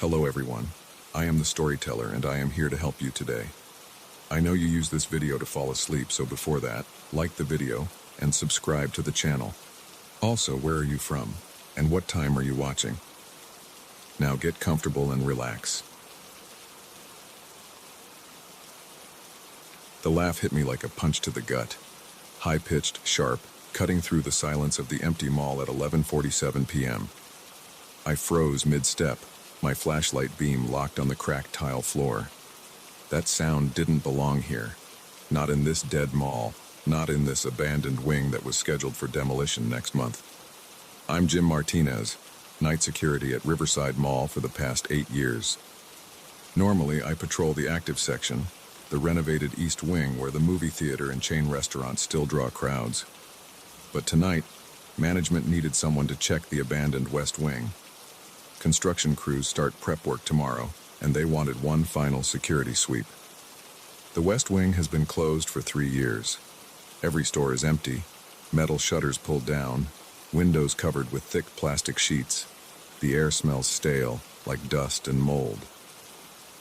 Hello everyone, I am the storyteller and I am here to help you today. I know you use this video to fall asleep, so before that, like the video and subscribe to the channel. Also, where are you from and what time are you watching? Now get comfortable and relax. The laugh hit me like a punch to the gut. High-pitched, sharp, cutting through the silence of the empty mall at 11:47 p.m. I froze mid-step, my flashlight beam locked on the cracked tile floor. That sound didn't belong here. Not in this dead mall, not in this abandoned wing that was scheduled for demolition next month. I'm Jim Martinez, night security at Riverside Mall for the past 8 years. Normally, I patrol the active section, the renovated East Wing where the movie theater and chain restaurants still draw crowds. But tonight, management needed someone to check the abandoned West Wing. Construction crews start prep work tomorrow, and they wanted one final security sweep. The West Wing has been closed for 3 years. Every store is empty, metal shutters pulled down, windows covered with thick plastic sheets. The air smells stale, like dust and mold.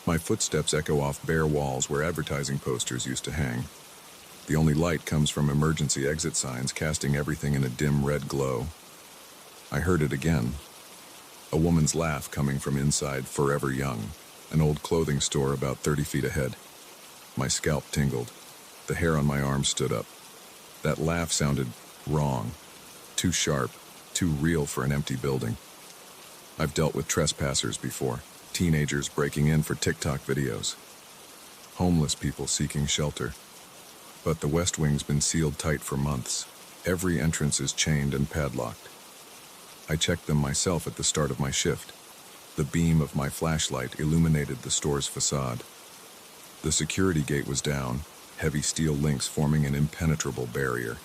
My footsteps echo off bare walls where advertising posters used to hang. The only light comes from emergency exit signs casting everything in a dim red glow. I heard it again. A woman's laugh coming from inside Forever Young, an old clothing store about 30 feet ahead. My scalp tingled. The hair on my arm stood up. That laugh sounded wrong. Too sharp, too real for an empty building. I've dealt with trespassers before, teenagers breaking in for TikTok videos, homeless people seeking shelter. But the West Wing's been sealed tight for months. Every entrance is chained and padlocked. I checked them myself at the start of my shift. The beam of my flashlight illuminated the store's facade. The security gate was down, heavy steel links forming an impenetrable barrier.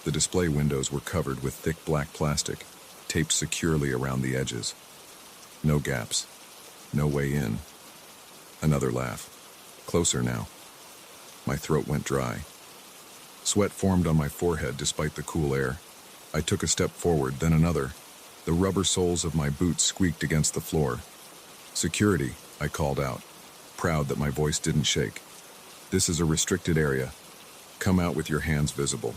The display windows were covered with thick black plastic, taped securely around the edges. No gaps. No way in. Another laugh. Closer now. My throat went dry. Sweat formed on my forehead despite the cool air. I took a step forward, then another. The rubber soles of my boots squeaked against the floor. "Security," I called out, proud that my voice didn't shake. "This is a restricted area. Come out with your hands visible."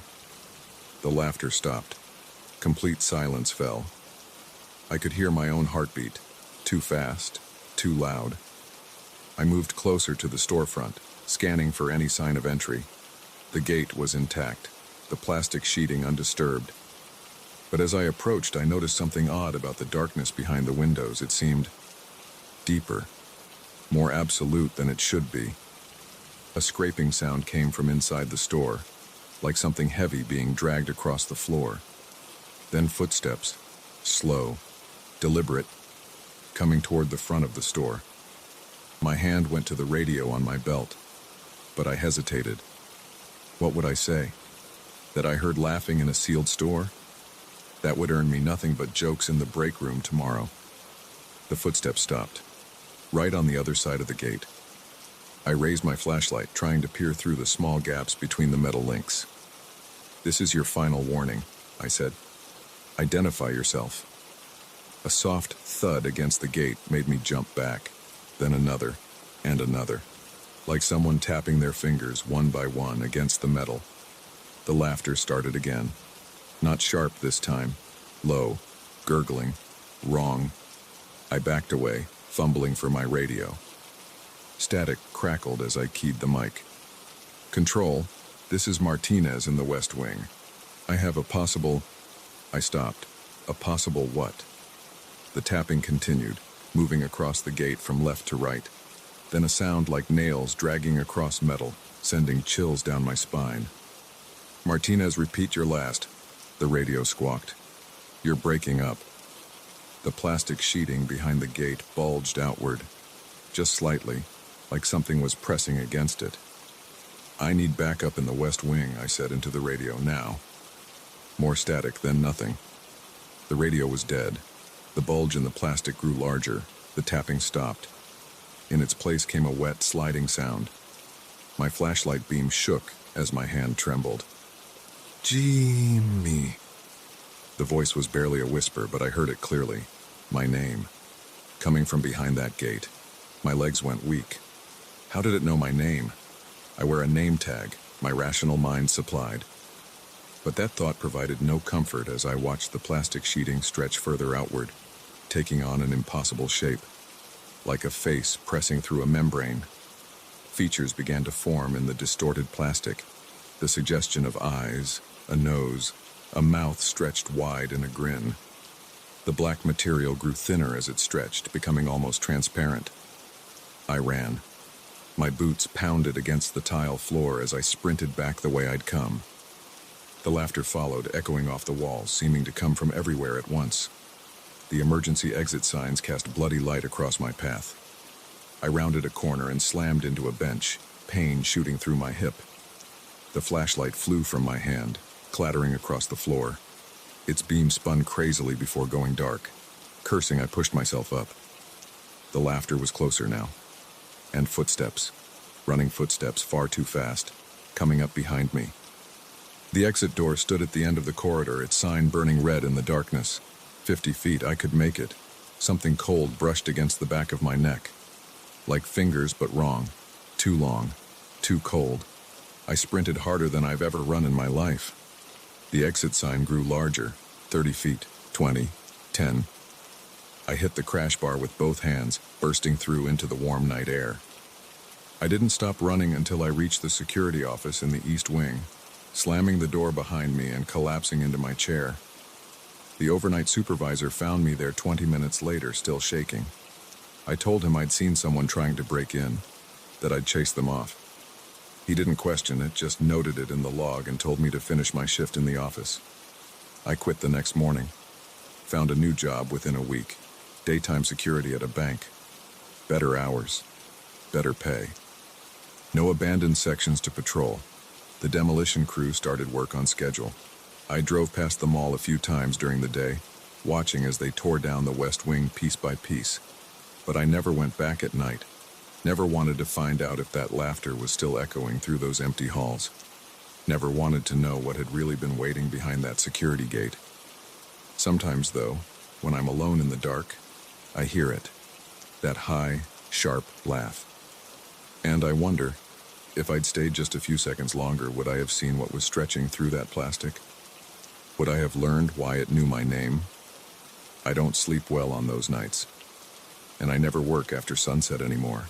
The laughter stopped. Complete silence fell. I could hear my own heartbeat. Too fast, too loud. I moved closer to the storefront, scanning for any sign of entry. The gate was intact, the plastic sheeting undisturbed. But as I approached, I noticed something odd about the darkness behind the windows. It seemed deeper, more absolute than it should be. A scraping sound came from inside the store, like something heavy being dragged across the floor. Then footsteps, slow, deliberate, coming toward the front of the store. My hand went to the radio on my belt, but I hesitated. What would I say? That I heard laughing in a sealed store? That would earn me nothing but jokes in the break room tomorrow. The footsteps stopped, right on the other side of the gate. I raised my flashlight, trying to peer through the small gaps between the metal links. "This is your final warning," I said. "Identify yourself." A soft thud against the gate made me jump back, then another, and another, like someone tapping their fingers one by one against the metal. The laughter started again. Not sharp this time, low, gurgling, wrong. I backed away, fumbling for my radio. Static crackled as I keyed the mic. "Control, this is Martinez in the West Wing. I have a possible..." I stopped. A possible what? The tapping continued, moving across the gate from left to right. Then a sound like nails dragging across metal, sending chills down my spine. "Martinez, repeat your last," the radio squawked. "You're breaking up." The plastic sheeting behind the gate bulged outward, just slightly, like something was pressing against it. "I need backup in the West Wing," I said into the radio, "now." More static, then nothing. The radio was dead. The bulge in the plastic grew larger. The tapping stopped. In its place came a wet, sliding sound. My flashlight beam shook as my hand trembled. "Jimmy." The voice was barely a whisper, but I heard it clearly. My name. coming from behind that gate. My legs went weak. How did it know my name? I wear a name tag, my rational mind supplied. But that thought provided no comfort as I watched the plastic sheeting stretch further outward, taking on an impossible shape. Like a face pressing through a membrane, features began to form in the distorted plastic, the suggestion of eyes, a nose, a mouth stretched wide in a grin. The black material grew thinner as it stretched, becoming almost transparent. I ran. My boots pounded against the tile floor as I sprinted back the way I'd come. The laughter followed, echoing off the walls, seeming to come from everywhere at once. The emergency exit signs cast bloody light across my path. I rounded a corner and slammed into a bench, pain shooting through my hip. The flashlight flew from my hand, clattering across the floor. Its beam spun crazily before going dark. Cursing, I pushed myself up. The laughter was closer now. And footsteps, running footsteps far too fast, coming up behind me. The exit door stood at the end of the corridor, its sign burning red in the darkness. 50 feet, I could make it. Something cold brushed against the back of my neck. Like fingers, but wrong. Too long. Too cold. I sprinted harder than I've ever run in my life. The exit sign grew larger. 30 feet, 20, 10. I hit the crash bar with both hands, bursting through into the warm night air. I didn't stop running until I reached the security office in the East Wing, slamming the door behind me and collapsing into my chair. The overnight supervisor found me there 20 minutes later, still shaking. I told him I'd seen someone trying to break in, that I'd chased them off. He didn't question it, just noted it in the log and told me to finish my shift in the office. I quit the next morning. Found a new job within a week. Daytime security at a bank. Better hours. Better pay. No abandoned sections to patrol. The demolition crew started work on schedule. I drove past the mall a few times during the day, watching as they tore down the West Wing piece by piece. But I never went back at night. Never wanted to find out if that laughter was still echoing through those empty halls. Never wanted to know what had really been waiting behind that security gate. Sometimes, though, when I'm alone in the dark, I hear it. That high, sharp laugh. And I wonder, if I'd stayed just a few seconds longer, would I have seen what was stretching through that plastic? Would I have learned why it knew my name? I don't sleep well on those nights. And I never work after sunset anymore.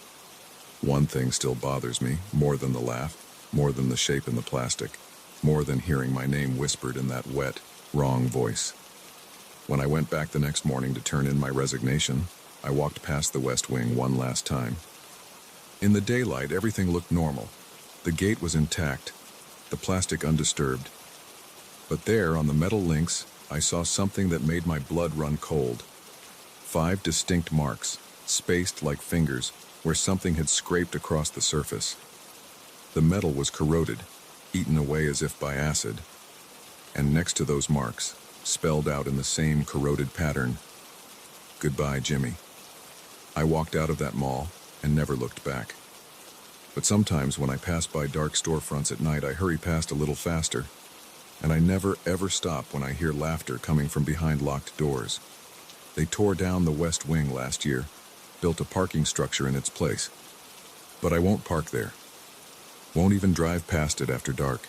One thing still bothers me, more than the laugh, more than the shape in the plastic, more than hearing my name whispered in that wet, wrong voice. When I went back the next morning to turn in my resignation, I walked past the West Wing one last time. In the daylight, everything looked normal. The gate was intact, the plastic undisturbed. But there, on the metal links, I saw something that made my blood run cold. 5 distinct marks, spaced like fingers, where something had scraped across the surface. The metal was corroded, eaten away as if by acid. And next to those marks, spelled out in the same corroded pattern, "Goodbye, Jimmy." I walked out of that mall and never looked back. But sometimes when I pass by dark storefronts at night, I hurry past a little faster, and I never ever stop when I hear laughter coming from behind locked doors. They tore down the West Wing last year, built a parking structure in its place. But I won't park there. Won't even drive past it after dark,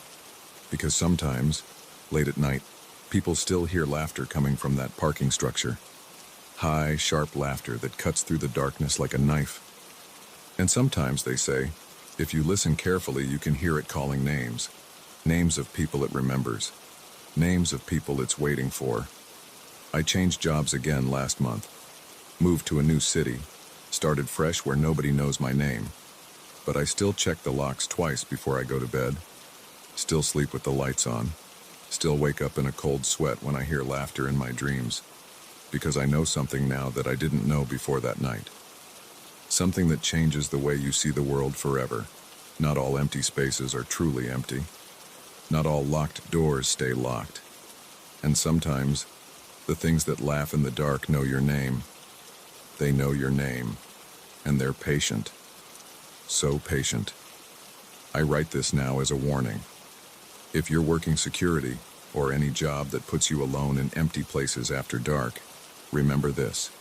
because sometimes, late at night, people still hear laughter coming from that parking structure. High, sharp laughter that cuts through the darkness like a knife. And sometimes, they say, if you listen carefully, you can hear it calling names. Names of people it remembers. Names of people it's waiting for. I changed jobs again last month. Moved to a new city. Started fresh where nobody knows my name. But I still check the locks twice before I go to bed. Still sleep with the lights on. Still wake up in a cold sweat when I hear laughter in my dreams. Because I know something now that I didn't know before that night. Something that changes the way you see the world forever. Not all empty spaces are truly empty. Not all locked doors stay locked. And sometimes, the things that laugh in the dark know your name. They know your name. And they're patient. So patient. I write this now as a warning. If you're working security, or any job that puts you alone in empty places after dark, remember this.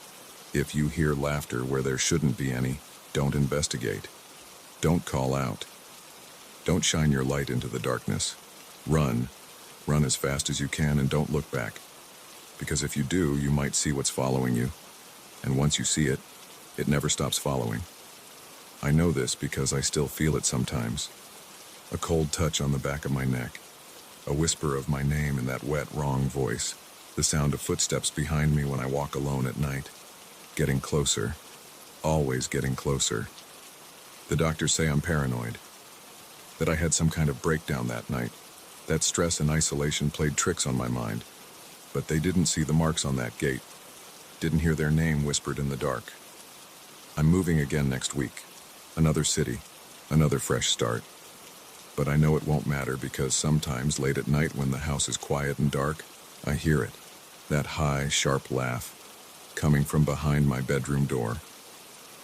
If you hear laughter where there shouldn't be any, don't investigate. Don't call out. Don't shine your light into the darkness. Run. Run as fast as you can and don't look back. Because if you do, you might see what's following you. And once you see it, it never stops following. I know this because I still feel it sometimes. A cold touch on the back of my neck. A whisper of my name in that wet, wrong voice. The sound of footsteps behind me when I walk alone at night. Getting closer. Always getting closer. The doctors say I'm paranoid. That I had some kind of breakdown that night. That stress and isolation played tricks on my mind. But they didn't see the marks on that gate. Didn't hear their name whispered in the dark. I'm moving again next week. Another city. Another fresh start. But I know it won't matter because sometimes late at night when the house is quiet and dark, I hear it. That high, sharp laugh coming from behind my bedroom door.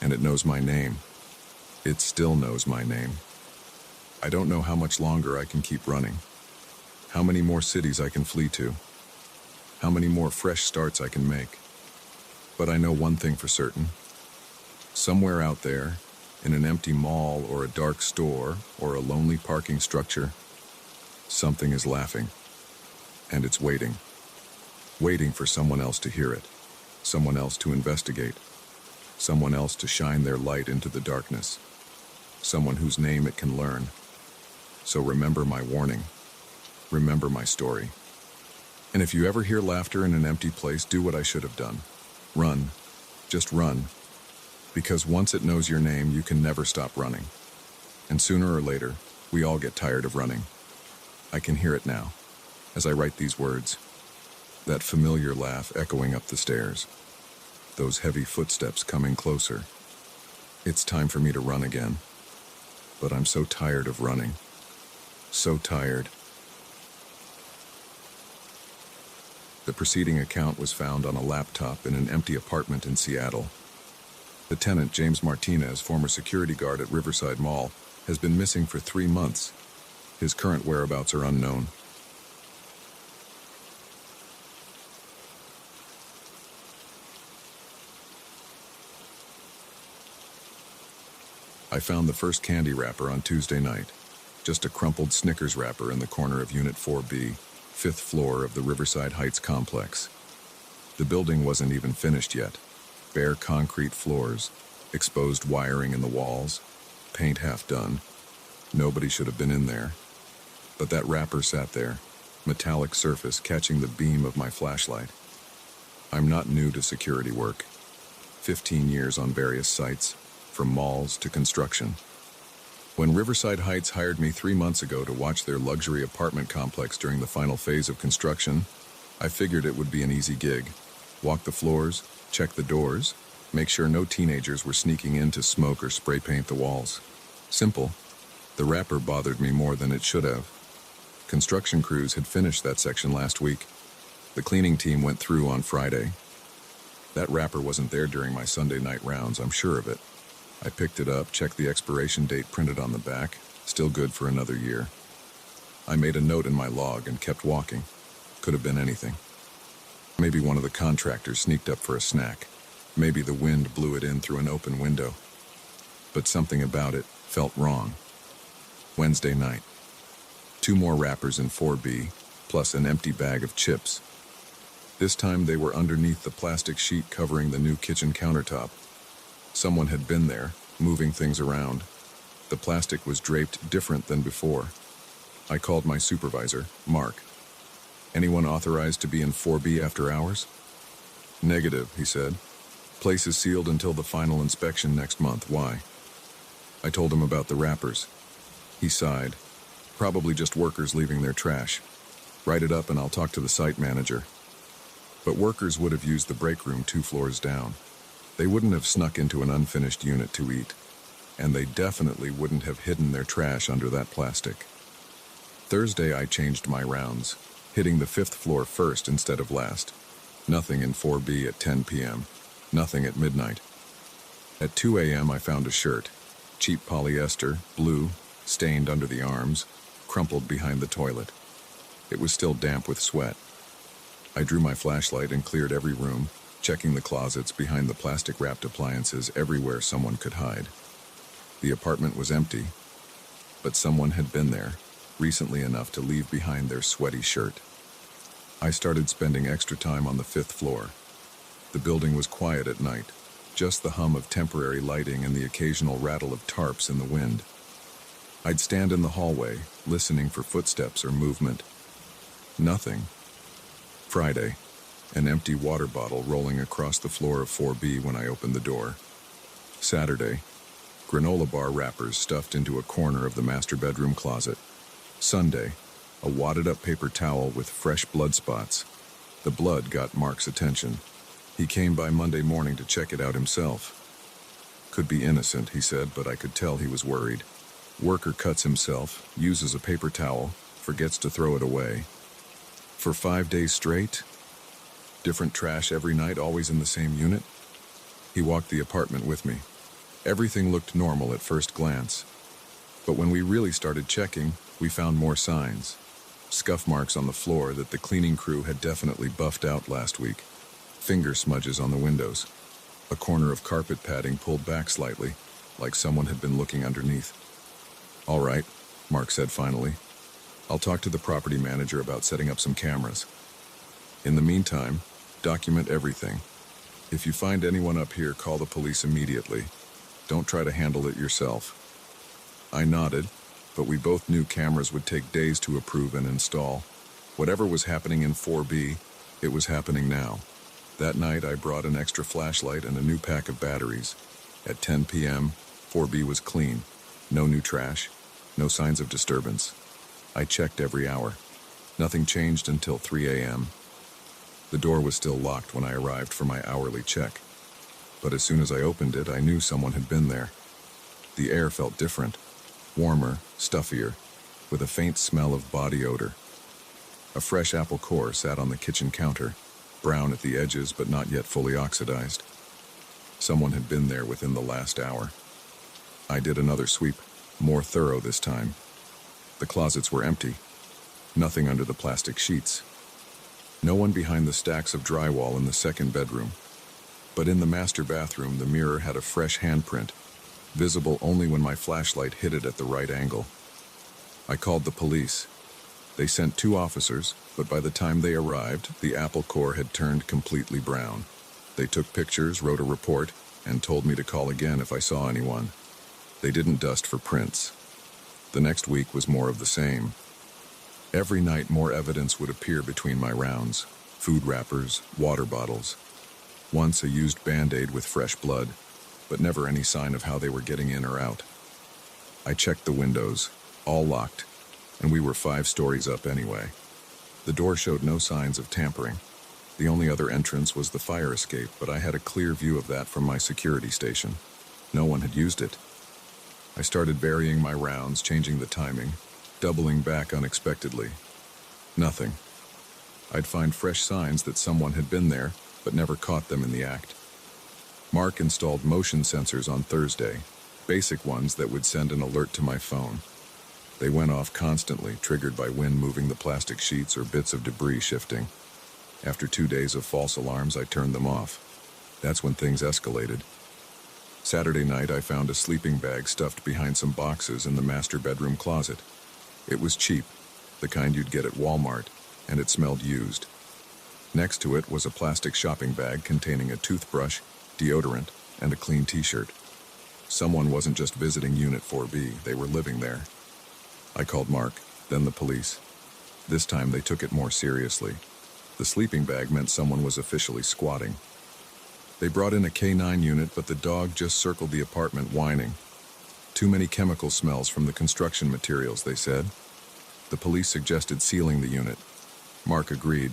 And it knows my name. It still knows my name. I don't know how much longer I can keep running. How many more cities I can flee to. How many more fresh starts I can make. But I know one thing for certain. Somewhere out there, in an empty mall or a dark store or a lonely parking structure, something is laughing. And it's waiting. Waiting for someone else to hear it. Someone else to investigate. Someone else to shine their light into the darkness. Someone whose name it can learn. So remember my warning. Remember my story. And if you ever hear laughter in an empty place, do what I should have done. Run. Just run. Because once it knows your name, you can never stop running. And sooner or later, we all get tired of running. I can hear it now, as I write these words. That familiar laugh echoing up the stairs. Those heavy footsteps coming closer. It's time for me to run again. But I'm so tired of running. So tired. The preceding account was found on a laptop in an empty apartment in Seattle. The tenant, James Martinez, former security guard at Riverside Mall, has been missing for 3 months. His current whereabouts are unknown. I found the first candy wrapper on Tuesday night. Just a crumpled Snickers wrapper in the corner of Unit 4B, 5th floor of the Riverside Heights complex. The building wasn't even finished yet. Bare concrete floors, exposed wiring in the walls, paint half done. Nobody should have been in there. But that wrapper sat there, metallic surface catching the beam of my flashlight. I'm not new to security work. 15 years on various sites, from malls to construction. When Riverside Heights hired me 3 months ago to watch their luxury apartment complex during the final phase of construction, I figured it would be an easy gig. Walk the floors, check the doors, make sure no teenagers were sneaking in to smoke or spray paint the walls. Simple. The wrapper bothered me more than it should have. Construction crews had finished that section last week. The cleaning team went through on Friday. That wrapper wasn't there during my Sunday night rounds, I'm sure of it. I picked it up, checked the expiration date printed on the back, still good for another year. I made a note in my log and kept walking. Could have been anything. Maybe one of the contractors sneaked up for a snack. Maybe the wind blew it in through an open window. But something about it felt wrong. Wednesday night. 2 more wrappers in 4B, plus an empty bag of chips. This time they were underneath the plastic sheet covering the new kitchen countertop. Someone had been there, moving things around. The plastic was draped different than before. I called my supervisor, Mark. Anyone authorized to be in 4B after hours? Negative, he said. Place is sealed until the final inspection next month. Why? I told him about the wrappers. He sighed. Probably just workers leaving their trash. Write it up and I'll talk to the site manager. But workers would have used the break room 2 floors down. They wouldn't have snuck into an unfinished unit to eat. And they definitely wouldn't have hidden their trash under that plastic. Thursday I changed my rounds, hitting the 5th floor first instead of last. Nothing in 4B at 10 p.m. Nothing at midnight. At 2 a.m. I found a shirt. Cheap polyester, blue, stained under the arms, crumpled behind the toilet. It was still damp with sweat. I drew my flashlight and cleared every room, checking the closets behind the plastic-wrapped appliances everywhere someone could hide. The apartment was empty, but someone had been there, recently enough to leave behind their sweaty shirt. I started spending extra time on the 5th floor. The building was quiet at night, just the hum of temporary lighting and the occasional rattle of tarps in the wind. I'd stand in the hallway, listening for footsteps or movement. Nothing. Friday, an empty water bottle rolling across the floor of 4B when I opened the door. Saturday, granola bar wrappers stuffed into a corner of the master bedroom closet. Sunday, a wadded-up paper towel with fresh blood spots. The blood got Mark's attention. He came by Monday morning to check it out himself. Could be innocent, he said, but I could tell he was worried. Worker cuts himself, uses a paper towel, forgets to throw it away. For 5 days straight? Different trash every night, always in the same unit? He walked the apartment with me. Everything looked normal at first glance. But when we really started checking, we found more signs. Scuff marks on the floor that the cleaning crew had definitely buffed out last week. Finger smudges on the windows. A corner of carpet padding pulled back slightly, like someone had been looking underneath. "All right," Mark said finally. "I'll talk to the property manager about setting up some cameras. In the meantime, document everything. If you find anyone up here, call the police immediately. Don't try to handle it yourself." I nodded, but we both knew cameras would take days to approve and install. Whatever was happening in 4B, it was happening now. That night, I brought an extra flashlight and a new pack of batteries. At 10 p.m., 4B was clean. No new trash, no signs of disturbance. I checked every hour. Nothing changed until 3 a.m. The door was still locked when I arrived for my hourly check. But as soon as I opened it, I knew someone had been there. The air felt different, warmer, stuffier, with a faint smell of body odor. A fresh apple core sat on the kitchen counter, brown at the edges but not yet fully oxidized. Someone had been there within the last hour. I did another sweep, more thorough this time. The closets were empty. Nothing under the plastic sheets. No one behind the stacks of drywall in the second bedroom. But in the master bathroom, the mirror had a fresh handprint, visible only when my flashlight hit it at the right angle. I called the police. They sent 2 officers, but by the time they arrived, the apple core had turned completely brown. They took pictures, wrote a report, and told me to call again if I saw anyone. They didn't dust for prints. The next week was more of the same. Every night more evidence would appear between my rounds. Food wrappers, water bottles. Once a used Band-Aid with fresh blood, but never any sign of how they were getting in or out. I checked the windows, all locked, and we were 5 stories up anyway. The door showed no signs of tampering. The only other entrance was the fire escape, but I had a clear view of that from my security station. No one had used it. I started varying my rounds, changing the timing, doubling back unexpectedly. Nothing. I'd find fresh signs that someone had been there, but never caught them in the act. Mark installed motion sensors on Thursday, basic ones that would send an alert to my phone. They went off constantly, triggered by wind moving the plastic sheets or bits of debris shifting. After 2 days of false alarms, I turned them off. That's when things escalated. Saturday night, I found a sleeping bag stuffed behind some boxes in the master bedroom closet. It was cheap, the kind you'd get at Walmart, and it smelled used. Next to it was a plastic shopping bag containing a toothbrush, deodorant, and a clean t-shirt. Someone wasn't just visiting Unit 4B, they were living there. I called Mark, then the police. This time they took it more seriously. The sleeping bag meant someone was officially squatting. They brought in a K9 unit, but the dog just circled the apartment whining. Too many chemical smells from the construction materials, they said. The police suggested sealing the unit. Mark agreed.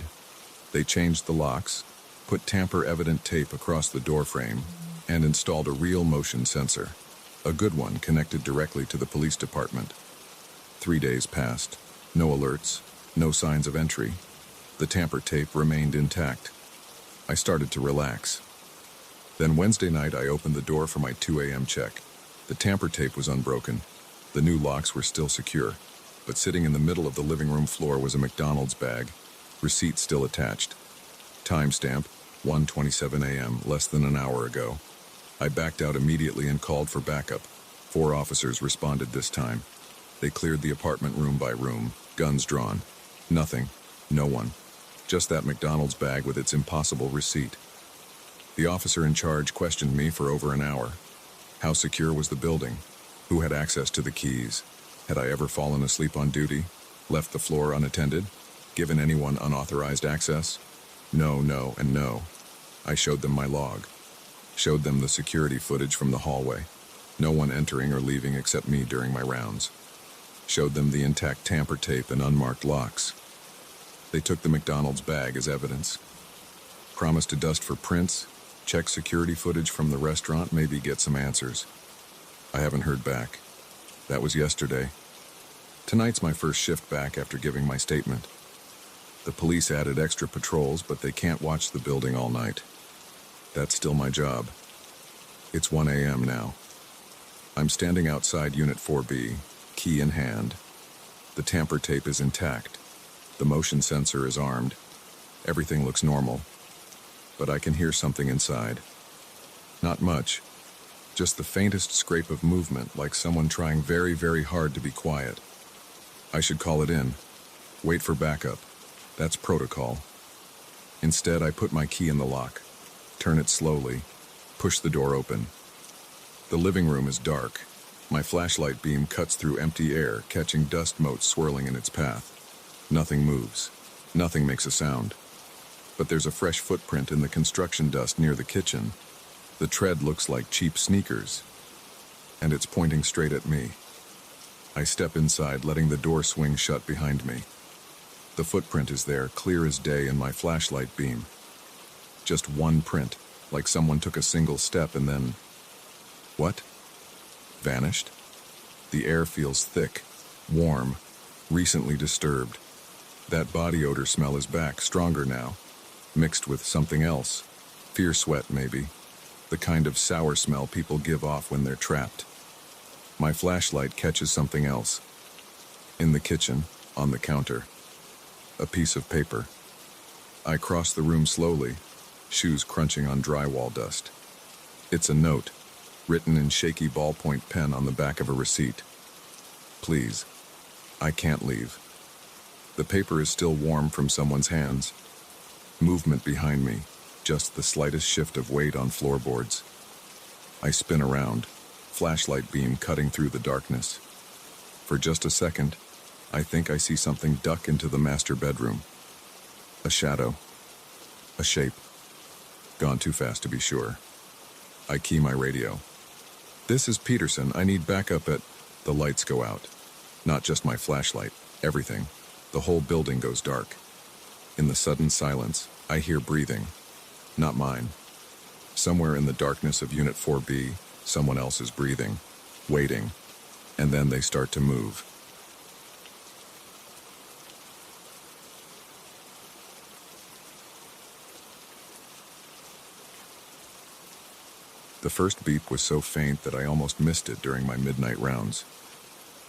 They changed the locks, put tamper-evident tape across the door frame, and installed a real motion sensor. A good one connected directly to the police department. 3 days passed. No alerts, no signs of entry. The tamper tape remained intact. I started to relax. Then Wednesday night, I opened the door for my 2 a.m. check. The tamper tape was unbroken. The new locks were still secure, but sitting in the middle of the living room floor was a McDonald's bag, receipt still attached. Timestamp, 1:27 a.m., less than an hour ago. I backed out immediately and called for backup. 4 officers responded this time. They cleared the apartment room by room, guns drawn. Nothing. No one. Just that McDonald's bag with its impossible receipt. The officer in charge questioned me for over an hour. How secure was the building? Who had access to the keys? Had I ever fallen asleep on duty? Left the floor unattended? Given anyone unauthorized access? No, and no. I showed them my log. Showed them the security footage from the hallway. No one entering or leaving except me during my rounds. Showed them the intact tamper tape and unmarked locks. They took the McDonald's bag as evidence. Promised to dust for prints, check security footage from the restaurant, maybe get some answers. I haven't heard back. That was yesterday. Tonight's my first shift back after giving my statement. The police added extra patrols, but they can't watch the building all night. That's still my job. It's 1 a.m. now. I'm standing outside Unit 4B, key in hand. The tamper tape is intact. The motion sensor is armed. Everything looks normal. But I can hear something inside. Not much. Just the faintest scrape of movement, like someone trying very, very hard to be quiet. I should call it in. Wait for backup. That's protocol. Instead, I put my key in the lock, turn it slowly, push the door open. The living room is dark. My flashlight beam cuts through empty air, catching dust motes swirling in its path. Nothing moves. Nothing makes a sound. But there's a fresh footprint in the construction dust near the kitchen. The tread looks like cheap sneakers, and it's pointing straight at me. I step inside, letting the door swing shut behind me. The footprint is there, clear as day in my flashlight beam. Just one print, like someone took a single step and then... What? Vanished? The air feels thick, warm, recently disturbed. That body odor smell is back, stronger now, mixed with something else. Fear sweat, maybe. The kind of sour smell people give off when they're trapped. My flashlight catches something else. In the kitchen, on the counter. A piece of paper. I cross the room slowly, shoes crunching on drywall dust. It's a note, written in shaky ballpoint pen on the back of a receipt. Please, I can't leave. The paper is still warm from someone's hands. Movement behind me, just the slightest shift of weight on floorboards. I spin around, flashlight beam cutting through the darkness. For just a second, I think I see something duck into the master bedroom. A shadow. A shape. Gone too fast to be sure. I key my radio. This is Peterson. I need backup at... The lights go out. Not just my flashlight. Everything. The whole building goes dark. In the sudden silence, I hear breathing. Not mine. Somewhere in the darkness of Unit 4B, someone else is breathing. Waiting. And then they start to move. The first beep was so faint that I almost missed it during my midnight rounds.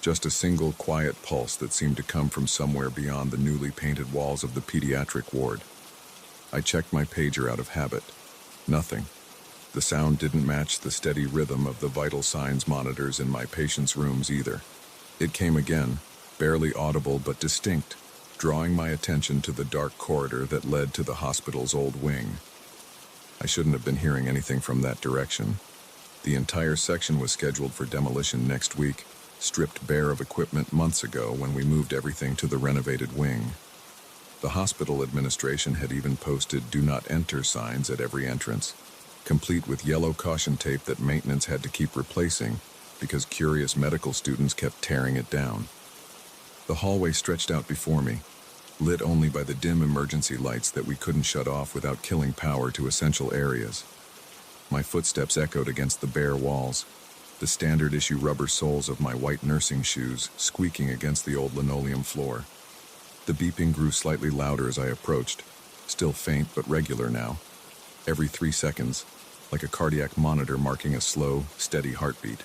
Just a single quiet pulse that seemed to come from somewhere beyond the newly painted walls of the pediatric ward. I checked my pager out of habit. Nothing. The sound didn't match the steady rhythm of the vital signs monitors in my patients' rooms either. It came again, barely audible but distinct, drawing my attention to the dark corridor that led to the hospital's old wing. I shouldn't have been hearing anything from that direction. The entire section was scheduled for demolition next week, stripped bare of equipment months ago when we moved everything to the renovated wing. The hospital administration had even posted "Do Not Enter" signs at every entrance, complete with yellow caution tape that maintenance had to keep replacing because curious medical students kept tearing it down. The hallway stretched out before me, lit only by the dim emergency lights that we couldn't shut off without killing power to essential areas. My footsteps echoed against the bare walls, the standard-issue rubber soles of my white nursing shoes squeaking against the old linoleum floor. The beeping grew slightly louder as I approached, still faint but regular now. Every 3 seconds, like a cardiac monitor marking a slow, steady heartbeat.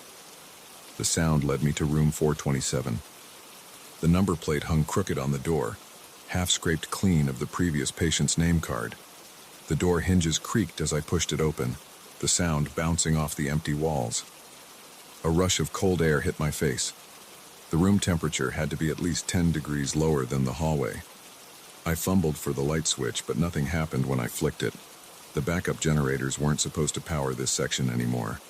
The sound led me to room 427. The number plate hung crooked on the door, half scraped clean of the previous patient's name card. The door hinges creaked as I pushed it open, the sound bouncing off the empty walls. A rush of cold air hit my face. The room temperature had to be at least 10 degrees lower than the hallway. I fumbled for the light switch, but nothing happened when I flicked it. The backup generators weren't supposed to power this section anymore.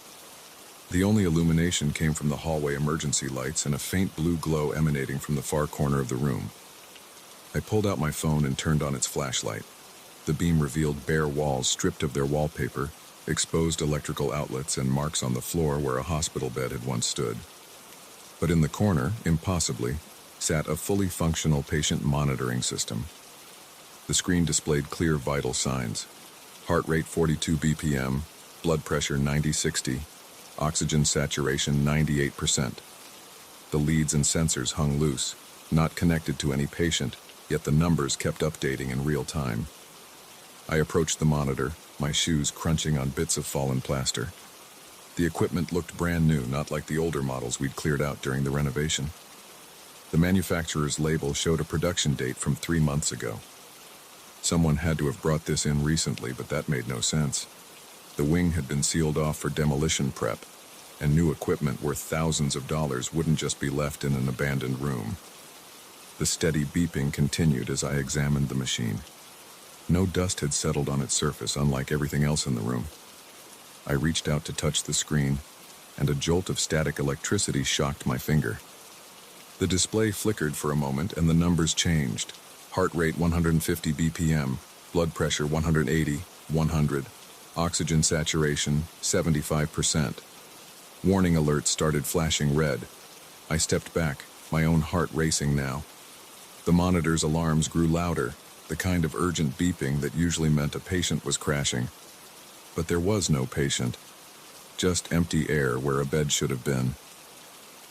The only illumination came from the hallway emergency lights and a faint blue glow emanating from the far corner of the room. I pulled out my phone and turned on its flashlight. The beam revealed bare walls stripped of their wallpaper, exposed electrical outlets, and marks on the floor where a hospital bed had once stood. But in the corner, impossibly, sat a fully functional patient monitoring system. The screen displayed clear vital signs: heart rate 42 BPM, blood pressure 90/60, oxygen saturation 98%. The leads and sensors hung loose, not connected to any patient, yet the numbers kept updating in real time. I approached the monitor, my shoes crunching on bits of fallen plaster. The equipment looked brand new, not like the older models we'd cleared out during the renovation. The manufacturer's label showed a production date from 3 months ago. Someone had to have brought this in recently, but that made no sense. The wing had been sealed off for demolition prep, and new equipment worth thousands of dollars wouldn't just be left in an abandoned room. The steady beeping continued as I examined the machine. No dust had settled on its surface, unlike everything else in the room. I reached out to touch the screen, and a jolt of static electricity shocked my finger. The display flickered for a moment, and the numbers changed. Heart rate 150 BPM, blood pressure 180, 100, oxygen saturation 75%. Warning alerts started flashing red. I stepped back, my own heart racing now. The monitor's alarms grew louder, the kind of urgent beeping that usually meant a patient was crashing. But there was no patient, just empty air where a bed should have been.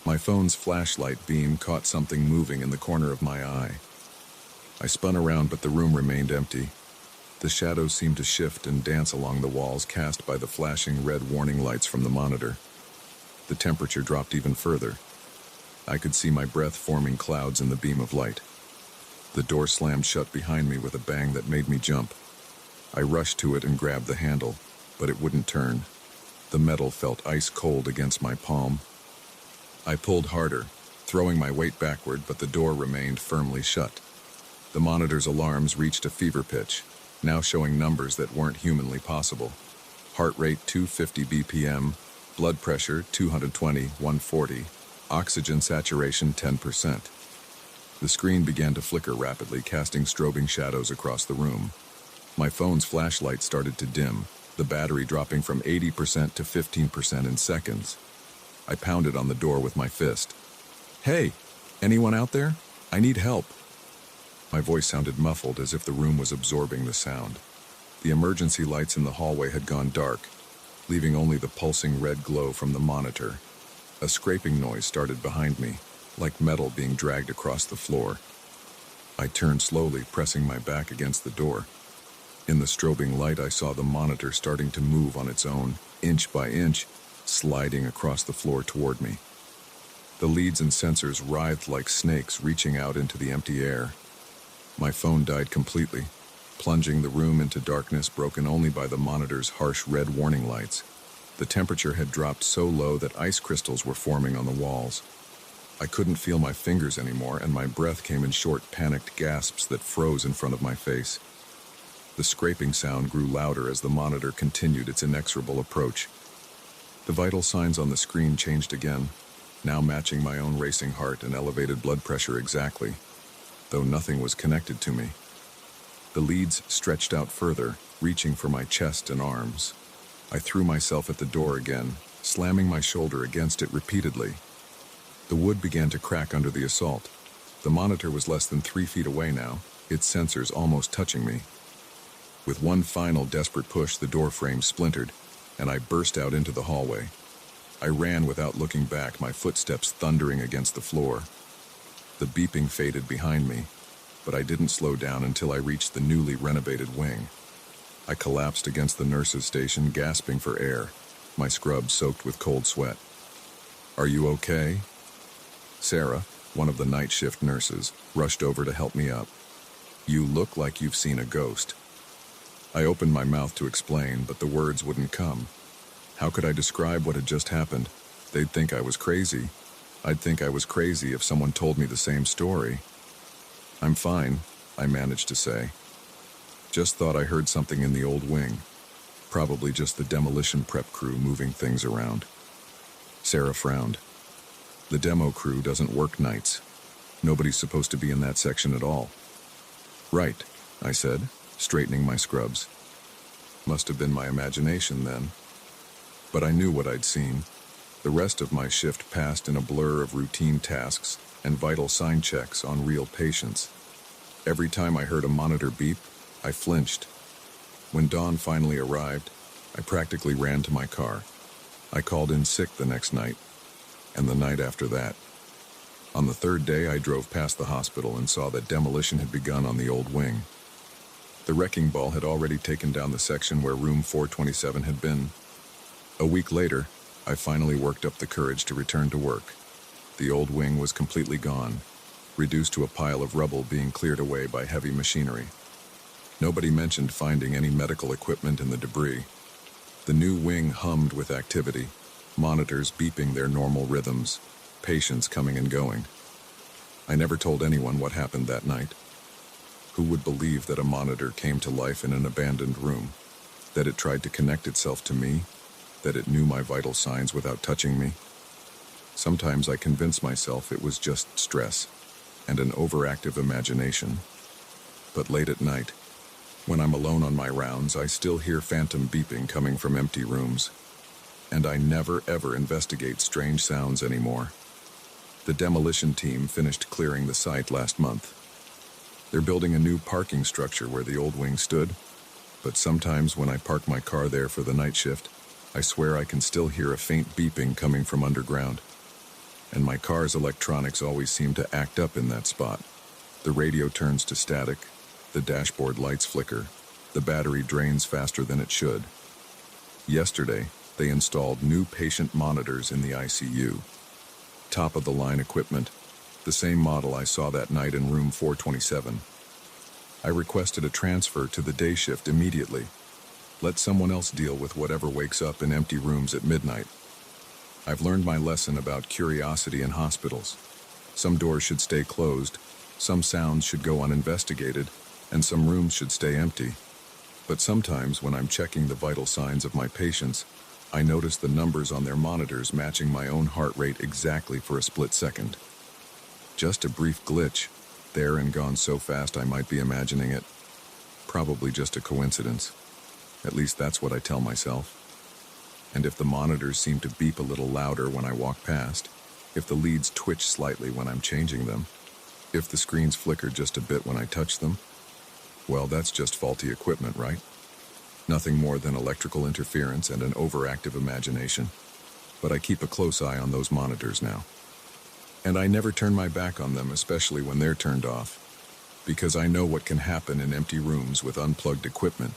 My phone's flashlight beam caught something moving in the corner of my eye. I spun around, but the room remained empty. The shadows seemed to shift and dance along the walls cast by the flashing red warning lights from the monitor. The temperature dropped even further. I could see my breath forming clouds in the beam of light. The door slammed shut behind me with a bang that made me jump. I rushed to it and grabbed the handle, but it wouldn't turn. The metal felt ice cold against my palm. I pulled harder, throwing my weight backward, but the door remained firmly shut. The monitor's alarms reached a fever pitch, now showing numbers that weren't humanly possible. Heart rate 250 BPM, blood pressure 220, 140, oxygen saturation 10%. The screen began to flicker rapidly, casting strobing shadows across the room. My phone's flashlight started to dim, the battery dropping from 80% to 15% in seconds. I pounded on the door with my fist. "Hey, anyone out there? I need help." My voice sounded muffled, as if the room was absorbing the sound. The emergency lights in the hallway had gone dark, leaving only the pulsing red glow from the monitor. A scraping noise started behind me, like metal being dragged across the floor. I turned slowly, pressing my back against the door. In the strobing light, I saw the monitor starting to move on its own, inch by inch, sliding across the floor toward me. The leads and sensors writhed like snakes, reaching out into the empty air. My phone died completely, plunging the room into darkness broken only by the monitor's harsh red warning lights. The temperature had dropped so low that ice crystals were forming on the walls. I couldn't feel my fingers anymore, and my breath came in short, panicked gasps that froze in front of my face. The scraping sound grew louder as the monitor continued its inexorable approach. The vital signs on the screen changed again, now matching my own racing heart and elevated blood pressure exactly, though nothing was connected to me. The leads stretched out further, reaching for my chest and arms. I threw myself at the door again, slamming my shoulder against it repeatedly. The wood began to crack under the assault. The monitor was less than 3 feet away now, its sensors almost touching me. With one final desperate push, the door frame splintered, and I burst out into the hallway. I ran without looking back, my footsteps thundering against the floor. The beeping faded behind me, but I didn't slow down until I reached the newly renovated wing. I collapsed against the nurse's station, gasping for air, my scrubs soaked with cold sweat. "Are you okay?" Sarah, one of the night shift nurses, rushed over to help me up. "You look like you've seen a ghost." I opened my mouth to explain, but the words wouldn't come. How could I describe what had just happened? They'd think I was crazy. I'd think I was crazy if someone told me the same story. "I'm fine," I managed to say. "Just thought I heard something in the old wing. Probably just the demolition prep crew moving things around." Sarah frowned. "The demo crew doesn't work nights. Nobody's supposed to be in that section at all." "Right," I said, straightening my scrubs. Must have been my imagination then. But I knew what I'd seen. The rest of my shift passed in a blur of routine tasks and vital sign checks on real patients. Every time I heard a monitor beep, I flinched. When dawn finally arrived, I practically ran to my car. I called in sick the next night, and the night after that. On the third day, I drove past the hospital and saw that demolition had begun on the old wing. The wrecking ball had already taken down the section where room 427 had been. A week later, I finally worked up the courage to return to work. The old wing was completely gone, reduced to a pile of rubble being cleared away by heavy machinery. Nobody mentioned finding any medical equipment in the debris. The new wing hummed with activity, monitors beeping their normal rhythms, patients coming and going. I never told anyone what happened that night. Who would believe that a monitor came to life in an abandoned room, that it tried to connect itself to me, that it knew my vital signs without touching me? Sometimes I convince myself it was just stress and an overactive imagination. But late at night, when I'm alone on my rounds, I still hear phantom beeping coming from empty rooms. And I never ever investigate strange sounds anymore. The demolition team finished clearing the site last month. They're building a new parking structure where the old wing stood, but sometimes when I park my car there for the night shift, I swear I can still hear a faint beeping coming from underground. And my car's electronics always seem to act up in that spot. The radio turns to static, the dashboard lights flicker, the battery drains faster than it should. Yesterday, they installed new patient monitors in the ICU. Top-of-the-line equipment, the same model I saw that night in room 427. I requested a transfer to the day shift immediately. Let someone else deal with whatever wakes up in empty rooms at midnight. I've learned my lesson about curiosity in hospitals. Some doors should stay closed, some sounds should go uninvestigated, and some rooms should stay empty. But sometimes when I'm checking the vital signs of my patients, I notice the numbers on their monitors matching my own heart rate exactly for a split second. Just a brief glitch, there and gone so fast I might be imagining it. Probably just a coincidence. At least that's what I tell myself. And if the monitors seem to beep a little louder when I walk past, if the leads twitch slightly when I'm changing them, if the screens flicker just a bit when I touch them, well, that's just faulty equipment, right? Nothing more than electrical interference and an overactive imagination. But I keep a close eye on those monitors now. And I never turn my back on them, especially when they're turned off, because I know what can happen in empty rooms with unplugged equipment.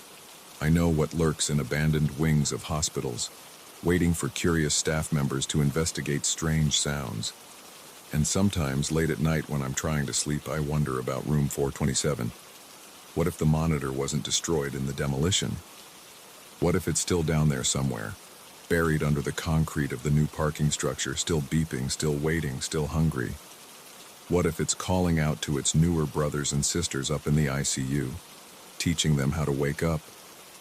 I know what lurks in abandoned wings of hospitals, waiting for curious staff members to investigate strange sounds. And sometimes late at night when I'm trying to sleep, I wonder about room 427. What if the monitor wasn't destroyed in the demolition? What if it's still down there somewhere, buried under the concrete of the new parking structure, still beeping, still waiting, still hungry? What if it's calling out to its newer brothers and sisters up in the ICU, teaching them how to wake up,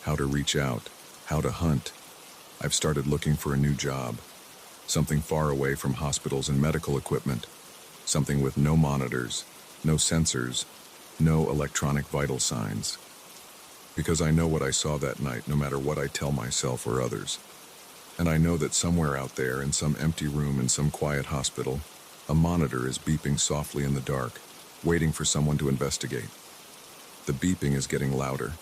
how to reach out, how to hunt? I've started looking for a new job, something far away from hospitals and medical equipment, something with no monitors, no sensors, no electronic vital signs. Because I know what I saw that night, no matter what I tell myself or others. And I know that somewhere out there, in some empty room in some quiet hospital, a monitor is beeping softly in the dark, waiting for someone to investigate. The beeping is getting louder.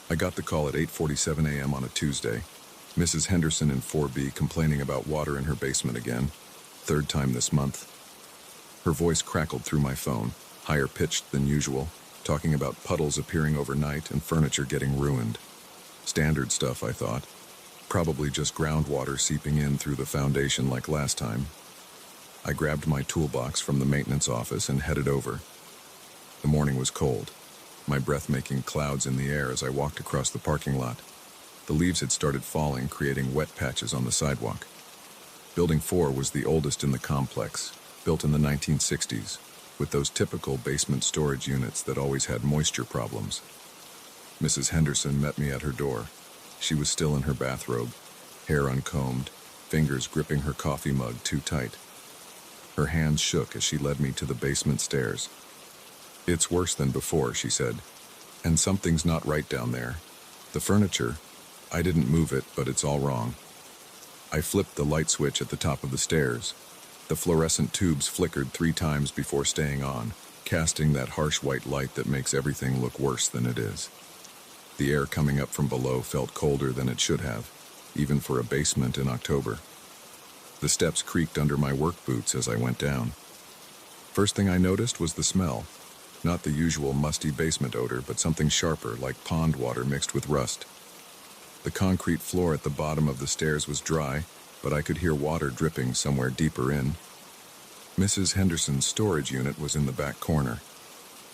I got the call at 8:47 a.m. on a Tuesday. Mrs. Henderson in 4B complaining about water in her basement again. Third time this month. Her voice crackled through my phone, higher pitched than usual, talking about puddles appearing overnight and furniture getting ruined. Standard stuff, I thought. Probably just groundwater seeping in through the foundation like last time. I grabbed my toolbox from the maintenance office and headed over. The morning was cold, my breath making clouds in the air as I walked across the parking lot. The leaves had started falling, creating wet patches on the sidewalk. Building 4 was the oldest in the complex, built in the 1960s, with those typical basement storage units that always had moisture problems. Mrs. Henderson met me at her door. She was still in her bathrobe, hair uncombed, fingers gripping her coffee mug too tight. Her hands shook as she led me to the basement stairs. "It's worse than before," she said, "and something's not right down there. The furniture, I didn't move it, but it's all wrong." I flipped the light switch at the top of the stairs. The fluorescent tubes flickered 3 times before staying on, casting that harsh white light that makes everything look worse than it is. The air coming up from below felt colder than it should have, even for a basement in October. The steps creaked under my work boots as I went down. First thing I noticed was the smell. Not the usual musty basement odor, but something sharper, like pond water mixed with rust. The concrete floor at the bottom of the stairs was dry, but I could hear water dripping somewhere deeper in. Mrs. Henderson's storage unit was in the back corner.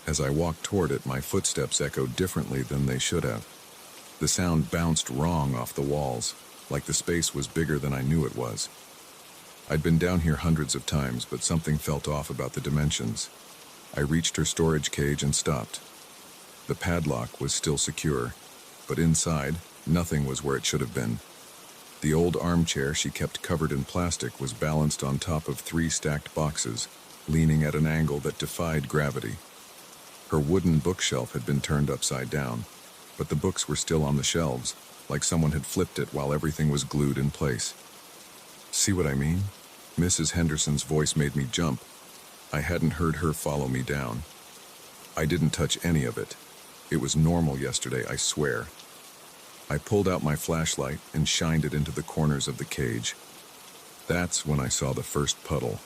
As I walked toward it, my footsteps echoed differently than they should have. The sound bounced wrong off the walls, like the space was bigger than I knew it was. I'd been down here hundreds of times, but something felt off about the dimensions. I reached her storage cage and stopped. The padlock was still secure, but inside, nothing was where it should have been. The old armchair she kept covered in plastic was balanced on top of 3 stacked boxes, leaning at an angle that defied gravity. Her wooden bookshelf had been turned upside down, but the books were still on the shelves, like someone had flipped it while everything was glued in place. "See what I mean?" Mrs. Henderson's voice made me jump. I hadn't heard her follow me down. I didn't touch any of it. It was normal yesterday, I swear. I pulled out my flashlight and shined it into the corners of the cage. That's when I saw the first puddle.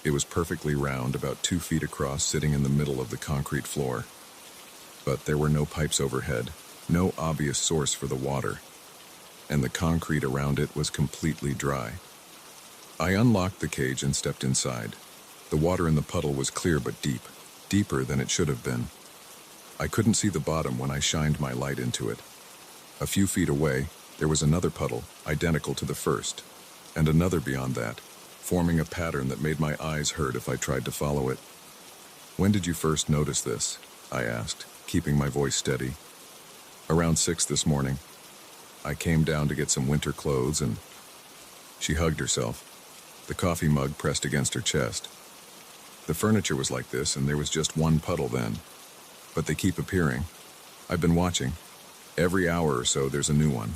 It was perfectly round, about 2 feet across, sitting in the middle of the concrete floor. But there were no pipes overhead, no obvious source for the water, and the concrete around it was completely dry. I unlocked the cage and stepped inside. The water in the puddle was clear but deep, deeper than it should have been. I couldn't see the bottom when I shined my light into it. A few feet away, there was another puddle, identical to the first, and another beyond that, forming a pattern that made my eyes hurt if I tried to follow it. "When did you first notice this?" I asked, keeping my voice steady. "Around 6 this morning. I came down to get some winter clothes and..." She hugged herself, the coffee mug pressed against her chest. "The furniture was like this, and there was just one puddle then. But they keep appearing. I've been watching. Every hour or so there's a new one."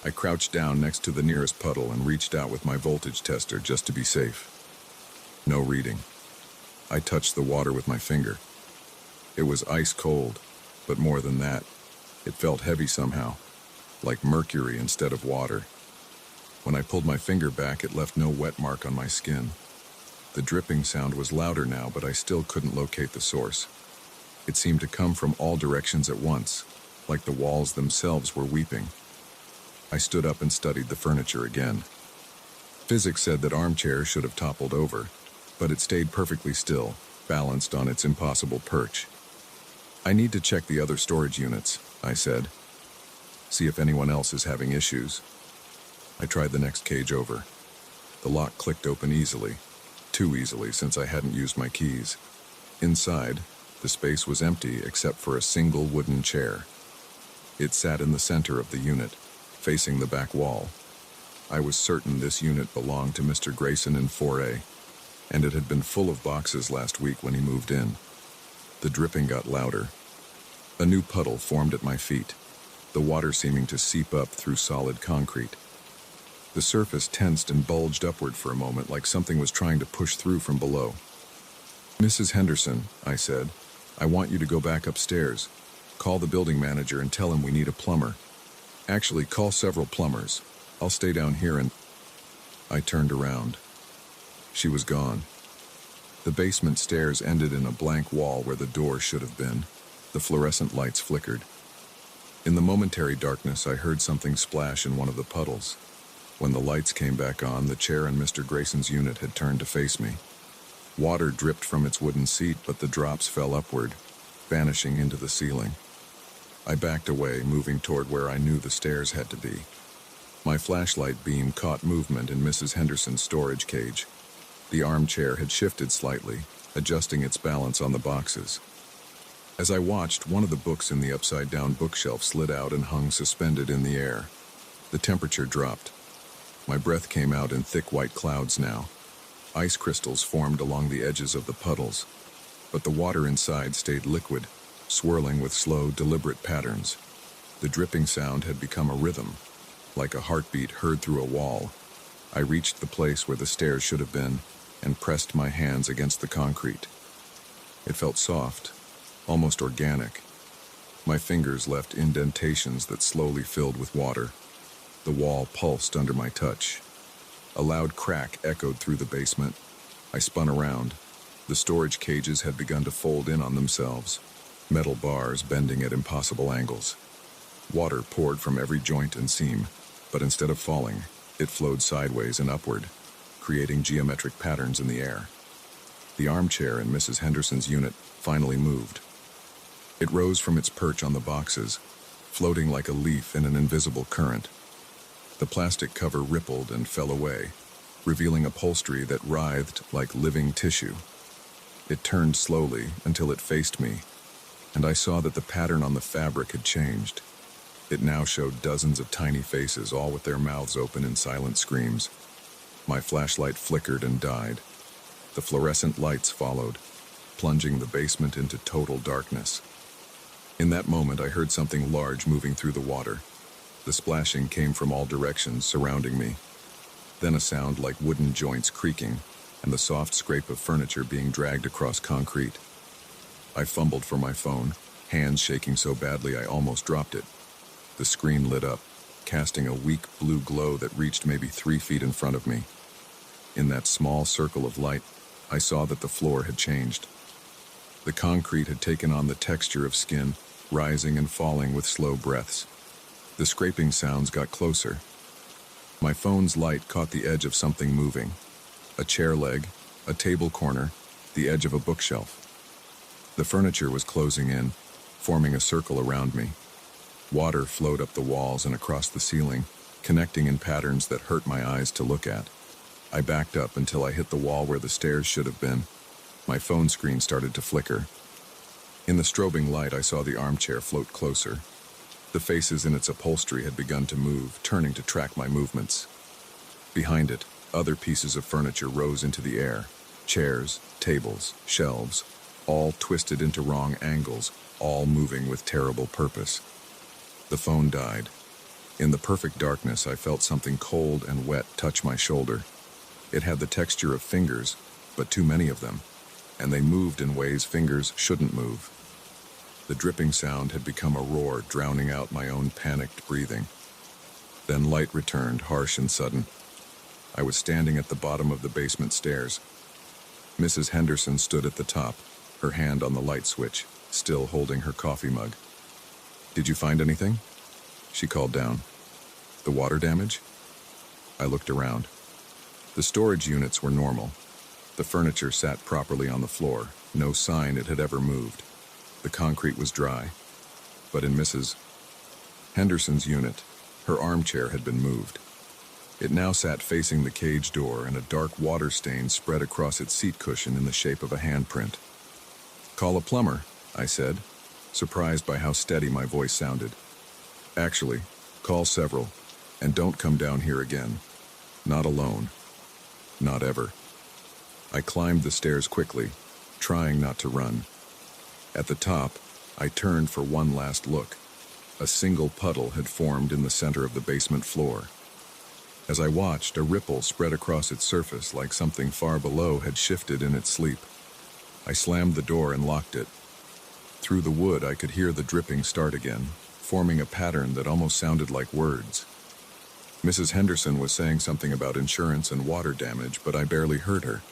I crouched down next to the nearest puddle and reached out with my voltage tester just to be safe. No reading. I touched the water with my finger. It was ice cold, but more than that, it felt heavy somehow, like mercury instead of water. When I pulled my finger back, it left no wet mark on my skin. The dripping sound was louder now, but I still couldn't locate the source. It seemed to come from all directions at once, like the walls themselves were weeping. I stood up and studied the furniture again. Physics said that armchairs should have toppled over, but it stayed perfectly still, balanced on its impossible perch. "I need to check the other storage units," I said. "See if anyone else is having issues." I tried the next cage over. The lock clicked open easily, too easily since I hadn't used my keys. Inside, the space was empty except for a single wooden chair. It sat in the center of the unit, facing the back wall. I was certain this unit belonged to Mr. Grayson in 4A, and it had been full of boxes last week when he moved in. The dripping got louder. A new puddle formed at my feet, the water seeming to seep up through solid concrete. The surface tensed and bulged upward for a moment, like something was trying to push through from below. "Mrs. Henderson," I said, "I want you to go back upstairs. Call the building manager and tell him we need a plumber. Actually, call several plumbers. I'll stay down here and..." I turned around. She was gone. The basement stairs ended in a blank wall where the door should have been. The fluorescent lights flickered. In the momentary darkness, I heard something splash in one of the puddles. When the lights came back on, the chair in Mr. Grayson's unit had turned to face me. Water dripped from its wooden seat, but the drops fell upward, vanishing into the ceiling. I backed away, moving toward where I knew the stairs had to be. My flashlight beam caught movement in Mrs. Henderson's storage cage. The armchair had shifted slightly, adjusting its balance on the boxes. As I watched, one of the books in the upside-down bookshelf slid out and hung suspended in the air. The temperature dropped. My breath came out in thick white clouds now. Ice crystals formed along the edges of the puddles, but the water inside stayed liquid, swirling with slow, deliberate patterns. The dripping sound had become a rhythm, like a heartbeat heard through a wall. I reached the place where the stairs should have been and pressed my hands against the concrete. It felt soft, almost organic. My fingers left indentations that slowly filled with water. The wall pulsed under my touch. A loud crack echoed through the basement. I spun around. The storage cages had begun to fold in on themselves, metal bars bending at impossible angles. Water poured from every joint and seam, but instead of falling, it flowed sideways and upward, creating geometric patterns in the air. The armchair in Mrs. Henderson's unit finally moved. It rose from its perch on the boxes, floating like a leaf in an invisible current. The plastic cover rippled and fell away, revealing upholstery that writhed like living tissue. It turned slowly until it faced me, and I saw that the pattern on the fabric had changed. It now showed dozens of tiny faces, all with their mouths open in silent screams. My flashlight flickered and died. The fluorescent lights followed, plunging the basement into total darkness. In that moment, I heard something large moving through the water. The splashing came from all directions, surrounding me. Then a sound like wooden joints creaking, and the soft scrape of furniture being dragged across concrete. I fumbled for my phone, hands shaking so badly I almost dropped it. The screen lit up, casting a weak blue glow that reached maybe 3 feet in front of me. In that small circle of light, I saw that the floor had changed. The concrete had taken on the texture of skin, rising and falling with slow breaths. The scraping sounds got closer. My phone's light caught the edge of something moving. A chair leg, a table corner, the edge of a bookshelf. The furniture was closing in, forming a circle around me. Water flowed up the walls and across the ceiling, connecting in patterns that hurt my eyes to look at. I backed up until I hit the wall where the stairs should have been. My phone screen started to flicker. In the strobing light, I saw the armchair float closer. The faces in its upholstery had begun to move, turning to track my movements. Behind it, other pieces of furniture rose into the air. Chairs, tables, shelves, all twisted into wrong angles, all moving with terrible purpose. The phone died. In the perfect darkness, I felt something cold and wet touch my shoulder. It had the texture of fingers, but too many of them, and they moved in ways fingers shouldn't move. The dripping sound had become a roar, drowning out my own panicked breathing. Then light returned, harsh and sudden. I was standing at the bottom of the basement stairs. Mrs. Henderson stood at the top, her hand on the light switch, still holding her coffee mug. "Did you find anything?" she called down. "The water damage?" I looked around. The storage units were normal. The furniture sat properly on the floor, no sign it had ever moved. The concrete was dry. But in Mrs. Henderson's unit, her armchair had been moved. It now sat facing the cage door, and a dark water stain spread across its seat cushion in the shape of a handprint. "Call a plumber," I said, surprised by how steady my voice sounded. "Actually, call several, and don't come down here again. Not alone. Not ever." I climbed the stairs quickly, trying not to run. At the top, I turned for one last look. A single puddle had formed in the center of the basement floor. As I watched, a ripple spread across its surface like something far below had shifted in its sleep. I slammed the door and locked it. Through the wood, I could hear the dripping start again, forming a pattern that almost sounded like words. Mrs. Henderson was saying something about insurance and water damage, but I barely heard her.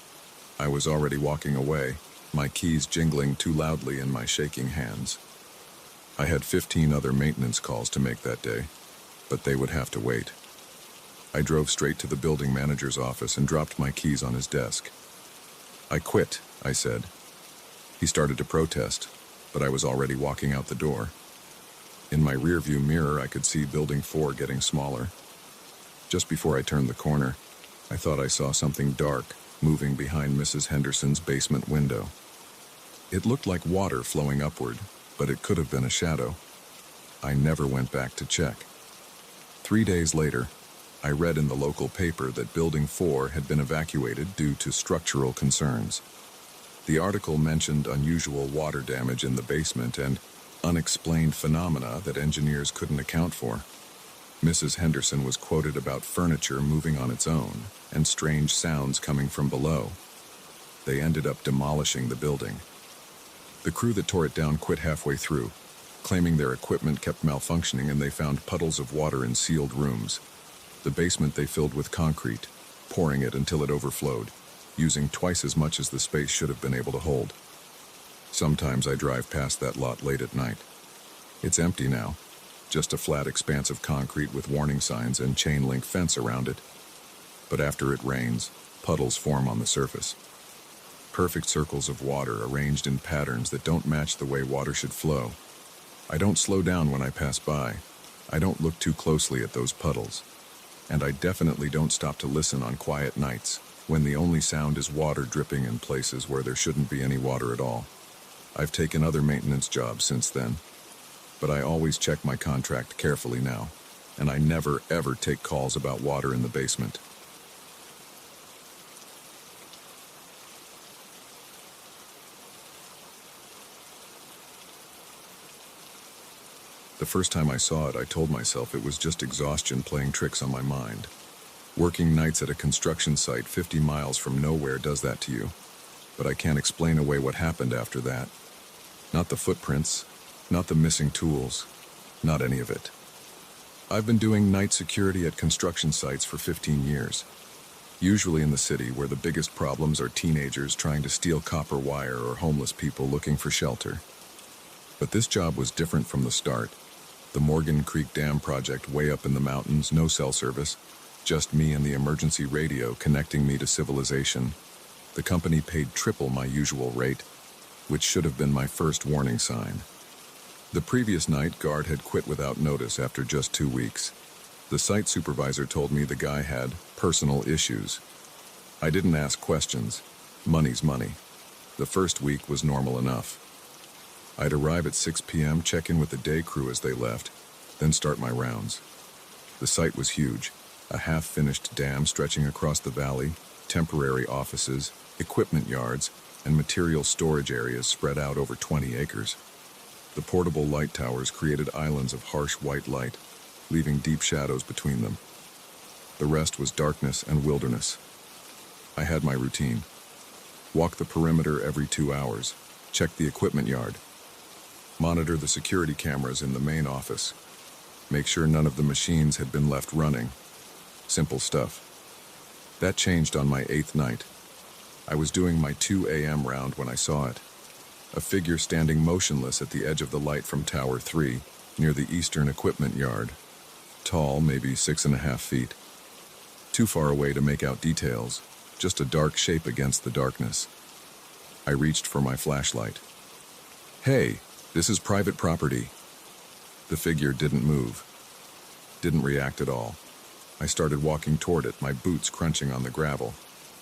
I was already walking away, my keys jingling too loudly in my shaking hands. I had 15 other maintenance calls to make that day, but they would have to wait. I drove straight to the building manager's office and dropped my keys on his desk. "I quit," I said. He started to protest, but I was already walking out the door. In my rearview mirror, I could see Building 4 getting smaller. Just before I turned the corner, I thought I saw something dark moving behind Mrs. Henderson's basement window. It looked like water flowing upward, but it could have been a shadow. I never went back to check. 3 days later, I read in the local paper that Building 4 had been evacuated due to structural concerns. The article mentioned unusual water damage in the basement and unexplained phenomena that engineers couldn't account for. Mrs. Henderson was quoted about furniture moving on its own and strange sounds coming from below. They ended up demolishing the building. The crew that tore it down quit halfway through, claiming their equipment kept malfunctioning and they found puddles of water in sealed rooms. The basement they filled with concrete, pouring it until it overflowed, using twice as much as the space should have been able to hold. Sometimes I drive past that lot late at night. It's empty now, just a flat expanse of concrete with warning signs and chain-link fence around it. But after it rains, puddles form on the surface. Perfect circles of water arranged in patterns that don't match the way water should flow. I don't slow down when I pass by. I don't look too closely at those puddles. And I definitely don't stop to listen on quiet nights, when the only sound is water dripping in places where there shouldn't be any water at all. I've taken other maintenance jobs since then, but I always check my contract carefully now, and I never ever take calls about water in the basement. The first time I saw it, I told myself it was just exhaustion playing tricks on my mind. Working nights at a construction site 50 miles from nowhere does that to you, but I can't explain away what happened after that. Not the footprints, not the missing tools, not any of it. I've been doing night security at construction sites for 15 years, usually in the city where the biggest problems are teenagers trying to steal copper wire or homeless people looking for shelter. But this job was different from the start. The Morgan Creek Dam project way up in the mountains, no cell service, just me and the emergency radio connecting me to civilization. The company paid triple my usual rate, which should have been my first warning sign. The previous night, guard had quit without notice after just 2 weeks. The site supervisor told me the guy had personal issues. I didn't ask questions. Money's money. The first week was normal enough. I'd arrive at 6 p.m., check in with the day crew as they left, then start my rounds. The site was huge, a half-finished dam stretching across the valley, temporary offices, equipment yards, and material storage areas spread out over 20 acres. The portable light towers created islands of harsh white light, leaving deep shadows between them. The rest was darkness and wilderness. I had my routine. Walk the perimeter every 2 hours, check the equipment yard, monitor the security cameras in the main office, make sure none of the machines had been left running. Simple stuff. That changed on my 8th night. I was doing my 2 a.m. round when I saw it. A figure standing motionless at the edge of the light from Tower 3, near the eastern equipment yard. Tall, maybe 6.5 feet. Too far away to make out details, just a dark shape against the darkness. I reached for my flashlight. "Hey, this is private property." The figure didn't move. Didn't react at all. I started walking toward it, my boots crunching on the gravel.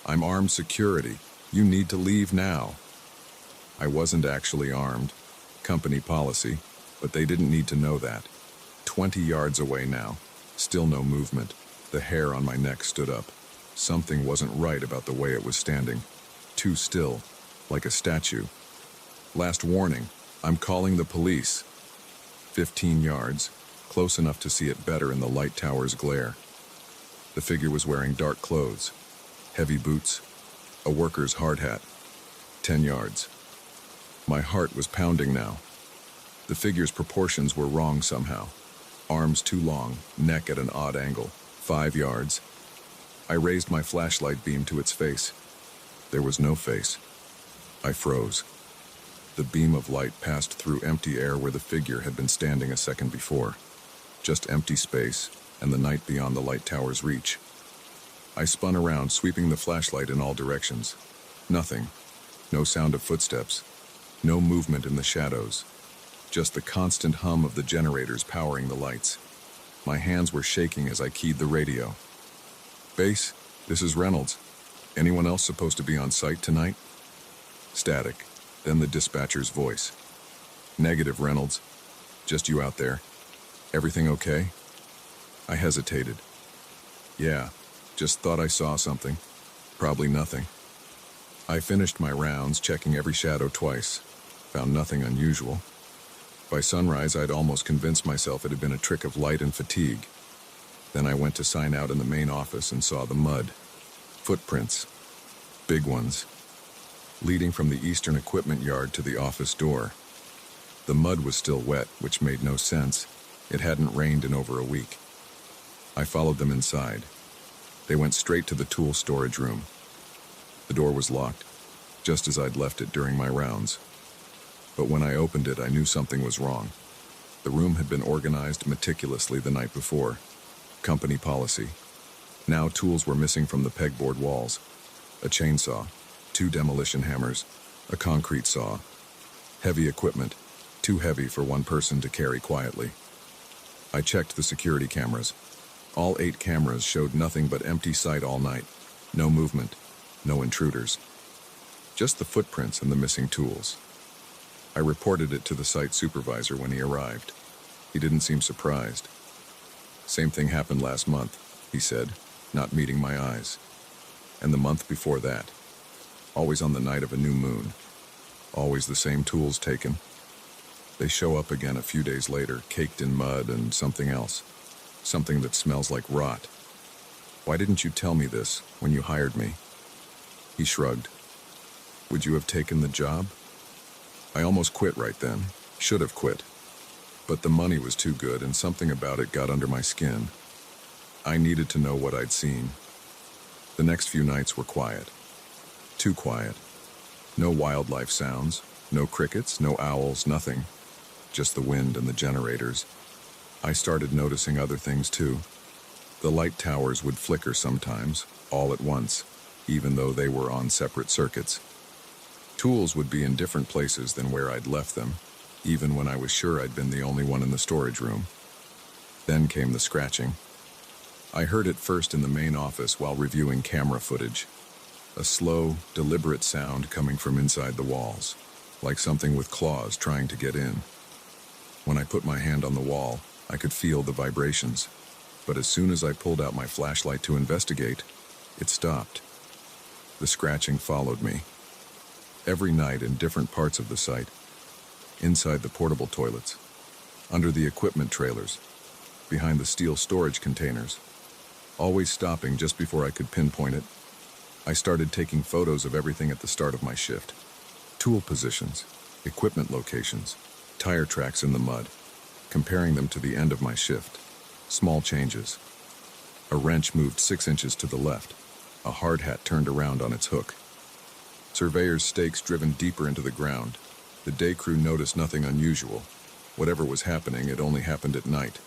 "I'm armed security. You need to leave now." I wasn't actually armed. Company policy, but they didn't need to know that. 20 yards away now. Still no movement. The hair on my neck stood up. Something wasn't right about the way it was standing. Too still, like a statue. "Last warning. I'm calling the police." 15 yards, close enough to see it better in the light tower's glare. The figure was wearing dark clothes, heavy boots, a worker's hard hat. 10 yards. My heart was pounding now. The figure's proportions were wrong somehow. Arms too long, neck at an odd angle. 5 yards. I raised my flashlight beam to its face. There was no face. I froze. The beam of light passed through empty air where the figure had been standing a second before. Just empty space, and the night beyond the light tower's reach. I spun around, sweeping the flashlight in all directions. Nothing. No sound of footsteps. No movement in the shadows. Just the constant hum of the generators powering the lights. My hands were shaking as I keyed the radio. "Base, this is Reynolds. Anyone else supposed to be on site tonight?" Static. Then the dispatcher's voice. "Negative, Reynolds. Just you out there. Everything okay?" I hesitated. "Yeah, just thought I saw something. Probably nothing." I finished my rounds, checking every shadow twice. Found nothing unusual. By sunrise, I'd almost convinced myself it had been a trick of light and fatigue. Then I went to sign out in the main office and saw the mud. Footprints. Big ones. Leading from the eastern equipment yard to the office door. The mud was still wet, which made no sense. It hadn't rained in over a week. I followed them inside. They went straight to the tool storage room. The door was locked, just as I'd left it during my rounds. But when I opened it, I knew something was wrong. The room had been organized meticulously the night before. Company policy. Now tools were missing from the pegboard walls. A chainsaw, 2 demolition hammers, a concrete saw. Heavy equipment, too heavy for one person to carry quietly. I checked the security cameras. All 8 cameras showed nothing but empty sight all night. No movement, no intruders. Just the footprints and the missing tools. I reported it to the site supervisor when he arrived. He didn't seem surprised. "Same thing happened last month," he said, not meeting my eyes. "And the month before that. Always on the night of a new moon. Always the same tools taken. They show up again a few days later, caked in mud and something else. Something that smells like rot. Why didn't you tell me this when you hired me?" He shrugged. "Would you have taken the job?" I almost quit right then. Should have quit. But the money was too good, and something about it got under my skin. I needed to know what I'd seen. The next few nights were quiet. Too quiet. No wildlife sounds, no crickets, no owls, nothing. Just the wind and the generators. I started noticing other things too. The light towers would flicker sometimes, all at once, even though they were on separate circuits. Tools would be in different places than where I'd left them, even when I was sure I'd been the only one in the storage room. Then came the scratching. I heard it first in the main office while reviewing camera footage. A slow, deliberate sound coming from inside the walls, like something with claws trying to get in. When I put my hand on the wall, I could feel the vibrations, but as soon as I pulled out my flashlight to investigate, it stopped. The scratching followed me. Every night in different parts of the site. Inside the portable toilets, under the equipment trailers, behind the steel storage containers, always stopping just before I could pinpoint it. I started taking photos of everything at the start of my shift. Tool positions, equipment locations, tire tracks in the mud, comparing them to the end of my shift. Small changes. A wrench moved 6 inches to the left. A hard hat turned around on its hook. Surveyor's stakes driven deeper into the ground. The day crew noticed nothing unusual. Whatever was happening, it only happened at night.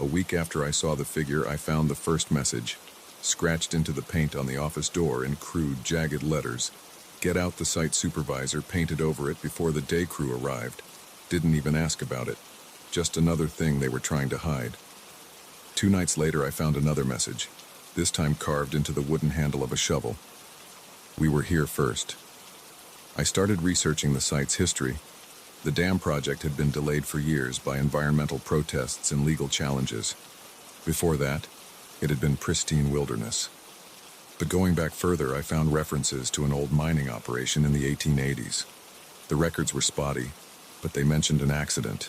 A week after I saw the figure, I found the first message, scratched into the paint on the office door in crude, jagged letters. "Get out," the site supervisor painted over it before the day crew arrived. Didn't even ask about it. Just another thing they were trying to hide. 2 nights later, I found another message, this time carved into the wooden handle of a shovel. "We were here first." I started researching the site's history. The dam project had been delayed for years by environmental protests and legal challenges. Before that, it had been pristine wilderness. But going back further, I found references to an old mining operation in the 1880s. The records were spotty, but they mentioned an accident,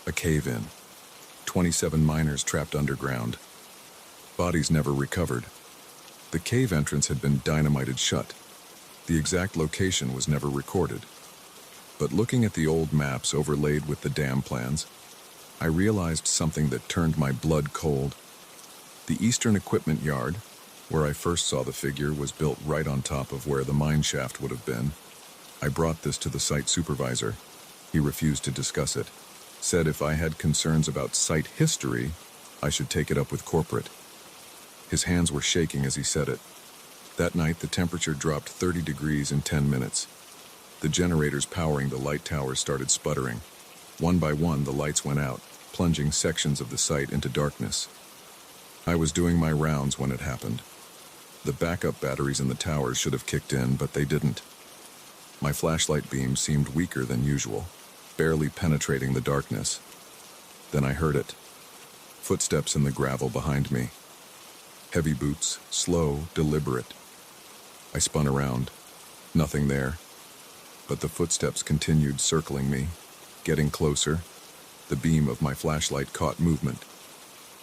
a cave-in. 27 miners trapped underground. Bodies never recovered. The cave entrance had been dynamited shut. The exact location was never recorded. But looking at the old maps overlaid with the dam plans, I realized something that turned my blood cold. The eastern equipment yard, where I first saw the figure, was built right on top of where the mine shaft would have been. I brought this to the site supervisor. He refused to discuss it. Said if I had concerns about site history, I should take it up with corporate. His hands were shaking as he said it. That night, the temperature dropped 30 degrees in 10 minutes. The generators powering the light towers started sputtering. One by one, the lights went out, plunging sections of the site into darkness. I was doing my rounds when it happened. The backup batteries in the towers should have kicked in, but they didn't. My flashlight beam seemed weaker than usual, barely penetrating the darkness. Then I heard it. Footsteps in the gravel behind me. Heavy boots, slow, deliberate. I spun around. Nothing there. But the footsteps continued circling me, getting closer. The beam of my flashlight caught movement.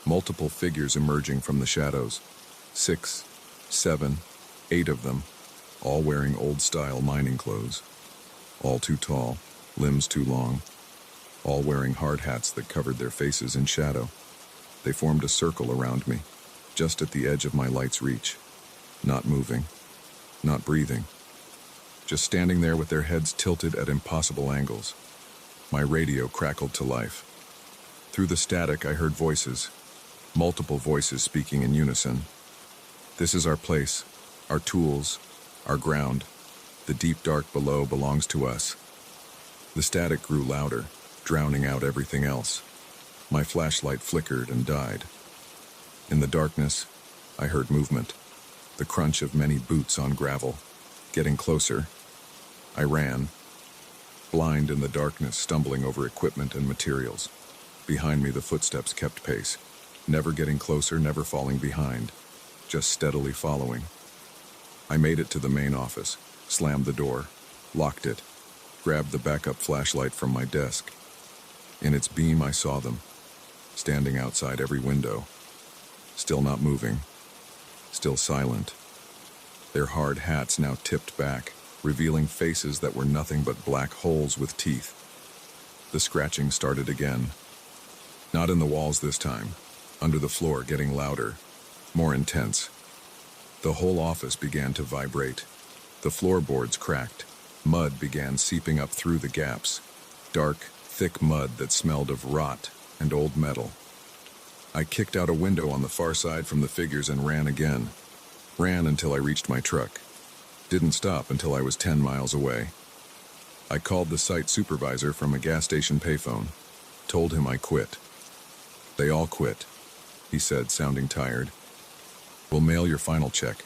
Multiple figures emerging from the shadows. 6, 7, 8 of them, all wearing old-style mining clothes. All too tall, limbs too long. All wearing hard hats that covered their faces in shadow. They formed a circle around me, just at the edge of my light's reach. Not moving, not breathing. Just standing there with their heads tilted at impossible angles. My radio crackled to life. Through the static, I heard voices. Multiple voices speaking in unison. This is our place, our tools, our ground. The deep dark below belongs to us. The static grew louder, drowning out everything else. My flashlight flickered and died. In the darkness, I heard movement. The crunch of many boots on gravel. Getting closer. I ran. Blind in the darkness, stumbling over equipment and materials. Behind me, the footsteps kept pace. Never getting closer, never falling behind. Just steadily following. I made it to the main office, slammed the door, locked it, grabbed the backup flashlight from my desk. In its beam, I saw them, standing outside every window. Still not moving. Still silent. Their hard hats now tipped back, revealing faces that were nothing but black holes with teeth. The scratching started again. Not in the walls this time. Under the floor, getting louder, more intense. The whole office began to vibrate. The floorboards cracked. Mud began seeping up through the gaps. Dark, thick mud that smelled of rot and old metal. I kicked out a window on the far side from the figures and ran again. Ran until I reached my truck. Didn't stop until I was 10 miles away. I called the site supervisor from a gas station payphone. Told him I quit. They all quit, he said, sounding tired. We'll mail your final check.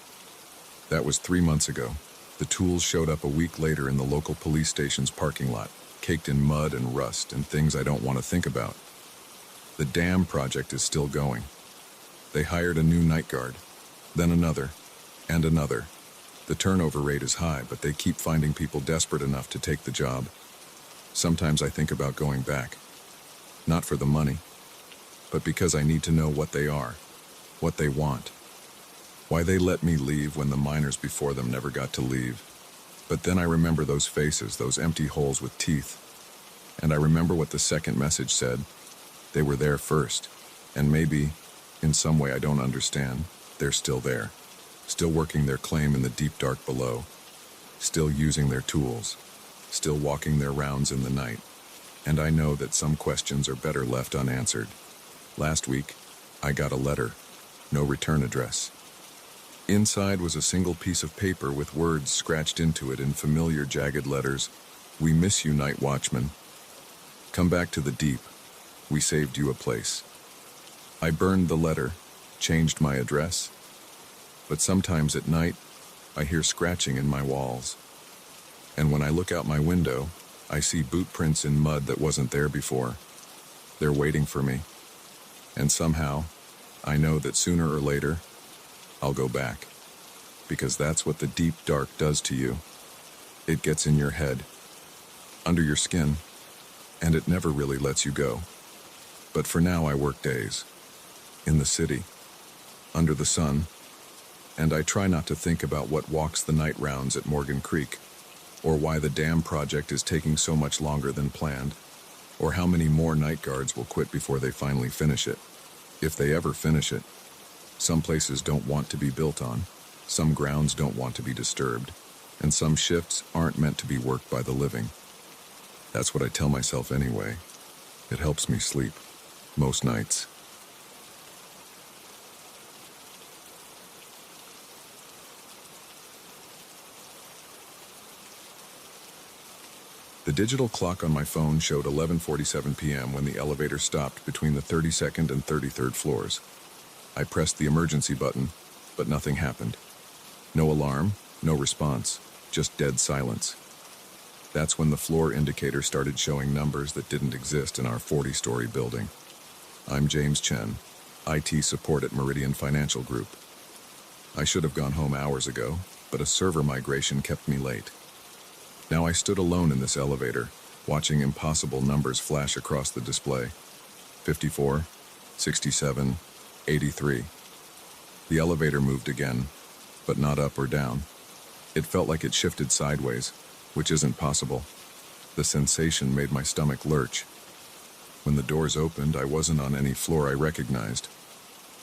That was 3 months ago. The tools showed up a week later in the local police station's parking lot, caked in mud and rust and things I don't want to think about. The dam project is still going. They hired a new night guard, then another, and another. The turnover rate is high, but they keep finding people desperate enough to take the job. Sometimes I think about going back. Not for the money, but because I need to know what they are, what they want. Why they let me leave when the miners before them never got to leave. But then I remember those faces, those empty holes with teeth. And I remember what the second message said. They were there first. And maybe, in some way I don't understand, they're still there. Still working their claim in the deep dark below. Still using their tools. Still walking their rounds in the night. And I know that some questions are better left unanswered. Last week, I got a letter. No return address. Inside was a single piece of paper with words scratched into it in familiar jagged letters. We miss you, night watchman. Come back to the deep. We saved you a place. I burned the letter, changed my address. But sometimes at night, I hear scratching in my walls. And when I look out my window, I see boot prints in mud that wasn't there before. They're waiting for me. And somehow, I know that sooner or later, I'll go back. Because that's what the deep dark does to you. It gets in your head, under your skin, and it never really lets you go. But for now I work days, in the city, under the sun, and I try not to think about what walks the night rounds at Morgan Creek, or why the dam project is taking so much longer than planned, or how many more night guards will quit before they finally finish it. If they ever finish it. Some places don't want to be built on. Some grounds don't want to be disturbed. And some shifts aren't meant to be worked by the living. That's what I tell myself anyway. It helps me sleep, most nights. The digital clock on my phone showed 11:47 p.m. when the elevator stopped between the 32nd and 33rd floors. I pressed the emergency button, but nothing happened. No alarm, no response, just dead silence. That's when the floor indicator started showing numbers that didn't exist in our 40-story building. I'm James Chen, IT support at Meridian Financial Group. I should have gone home hours ago, but a server migration kept me late. Now I stood alone in this elevator, watching impossible numbers flash across the display. 54, 67, 83. The elevator moved again, but not up or down. It felt like it shifted sideways, which isn't possible. The sensation made my stomach lurch. When the doors opened, I wasn't on any floor I recognized.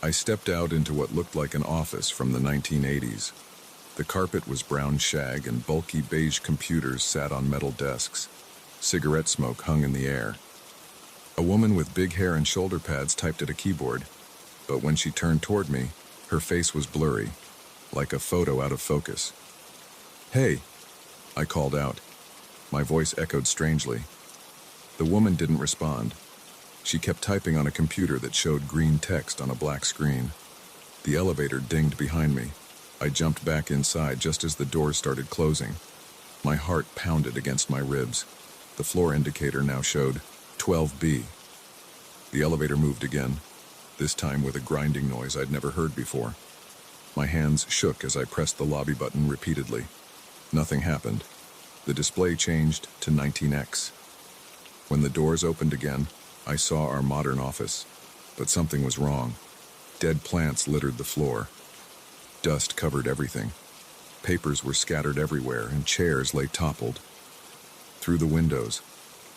I stepped out into what looked like an office from the 1980s. The carpet was brown shag and bulky beige computers sat on metal desks. Cigarette smoke hung in the air. A woman with big hair and shoulder pads typed at a keyboard, but when she turned toward me, her face was blurry, like a photo out of focus. "Hey," I called out. My voice echoed strangely. The woman didn't respond. She kept typing on a computer that showed green text on a black screen. The elevator dinged behind me. I jumped back inside just as the doors started closing. My heart pounded against my ribs. The floor indicator now showed 12B. The elevator moved again, this time with a grinding noise I'd never heard before. My hands shook as I pressed the lobby button repeatedly. Nothing happened. The display changed to 19X. When the doors opened again, I saw our modern office, but something was wrong. Dead plants littered the floor. Dust covered everything. Papers were scattered everywhere, and chairs lay toppled. Through the windows,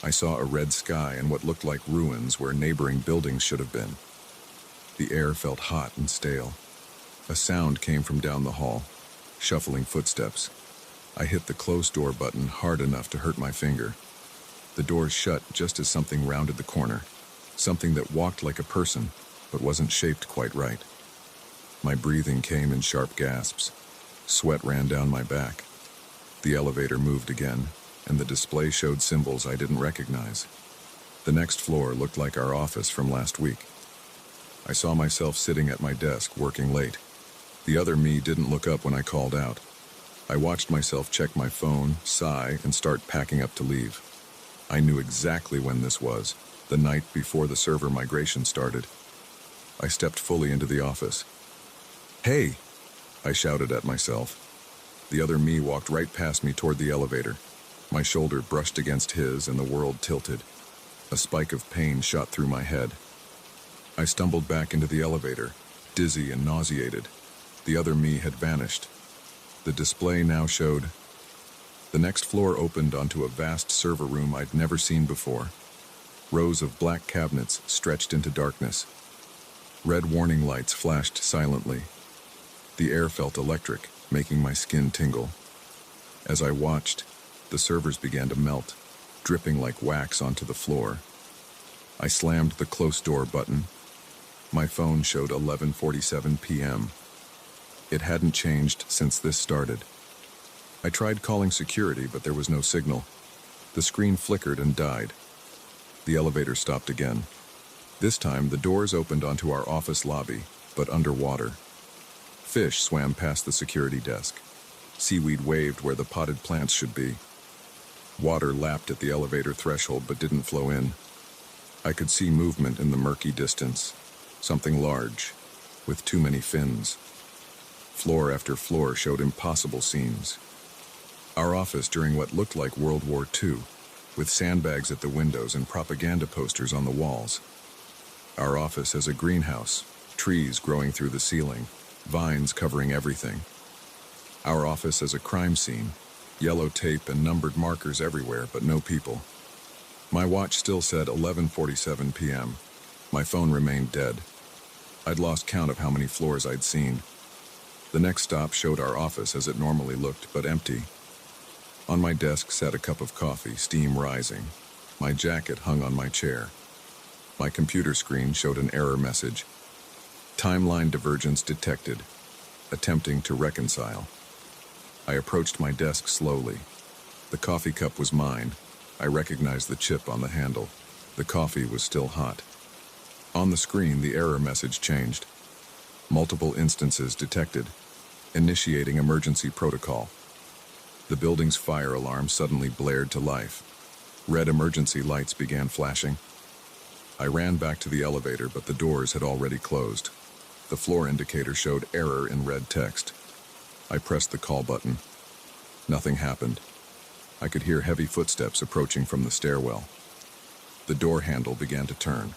I saw a red sky and what looked like ruins where neighboring buildings should have been. The air felt hot and stale. A sound came from down the hall, shuffling footsteps. I hit the close door button hard enough to hurt my finger. The doors shut just as something rounded the corner, something that walked like a person, but wasn't shaped quite right. My breathing came in sharp gasps. Sweat ran down my back. The elevator moved again, and the display showed symbols I didn't recognize. The next floor looked like our office from last week. I saw myself sitting at my desk, working late. The other me didn't look up when I called out. I watched myself check my phone, sigh, and start packing up to leave. I knew exactly when this was, the night before the server migration started. I stepped fully into the office. "Hey!" I shouted at myself. The other me walked right past me toward the elevator. My shoulder brushed against his and the world tilted. A spike of pain shot through my head. I stumbled back into the elevator, dizzy and nauseated. The other me had vanished. The display now showed. The next floor opened onto a vast server room I'd never seen before. Rows of black cabinets stretched into darkness. Red warning lights flashed silently. The air felt electric, making my skin tingle. As I watched, the servers began to melt, dripping like wax onto the floor. I slammed the close door button. My phone showed 11:47 p.m. It hadn't changed since this started. I tried calling security, but there was no signal. The screen flickered and died. The elevator stopped again. This time, the doors opened onto our office lobby, but underwater. Fish swam past the security desk. Seaweed waved where the potted plants should be. Water lapped at the elevator threshold but didn't flow in. I could see movement in the murky distance, something large, with too many fins. Floor after floor showed impossible scenes. Our office during what looked like World War II, with sandbags at the windows and propaganda posters on the walls. Our office as a greenhouse, trees growing through the ceiling, vines covering everything. Our office as a crime scene, yellow tape and numbered markers everywhere, but no people. My watch still said 11:47 p.m. My phone remained dead. I'd lost count of how many floors I'd seen. The next stop showed our office as it normally looked, but empty. On my desk sat a cup of coffee, steam rising. My jacket hung on my chair. My computer screen showed an error message. Timeline divergence detected. Attempting to reconcile. I approached my desk slowly. The coffee cup was mine. I recognized the chip on the handle. The coffee was still hot. On the screen, the error message changed. Multiple instances detected. Initiating emergency protocol. The building's fire alarm suddenly blared to life. Red emergency lights began flashing. I ran back to the elevator, but the doors had already closed. The floor indicator showed error in red text. I pressed the call button. Nothing happened. I could hear heavy footsteps approaching from the stairwell. The door handle began to turn.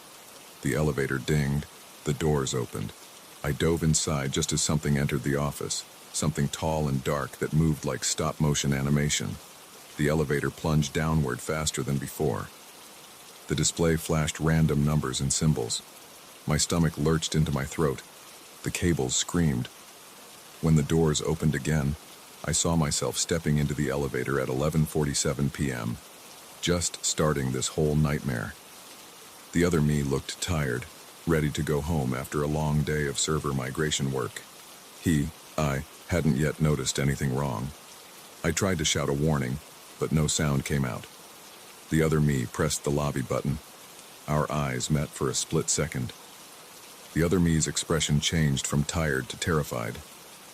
The elevator dinged. The doors opened. I dove inside just as something entered the office, something tall and dark that moved like stop-motion animation. The elevator plunged downward faster than before. The display flashed random numbers and symbols. My stomach lurched into my throat. The cables screamed. When the doors opened again, I saw myself stepping into the elevator at 11:47 p.m., just starting this whole nightmare. The other me looked tired, ready to go home after a long day of server migration work. I, hadn't yet noticed anything wrong. I tried to shout a warning, but no sound came out. The other me pressed the lobby button. Our eyes met for a split second. The other me's expression changed from tired to terrified.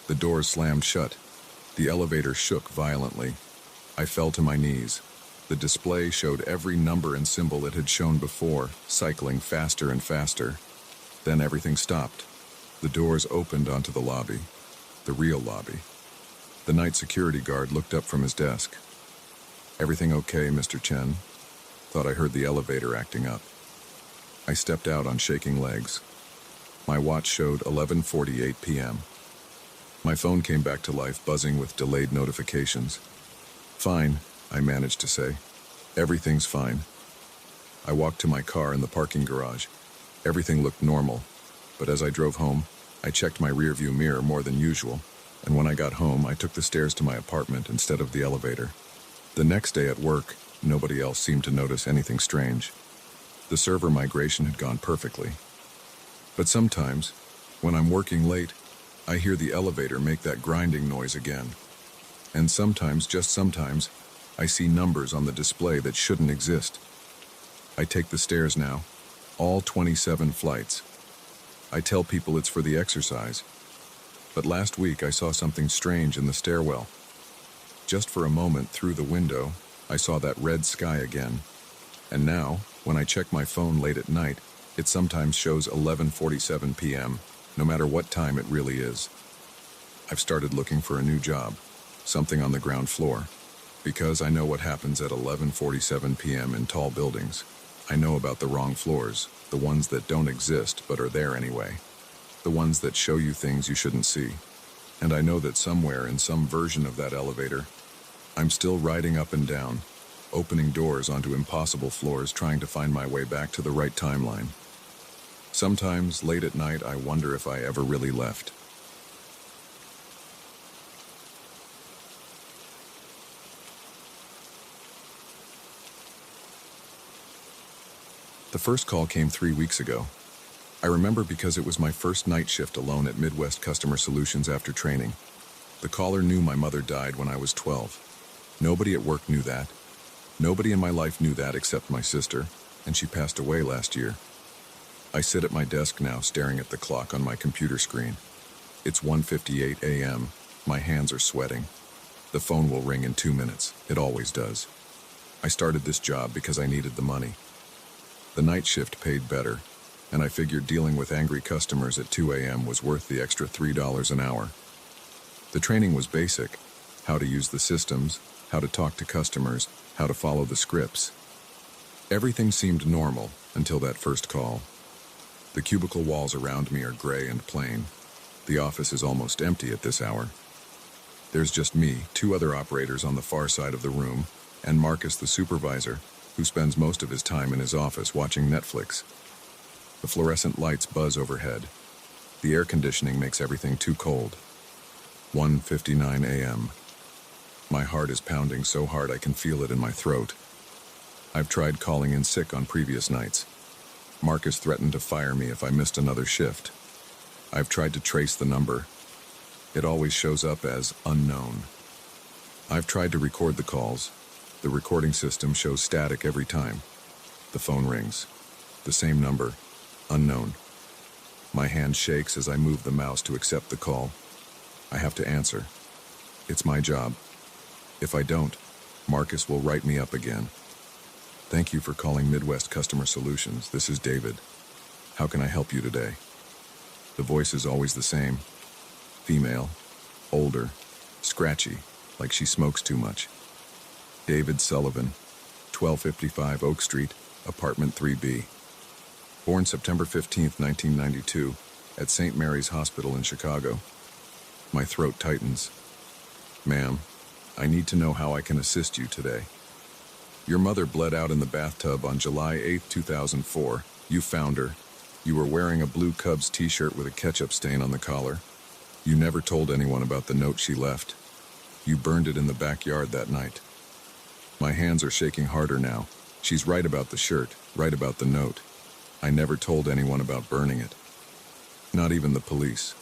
The doors slammed shut. The elevator shook violently. I fell to my knees. The display showed every number and symbol it had shown before, cycling faster and faster. Then everything stopped. The doors opened onto the lobby. The real lobby. The night security guard looked up from his desk. "Everything okay, Mr. Chen?" Thought I heard the elevator acting up. I stepped out on shaking legs. My watch showed 11:48 p.m. My phone came back to life, buzzing with delayed notifications. "Fine," I managed to say. "Everything's fine." I walked to my car in the parking garage. Everything looked normal, but as I drove home, I checked my rearview mirror more than usual, and when I got home, I took the stairs to my apartment instead of the elevator. The next day at work, nobody else seemed to notice anything strange. The server migration had gone perfectly. But sometimes, when I'm working late, I hear the elevator make that grinding noise again. And sometimes, just sometimes, I see numbers on the display that shouldn't exist. I take the stairs now, all 27 flights. I tell people it's for the exercise. But last week I saw something strange in the stairwell. Just for a moment through the window, I saw that red sky again. And now, when I check my phone late at night, it sometimes shows 11:47 p.m., no matter what time it really is. I've started looking for a new job, something on the ground floor, because I know what happens at 11:47 p.m. in tall buildings. I know about the wrong floors, the ones that don't exist but are there anyway, the ones that show you things you shouldn't see. And I know that somewhere in some version of that elevator, I'm still riding up and down, opening doors onto impossible floors, trying to find my way back to the right timeline. Sometimes, late at night, I wonder if I ever really left. The first call came 3 weeks ago. I remember because it was my first night shift alone at Midwest Customer Solutions after training. The caller knew my mother died when I was 12. Nobody at work knew that. Nobody in my life knew that except my sister, and she passed away last year. I sit at my desk now, staring at the clock on my computer screen. It's 1:58 a.m. My hands are sweating. The phone will ring in 2 minutes. It always does. I started this job because I needed the money. The night shift paid better, and I figured dealing with angry customers at 2 a.m. was worth the extra $3 an hour. The training was basic: how to use the systems, how to talk to customers, how to follow the scripts. Everything seemed normal until that first call. The cubicle walls around me are gray and plain. The office is almost empty at this hour. There's just me, 2 other operators on the far side of the room, and Marcus, the supervisor, who spends most of his time in his office watching Netflix. The fluorescent lights buzz overhead. The air conditioning makes everything too cold. 1:59 a.m. My heart is pounding so hard I can feel it in my throat. I've tried calling in sick on previous nights. Marcus threatened to fire me if I missed another shift. I've tried to trace the number. It always shows up as unknown. I've tried to record the calls. The recording system shows static every time. The phone rings. The same number. Unknown. My hand shakes as I move the mouse to accept the call. I have to answer. It's my job. If I don't, Marcus will write me up again. Thank you for calling Midwest Customer Solutions. This is David. How can I help you today? The voice is always the same. Female, older, scratchy, like she smokes too much. David Sullivan, 1255 Oak Street, apartment 3B. Born September 15, 1992, at St. Mary's Hospital in Chicago. My throat tightens. Ma'am, I need to know how I can assist you today. Your mother bled out in the bathtub on July 8, 2004. You found her. You were wearing a blue Cubs t-shirt with a ketchup stain on the collar. You never told anyone about the note she left. You burned it in the backyard that night. My hands are shaking harder now. She's right about the shirt, right about the note. I never told anyone about burning it. Not even the police.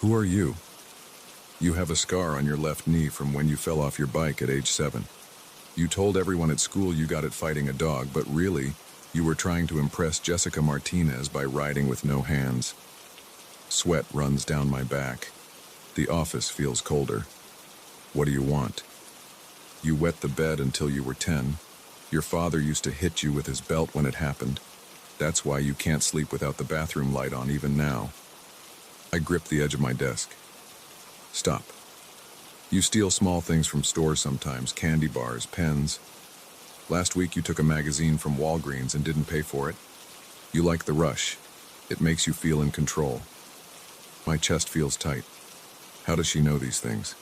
Who are you? You have a scar on your left knee from when you fell off your bike at age 7. You told everyone at school you got it fighting a dog, but really, you were trying to impress Jessica Martinez by riding with no hands. Sweat runs down my back. The office feels colder. What do you want? You wet the bed until you were 10. Your father used to hit you with his belt when it happened. That's why you can't sleep without the bathroom light on even now. I grip the edge of my desk. Stop. You steal small things from stores sometimes, candy bars, pens. Last week you took a magazine from Walgreens and didn't pay for it. You like the rush. It makes you feel in control. My chest feels tight. How does she know these things?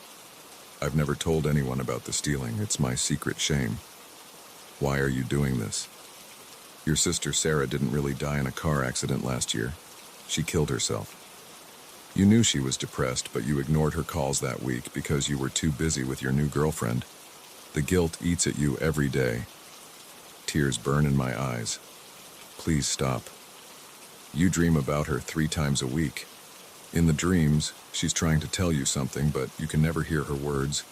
I've never told anyone about the stealing. It's my secret shame. Why are you doing this? Your sister Sarah didn't really die in a car accident last year. She killed herself. You knew she was depressed, but you ignored her calls that week because you were too busy with your new girlfriend. The guilt eats at you every day. Tears burn in my eyes. Please stop. You dream about her 3 times a week. In the dreams, she's trying to tell you something, but you can never hear her words.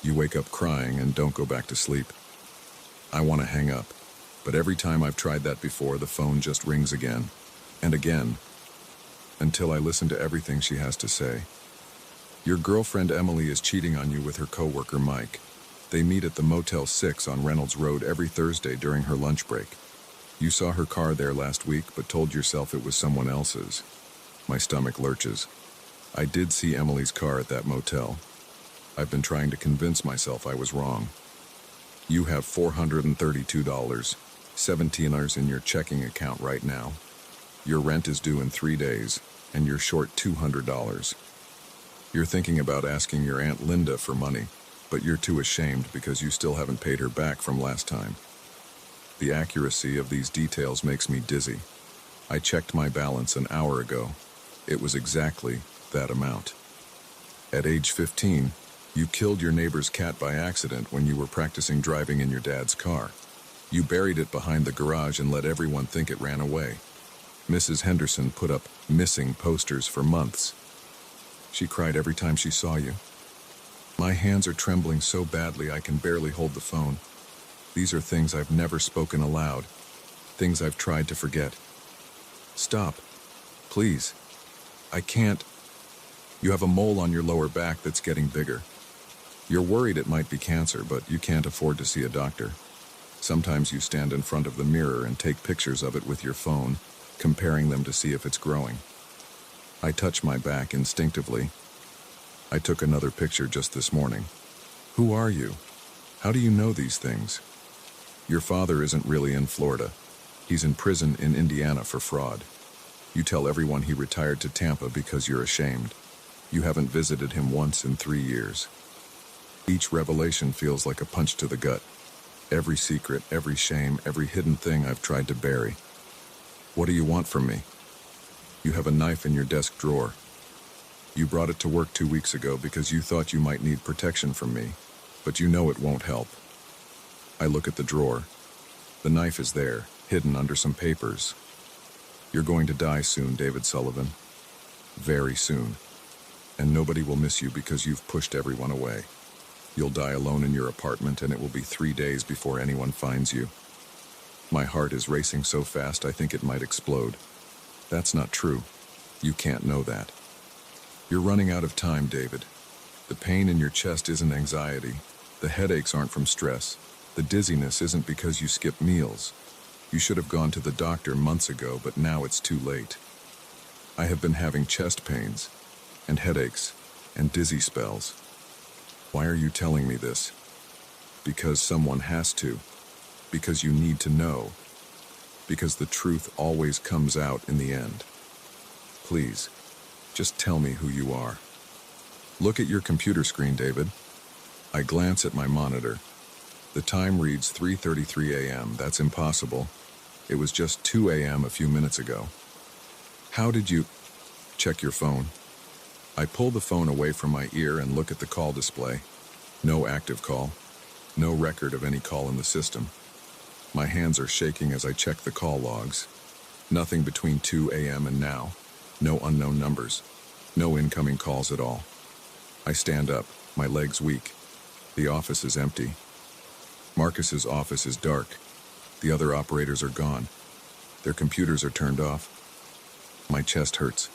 You wake up crying and don't go back to sleep. I want to hang up, but every time I've tried that before, the phone just rings again and again, until I listen to everything she has to say. Your girlfriend Emily is cheating on you with her coworker Mike. They meet at the Motel 6 on Reynolds Road every Thursday during her lunch break. You saw her car there last week, but told yourself it was someone else's. My stomach lurches. I did see Emily's car at that motel. I've been trying to convince myself I was wrong. You have $432, $17 in your checking account right now. Your rent is due in 3 days, and you're short $200. You're thinking about asking your Aunt Linda for money, but you're too ashamed because you still haven't paid her back from last time. The accuracy of these details makes me dizzy. I checked my balance an hour ago. It was exactly that amount. At age 15, you killed your neighbor's cat by accident when you were practicing driving in your dad's car. You buried it behind the garage and let everyone think it ran away. Mrs. Henderson put up missing posters for months. She cried every time she saw you. My hands are trembling so badly I can barely hold the phone. These are things I've never spoken aloud, things I've tried to forget. Stop. Please. I can't. You have a mole on your lower back that's getting bigger. You're worried it might be cancer, but you can't afford to see a doctor. Sometimes you stand in front of the mirror and take pictures of it with your phone, comparing them to see if it's growing. I touch my back instinctively. I took another picture just this morning. Who are you? How do you know these things? Your father isn't really in Florida. He's in prison in Indiana for fraud. You tell everyone he retired to Tampa because you're ashamed. You haven't visited him once in 3 years. Each revelation feels like a punch to the gut. Every secret, every shame, every hidden thing I've tried to bury. What do you want from me? You have a knife in your desk drawer. You brought it to work 2 weeks ago because you thought you might need protection from me, but you know it won't help. I look at the drawer. The knife is there, hidden under some papers. You're going to die soon, David Sullivan. Very soon. And nobody will miss you because you've pushed everyone away. You'll die alone in your apartment, and it will be 3 days before anyone finds you. My heart is racing so fast I think it might explode. That's not true. You can't know that. You're running out of time, David. The pain in your chest isn't anxiety. The headaches aren't from stress. The dizziness isn't because you skipped meals. You should have gone to the doctor months ago, but now it's too late. I have been having chest pains, and headaches, and dizzy spells. Why are you telling me this? Because someone has to. Because you need to know. Because the truth always comes out in the end. Please, just tell me who you are. Look at your computer screen, David. I glance at my monitor. The time reads 3:33 a.m. That's impossible. It was just 2 a.m. a few minutes ago. How did you... Check your phone. I pull the phone away from my ear and look at the call display. No active call. No record of any call in the system. My hands are shaking as I check the call logs. Nothing between 2 a.m. and now. No unknown numbers. No incoming calls at all. I stand up, my legs weak. The office is empty. Marcus's office is dark. The other operators are gone. Their computers are turned off. My chest hurts.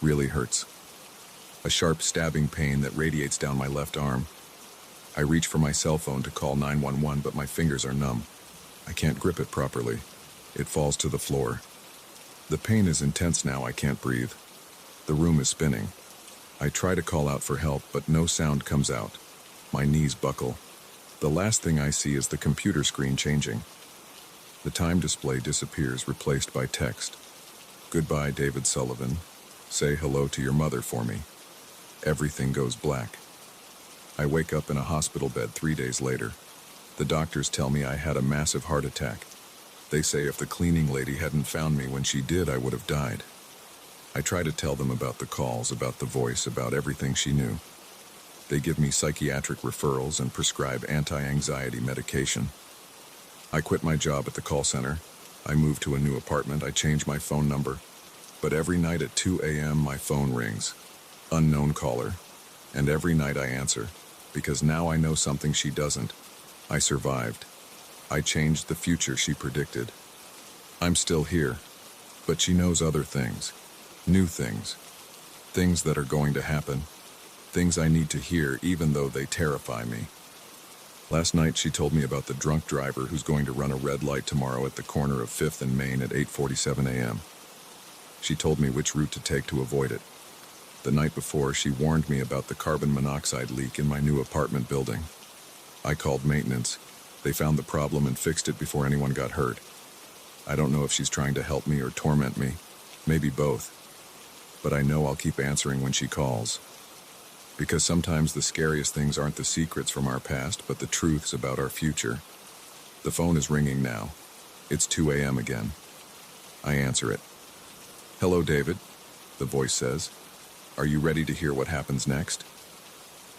Really hurts. A sharp stabbing pain that radiates down my left arm. I reach for my cell phone to call 911, but my fingers are numb. I can't grip it properly. It falls to the floor. The pain is intense now, I can't breathe. The room is spinning. I try to call out for help, but no sound comes out. My knees buckle. The last thing I see is the computer screen changing. The time display disappears, replaced by text. Goodbye, David Sullivan. Say hello to your mother for me. Everything goes black. I wake up in a hospital bed 3 days later. The doctors tell me I had a massive heart attack. They say if the cleaning lady hadn't found me when she did, I would have died. I try to tell them about the calls, about the voice, about everything she knew. They give me psychiatric referrals and prescribe anti-anxiety medication. I quit my job at the call center. I move to a new apartment. I change my phone number. But every night at 2 a.m. my phone rings. Unknown caller. And every night I answer, because now I know something she doesn't. I survived. I changed the future she predicted. I'm still here, but she knows other things. New things. Things that are going to happen. Things I need to hear even though they terrify me. Last night she told me about the drunk driver who's going to run a red light tomorrow at the corner of 5th and Main at 8:47 a.m. She told me which route to take to avoid it. The night before, she warned me about the carbon monoxide leak in my new apartment building. I called maintenance. They found the problem and fixed it before anyone got hurt. I don't know if she's trying to help me or torment me. Maybe both. But I know I'll keep answering when she calls. Because sometimes the scariest things aren't the secrets from our past, but the truths about our future. The phone is ringing now. It's 2 a.m. again. I answer it. Hello, David, the voice says. Are you ready to hear what happens next?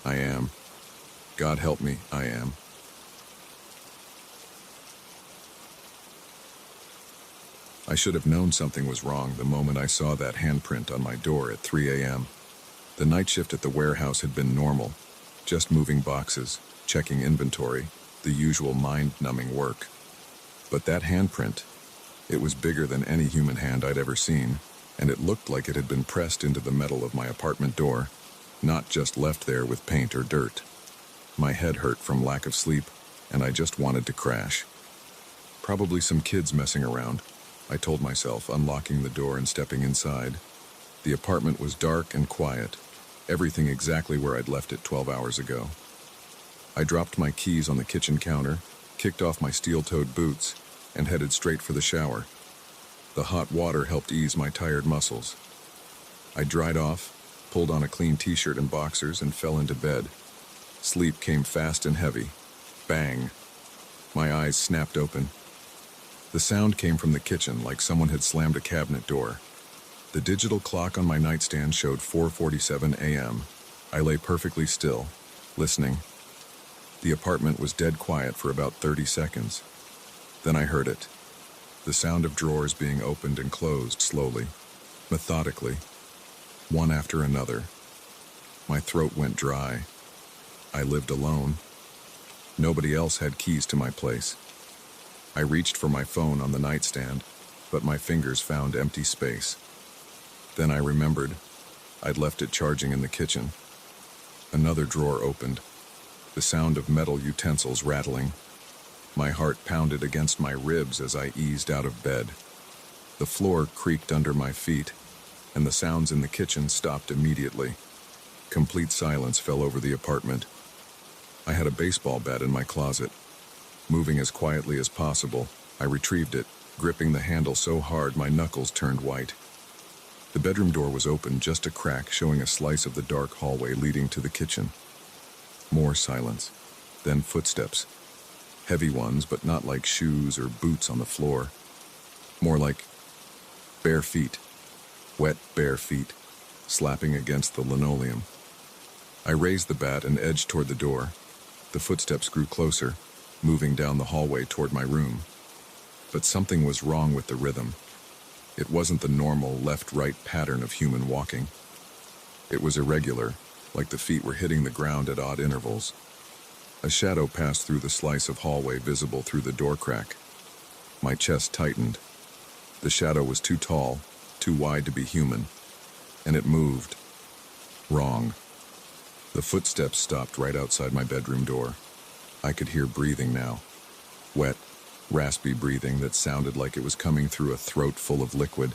I am. God help me, I am. I should have known something was wrong the moment I saw that handprint on my door at 3 a.m. The night shift at the warehouse had been normal, just moving boxes, checking inventory, the usual mind-numbing work. But that handprint, it was bigger than any human hand I'd ever seen, and it looked like it had been pressed into the metal of my apartment door, not just left there with paint or dirt. My head hurt from lack of sleep, and I just wanted to crash. Probably some kids messing around, I told myself, unlocking the door and stepping inside. The apartment was dark and quiet, everything exactly where I'd left it 12 hours ago. I dropped my keys on the kitchen counter, kicked off my steel-toed boots, and headed straight for the shower. The hot water helped ease my tired muscles. I dried off, pulled on a clean t-shirt and boxers, and fell into bed. Sleep came fast and heavy. Bang! My eyes snapped open. The sound came from the kitchen, like someone had slammed a cabinet door. The digital clock on my nightstand showed 4:47 a.m. I lay perfectly still, listening. The apartment was dead quiet for about 30 seconds. Then I heard it. The sound of drawers being opened and closed slowly, methodically, one after another. My throat went dry. I lived alone. Nobody else had keys to my place. I reached for my phone on the nightstand, but my fingers found empty space. Then I remembered I'd left it charging in the kitchen. Another drawer opened, the sound of metal utensils rattling. My heart pounded against my ribs as I eased out of bed. The floor creaked under my feet, and the sounds in the kitchen stopped immediately. Complete silence fell over the apartment. I had a baseball bat in my closet. Moving as quietly as possible, I retrieved it, gripping the handle so hard my knuckles turned white. The bedroom door was open just a crack, showing a slice of the dark hallway leading to the kitchen. More silence, then footsteps. Heavy ones, but not like shoes or boots on the floor. More like bare feet, wet bare feet, slapping against the linoleum. I raised the bat and edged toward the door. The footsteps grew closer, moving down the hallway toward my room. But something was wrong with the rhythm. It wasn't the normal left-right pattern of human walking. It was irregular, like the feet were hitting the ground at odd intervals. A shadow passed through the slice of hallway visible through the door crack. My chest tightened. The shadow was too tall, too wide to be human, and it moved. Wrong. The footsteps stopped right outside my bedroom door. I could hear breathing now. Wet, raspy breathing that sounded like it was coming through a throat full of liquid.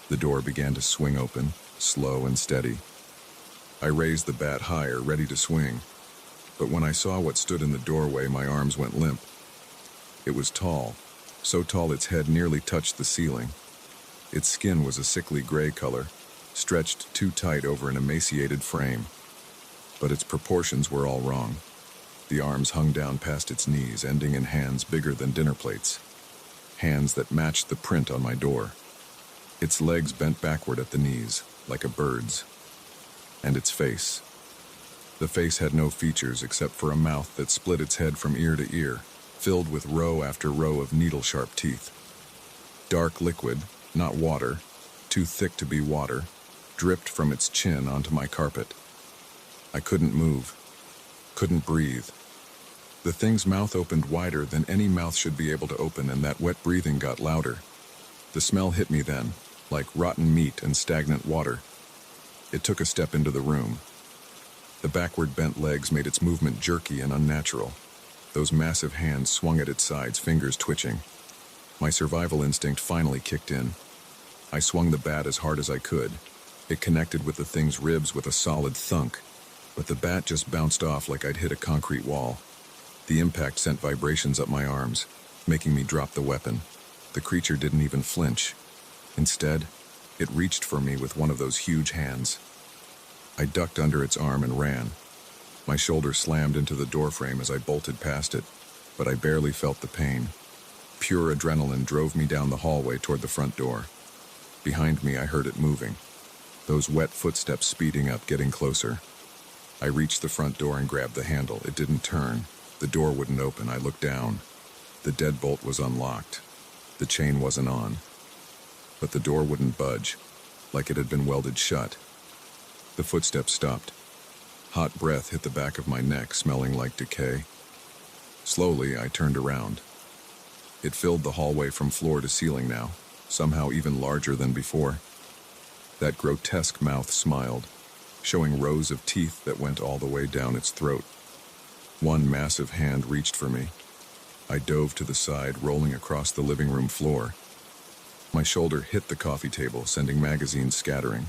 The door began to swing open, slow and steady. I raised the bat higher, ready to swing. But when I saw what stood in the doorway, my arms went limp. It was tall, so tall its head nearly touched the ceiling. Its skin was a sickly gray color, stretched too tight over an emaciated frame. But its proportions were all wrong. The arms hung down past its knees, ending in hands bigger than dinner plates. Hands that matched the print on my door. Its legs bent backward at the knees, like a bird's. And its face. The face had no features except for a mouth that split its head from ear to ear, filled with row after row of needle-sharp teeth. Dark liquid, not water, too thick to be water, dripped from its chin onto my carpet. I couldn't move, couldn't breathe. The thing's mouth opened wider than any mouth should be able to open, and that wet breathing got louder. The smell hit me then, like rotten meat and stagnant water. It took a step into the room. The backward bent legs made its movement jerky and unnatural. Those massive hands swung at its sides, fingers twitching. My survival instinct finally kicked in. I swung the bat as hard as I could. It connected with the thing's ribs with a solid thunk, but the bat just bounced off like I'd hit a concrete wall. The impact sent vibrations up my arms, making me drop the weapon. The creature didn't even flinch. Instead, it reached for me with one of those huge hands. I ducked under its arm and ran. My shoulder slammed into the doorframe as I bolted past it, but I barely felt the pain. Pure adrenaline drove me down the hallway toward the front door. Behind me, I heard it moving. Those wet footsteps speeding up, getting closer. I reached the front door and grabbed the handle. It didn't turn. The door wouldn't open. I looked down. The deadbolt was unlocked. The chain wasn't on. But the door wouldn't budge, like it had been welded shut. The footsteps stopped. Hot breath hit the back of my neck, smelling like decay. Slowly, I turned around. It filled the hallway from floor to ceiling now, somehow even larger than before. That grotesque mouth smiled, showing rows of teeth that went all the way down its throat. One massive hand reached for me. I dove to the side, rolling across the living room floor. My shoulder hit the coffee table, sending magazines scattering.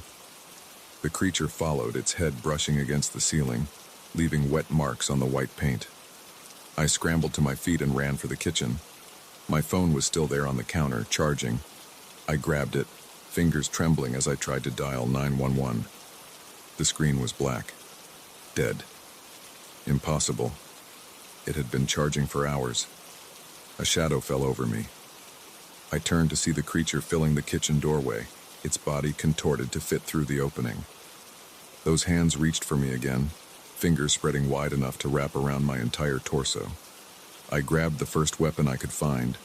The creature followed, its head brushing against the ceiling, leaving wet marks on the white paint. I scrambled to my feet and ran for the kitchen. My phone was still there on the counter, charging. I grabbed it, fingers trembling as I tried to dial 911. The screen was black. Dead. Impossible. It had been charging for hours. A shadow fell over me. I turned to see the creature filling the kitchen doorway, its body contorted to fit through the opening. Those hands reached for me again, fingers spreading wide enough to wrap around my entire torso. I grabbed the first weapon I could find,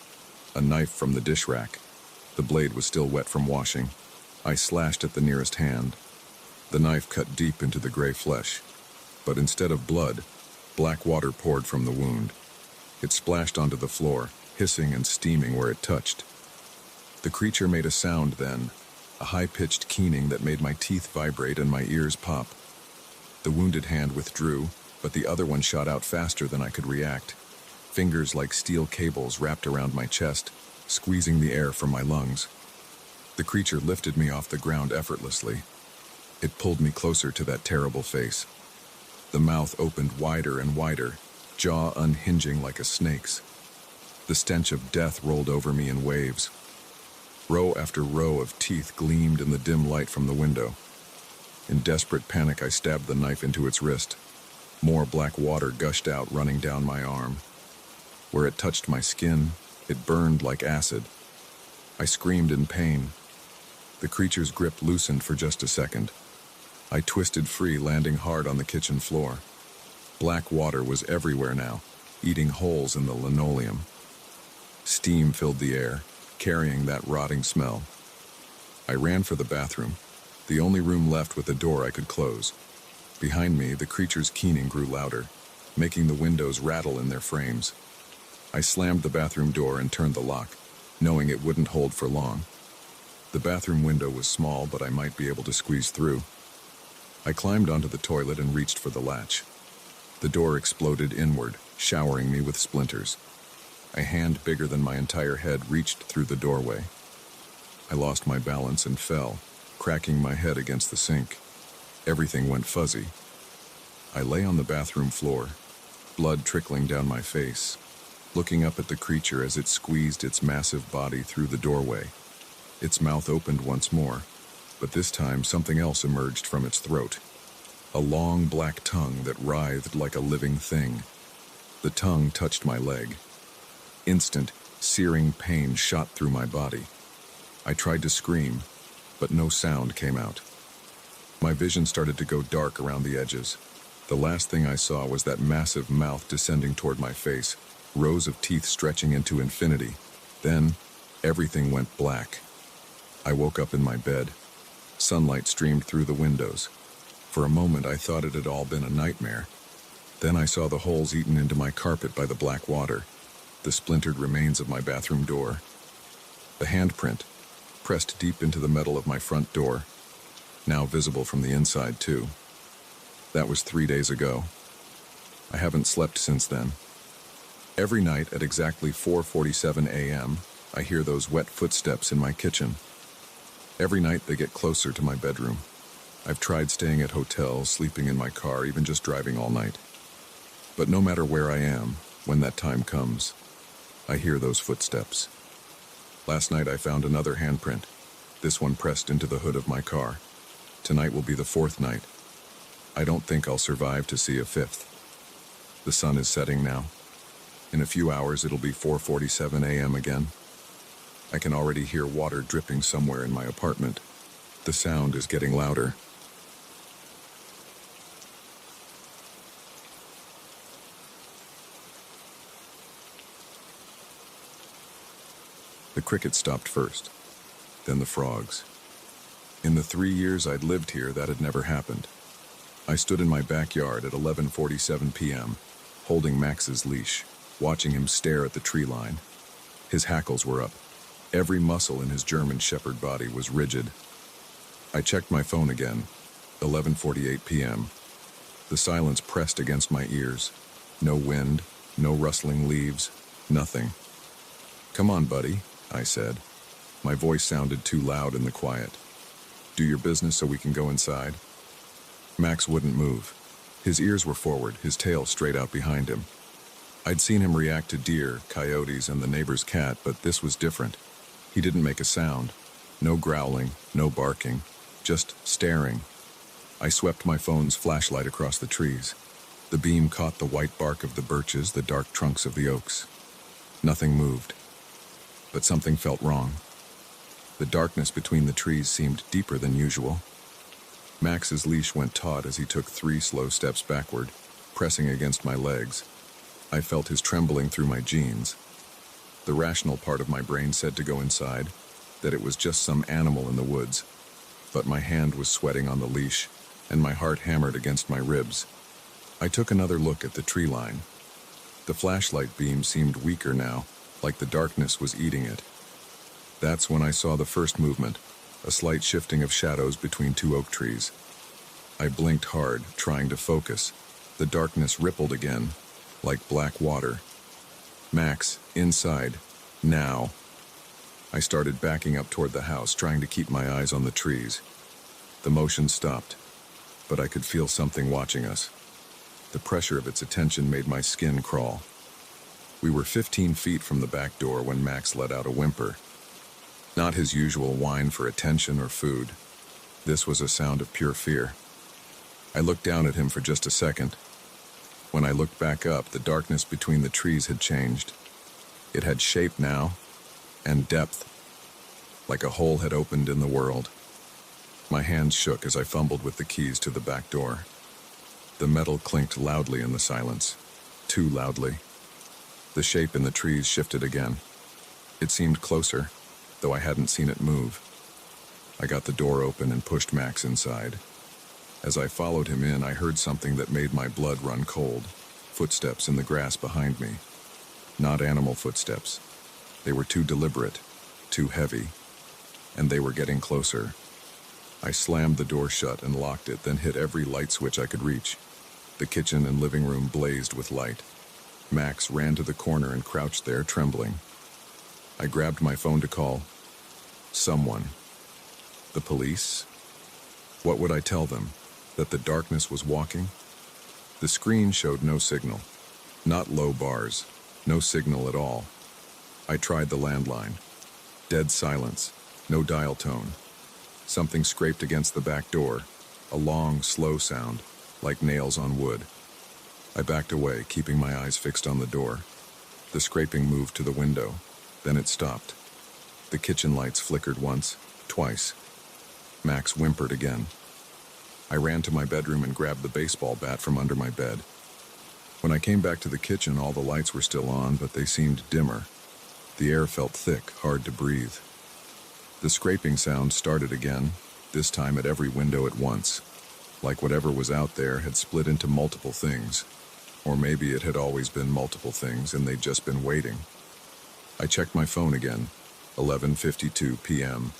a knife from the dish rack. The blade was still wet from washing. I slashed at the nearest hand. The knife cut deep into the gray flesh, but instead of blood, black water poured from the wound. It splashed onto the floor, hissing and steaming where it touched. The creature made a sound then, a high-pitched keening that made my teeth vibrate and my ears pop. The wounded hand withdrew, but the other one shot out faster than I could react. Fingers like steel cables wrapped around my chest, squeezing the air from my lungs. The creature lifted me off the ground effortlessly. It pulled me closer to that terrible face. The mouth opened wider and wider, jaw unhinging like a snake's. The stench of death rolled over me in waves. Row after row of teeth gleamed in the dim light from the window. In desperate panic, I stabbed the knife into its wrist. More black water gushed out, running down my arm. Where it touched my skin, it burned like acid. I screamed in pain. The creature's grip loosened for just a second. I twisted free, landing hard on the kitchen floor. Black water was everywhere now, eating holes in the linoleum. Steam filled the air, carrying that rotting smell. I ran for the bathroom, the only room left with a door I could close. Behind me, the creature's keening grew louder, making the windows rattle in their frames. I slammed the bathroom door and turned the lock, knowing it wouldn't hold for long. The bathroom window was small, but I might be able to squeeze through. I climbed onto the toilet and reached for the latch. The door exploded inward, showering me with splinters. A hand bigger than my entire head reached through the doorway. I lost my balance and fell, cracking my head against the sink. Everything went fuzzy. I lay on the bathroom floor, blood trickling down my face, looking up at the creature as it squeezed its massive body through the doorway. Its mouth opened once more, but this time something else emerged from its throat. A long black tongue that writhed like a living thing. The tongue touched my leg. Instant, searing pain shot through my body. I tried to scream, but no sound came out. My vision started to go dark around the edges. The last thing I saw was that massive mouth descending toward my face, rows of teeth stretching into infinity. Then, everything went black. I woke up in my bed. Sunlight streamed through the windows. For a moment, I thought it had all been a nightmare. Then I saw the holes eaten into my carpet by the black water, the splintered remains of my bathroom door. The handprint, pressed deep into the metal of my front door, now visible from the inside too. That was 3 days ago. I haven't slept since then. Every night at exactly 4:47 a.m., I hear those wet footsteps in my kitchen. Every night they get closer to my bedroom. I've tried staying at hotels, sleeping in my car, even just driving all night. But no matter where I am, when that time comes, I hear those footsteps. Last night I found another handprint, this one pressed into the hood of my car. Tonight will be the 4th night. I don't think I'll survive to see a 5th. The sun is setting now. In a few hours it'll be 4:47 a.m. again. I can already hear water dripping somewhere in my apartment. The sound is getting louder. The crickets stopped first, then the frogs. In the 3 years I'd lived here, that had never happened. I stood in my backyard at 11:47 p.m., holding Max's leash, watching him stare at the tree line. His hackles were up. Every muscle in his German Shepherd body was rigid. I checked my phone again, 11:48 p.m. The silence pressed against my ears. No wind, no rustling leaves, nothing. "Come on, buddy," I said. My voice sounded too loud in the quiet. "Do your business so we can go inside." Max wouldn't move. His ears were forward, his tail straight out behind him. I'd seen him react to deer, coyotes, and the neighbor's cat, but this was different. He didn't make a sound. No growling, no barking, just staring. I swept my phone's flashlight across the trees. The beam caught the white bark of the birches, the dark trunks of the oaks. Nothing moved. But something felt wrong. The darkness between the trees seemed deeper than usual. Max's leash went taut as he took 3 slow steps backward, pressing against my legs. I felt his trembling through my jeans. The rational part of my brain said to go inside, that it was just some animal in the woods. But my hand was sweating on the leash, and my heart hammered against my ribs. I took another look at the tree line. The flashlight beam seemed weaker now, like the darkness was eating it. That's when I saw the first movement, a slight shifting of shadows between 2 oak trees. I blinked hard, trying to focus. The darkness rippled again, like black water. Max, inside, now. I started backing up toward the house, trying to keep my eyes on the trees. The motion stopped, but I could feel something watching us. The pressure of its attention made my skin crawl. We were 15 feet from the back door when Max let out a whimper. Not his usual whine for attention or food. This was a sound of pure fear. I looked down at him for just a second. When I looked back up, the darkness between the trees had changed. It had shape now, and depth, like a hole had opened in the world. My hands shook as I fumbled with the keys to the back door. The metal clinked loudly in the silence, too loudly. The shape in the trees shifted again. It seemed closer, though I hadn't seen it move. I got the door open and pushed Max inside. As I followed him in, I heard something that made my blood run cold. Footsteps in the grass behind me. Not animal footsteps. They were too deliberate, too heavy, and they were getting closer. I slammed the door shut and locked it, then hit every light switch I could reach. The kitchen and living room blazed with light. Max ran to the corner and crouched there, trembling. I grabbed my phone to call someone. The police? What would I tell them? That the darkness was walking? The screen showed no signal. Not low bars. No signal at all. I tried the landline. Dead silence. No dial tone. Something scraped against the back door. A long, slow sound, like nails on wood. I backed away, keeping my eyes fixed on the door. The scraping moved to the window. Then it stopped. The kitchen lights flickered once, twice. Max whimpered again. I ran to my bedroom and grabbed the baseball bat from under my bed. When I came back to the kitchen, all the lights were still on, but they seemed dimmer. The air felt thick, hard to breathe. The scraping sound started again, this time at every window at once, like whatever was out there had split into multiple things. Or maybe it had always been multiple things and they'd just been waiting. I checked my phone again, 11:52 p.m.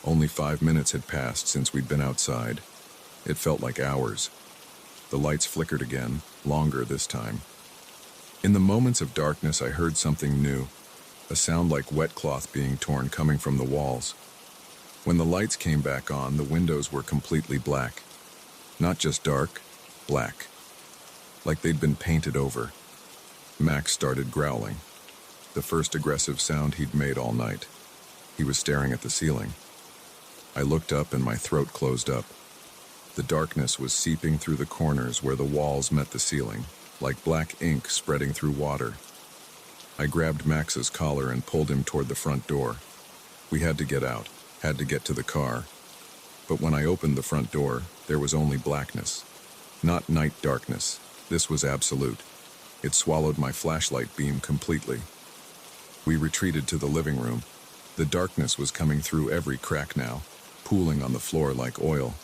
Only 5 minutes had passed since we'd been outside. It felt like hours. The lights flickered again, longer this time. In the moments of darkness, I heard something new, a sound like wet cloth being torn coming from the walls. When the lights came back on, the windows were completely black. Not just dark, black. Like they'd been painted over. Max started growling. The first aggressive sound he'd made all night. He was staring at the ceiling. I looked up and my throat closed up. The darkness was seeping through the corners where the walls met the ceiling, like black ink spreading through water. I grabbed Max's collar and pulled him toward the front door. We had to get out, had to get to the car. But when I opened the front door, there was only blackness. Not night darkness. This was absolute. It swallowed my flashlight beam completely. We retreated to the living room. The darkness was coming through every crack now, pooling on the floor like oil.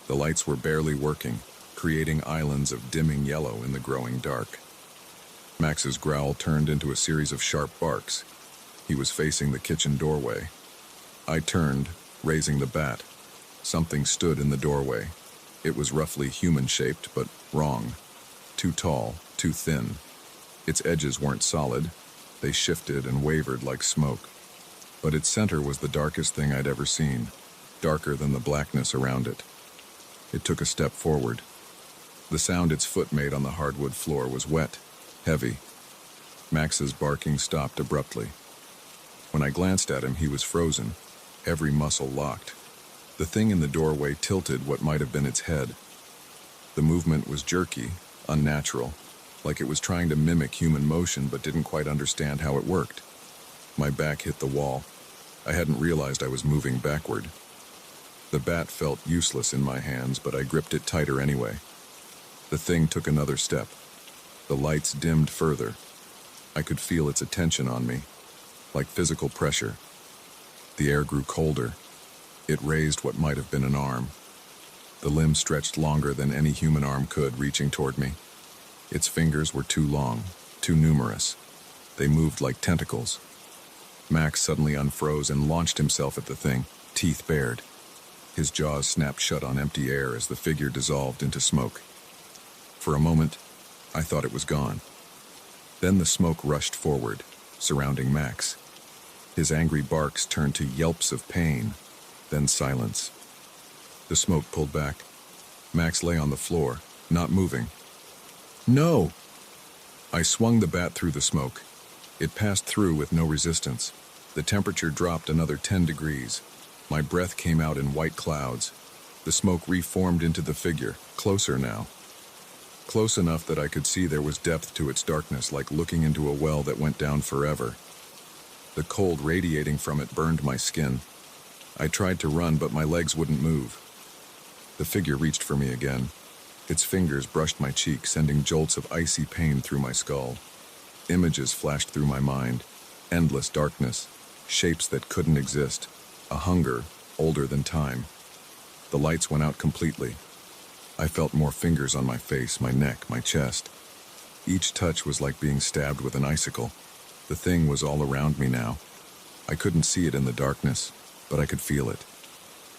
The lights were barely working, creating islands of dimming yellow in the growing dark. Max's growl turned into a series of sharp barks. He was facing the kitchen doorway. I turned, raising the bat. Something stood in the doorway. It was roughly human-shaped, but wrong. Too tall, too thin. Its edges weren't solid. They shifted and wavered like smoke. But its center was the darkest thing I'd ever seen, darker than the blackness around it. It took a step forward. The sound its foot made on the hardwood floor was wet, heavy. Max's barking stopped abruptly. When I glanced at him, he was frozen, every muscle locked. The thing in the doorway tilted what might have been its head. The movement was jerky, unnatural, like it was trying to mimic human motion but didn't quite understand how it worked. My back hit the wall. I hadn't realized I was moving backward. The bat felt useless in my hands, but I gripped it tighter anyway. The thing took another step. The lights dimmed further. I could feel its attention on me, like physical pressure. The air grew colder. It raised what might have been an arm. The limb stretched longer than any human arm could, reaching toward me. Its fingers were too long, too numerous. They moved like tentacles. Max suddenly unfroze and launched himself at the thing, teeth bared. His jaws snapped shut on empty air as the figure dissolved into smoke. For a moment, I thought it was gone. Then the smoke rushed forward, surrounding Max. His angry barks turned to yelps of pain, then silence. The smoke pulled back. Max lay on the floor, not moving. No! I swung the bat through the smoke. It passed through with no resistance. The temperature dropped another 10 degrees. My breath came out in white clouds. The smoke reformed into the figure, closer now. Close enough that I could see there was depth to its darkness, like looking into a well that went down forever. The cold radiating from it burned my skin. I tried to run, but my legs wouldn't move. The figure reached for me again. Its fingers brushed my cheek, sending jolts of icy pain through my skull. Images flashed through my mind. Endless darkness. Shapes that couldn't exist. A hunger older than time. The lights went out completely. I felt more fingers on my face, my neck, my chest. Each touch was like being stabbed with an icicle. The thing was all around me now. I couldn't see it in the darkness, but I could feel it.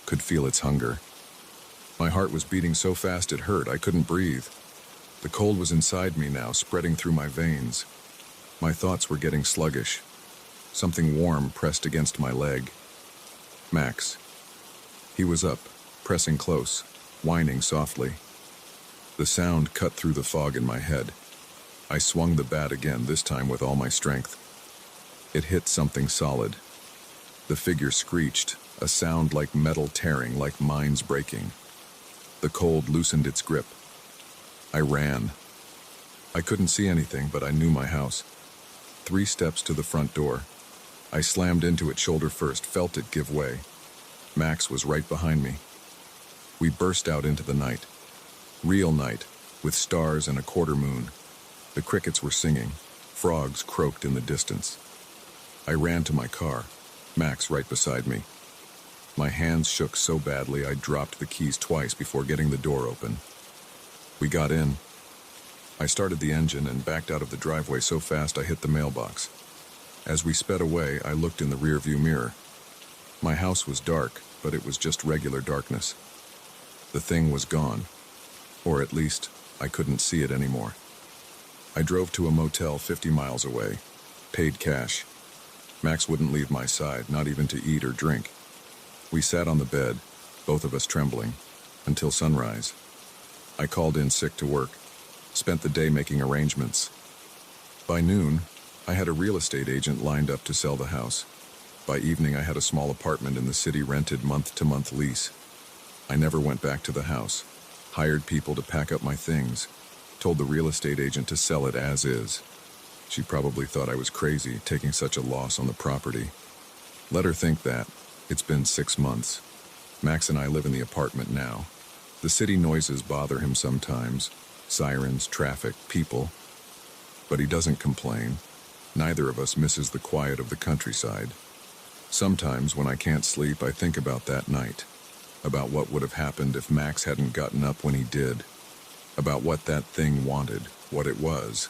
Could feel its hunger. My heart was beating so fast it hurt, I couldn't breathe. The cold was inside me now, spreading through my veins. My thoughts were getting sluggish. Something warm pressed against my leg. Max. He was up, pressing close, whining softly. The sound cut through the fog in my head. I swung the bat again, this time with all my strength. It hit something solid. The figure screeched, a sound like metal tearing, like mines breaking. The cold loosened its grip. I ran. I couldn't see anything, but I knew my house. 3 steps to the front door. I slammed into it shoulder first, felt it give way. Max was right behind me. We burst out into the night. Real night, with stars and a quarter moon. The crickets were singing. Frogs croaked in the distance. I ran to my car, Max right beside me. My hands shook so badly I dropped the keys twice before getting the door open. We got in. I started the engine and backed out of the driveway so fast I hit the mailbox. As we sped away, I looked in the rearview mirror. My house was dark, but it was just regular darkness. The thing was gone. Or at least, I couldn't see it anymore. I drove to a motel 50 miles away. Paid cash. Max wouldn't leave my side, not even to eat or drink. We sat on the bed, both of us trembling, until sunrise. I called in sick to work. Spent the day making arrangements. By noon, I had a real estate agent lined up to sell the house. By evening, I had a small apartment in the city rented month-to-month lease. I never went back to the house. Hired people to pack up my things. Told the real estate agent to sell it as is. She probably thought I was crazy, taking such a loss on the property. Let her think that. It's been 6 months. Max and I live in the apartment now. The city noises bother him sometimes. Sirens, traffic, people. But he doesn't complain. Neither of us misses the quiet of the countryside. Sometimes when I can't sleep, I think about that night. About what would have happened if Max hadn't gotten up when he did. About what that thing wanted, what it was.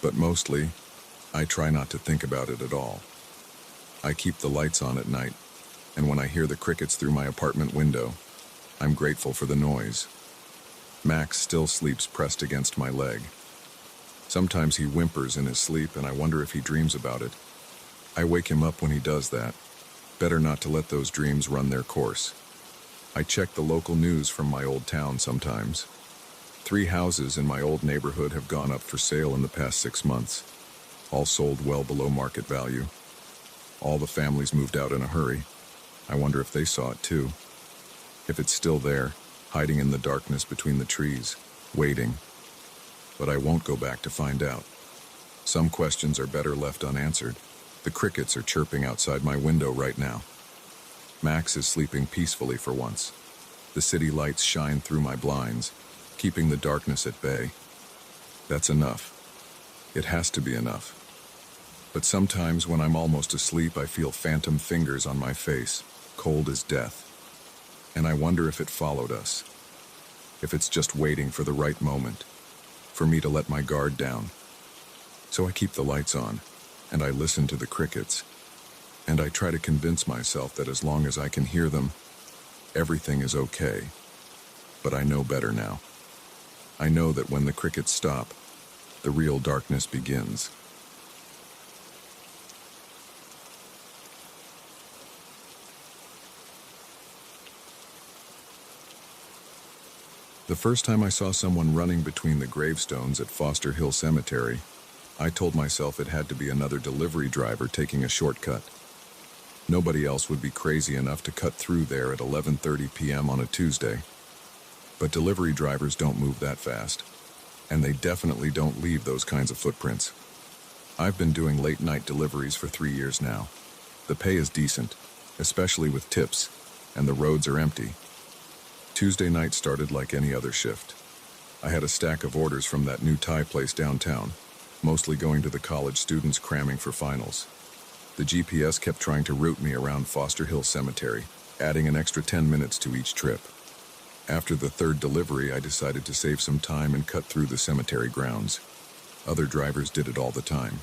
But mostly, I try not to think about it at all. I keep the lights on at night, and when I hear the crickets through my apartment window, I'm grateful for the noise. Max still sleeps pressed against my leg. Sometimes he whimpers in his sleep, and I wonder if he dreams about it. I wake him up when he does that. Better not to let those dreams run their course. I check the local news from my old town sometimes. 3 houses in my old neighborhood have gone up for sale in the past 6 months. All sold well below market value. All the families moved out in a hurry. I wonder if they saw it too. If it's still there, hiding in the darkness between the trees, waiting. But I won't go back to find out. Some questions are better left unanswered. The crickets are chirping outside my window right now. Max is sleeping peacefully for once. The city lights shine through my blinds, keeping the darkness at bay. That's enough. It has to be enough. But sometimes when I'm almost asleep, I feel phantom fingers on my face, cold as death. And I wonder if it followed us. If it's just waiting for the right moment, for me to let my guard down. So I keep the lights on, and I listen to the crickets. And I try to convince myself that as long as I can hear them, everything is okay. But I know better now. I know that when the crickets stop, the real darkness begins. The first time I saw someone running between the gravestones at Foster Hill Cemetery, I told myself it had to be another delivery driver taking a shortcut. Nobody else would be crazy enough to cut through there at 11:30 p.m. on a Tuesday. But delivery drivers don't move that fast, and they definitely don't leave those kinds of footprints. I've been doing late-night deliveries for 3 years now. The pay is decent, especially with tips, and the roads are empty. Tuesday night started like any other shift. I had a stack of orders from that new Thai place downtown, mostly going to the college students cramming for finals. The GPS kept trying to route me around Foster Hill Cemetery, adding an extra 10 minutes to each trip. After the third delivery, I decided to save some time and cut through the cemetery grounds. Other drivers did it all the time.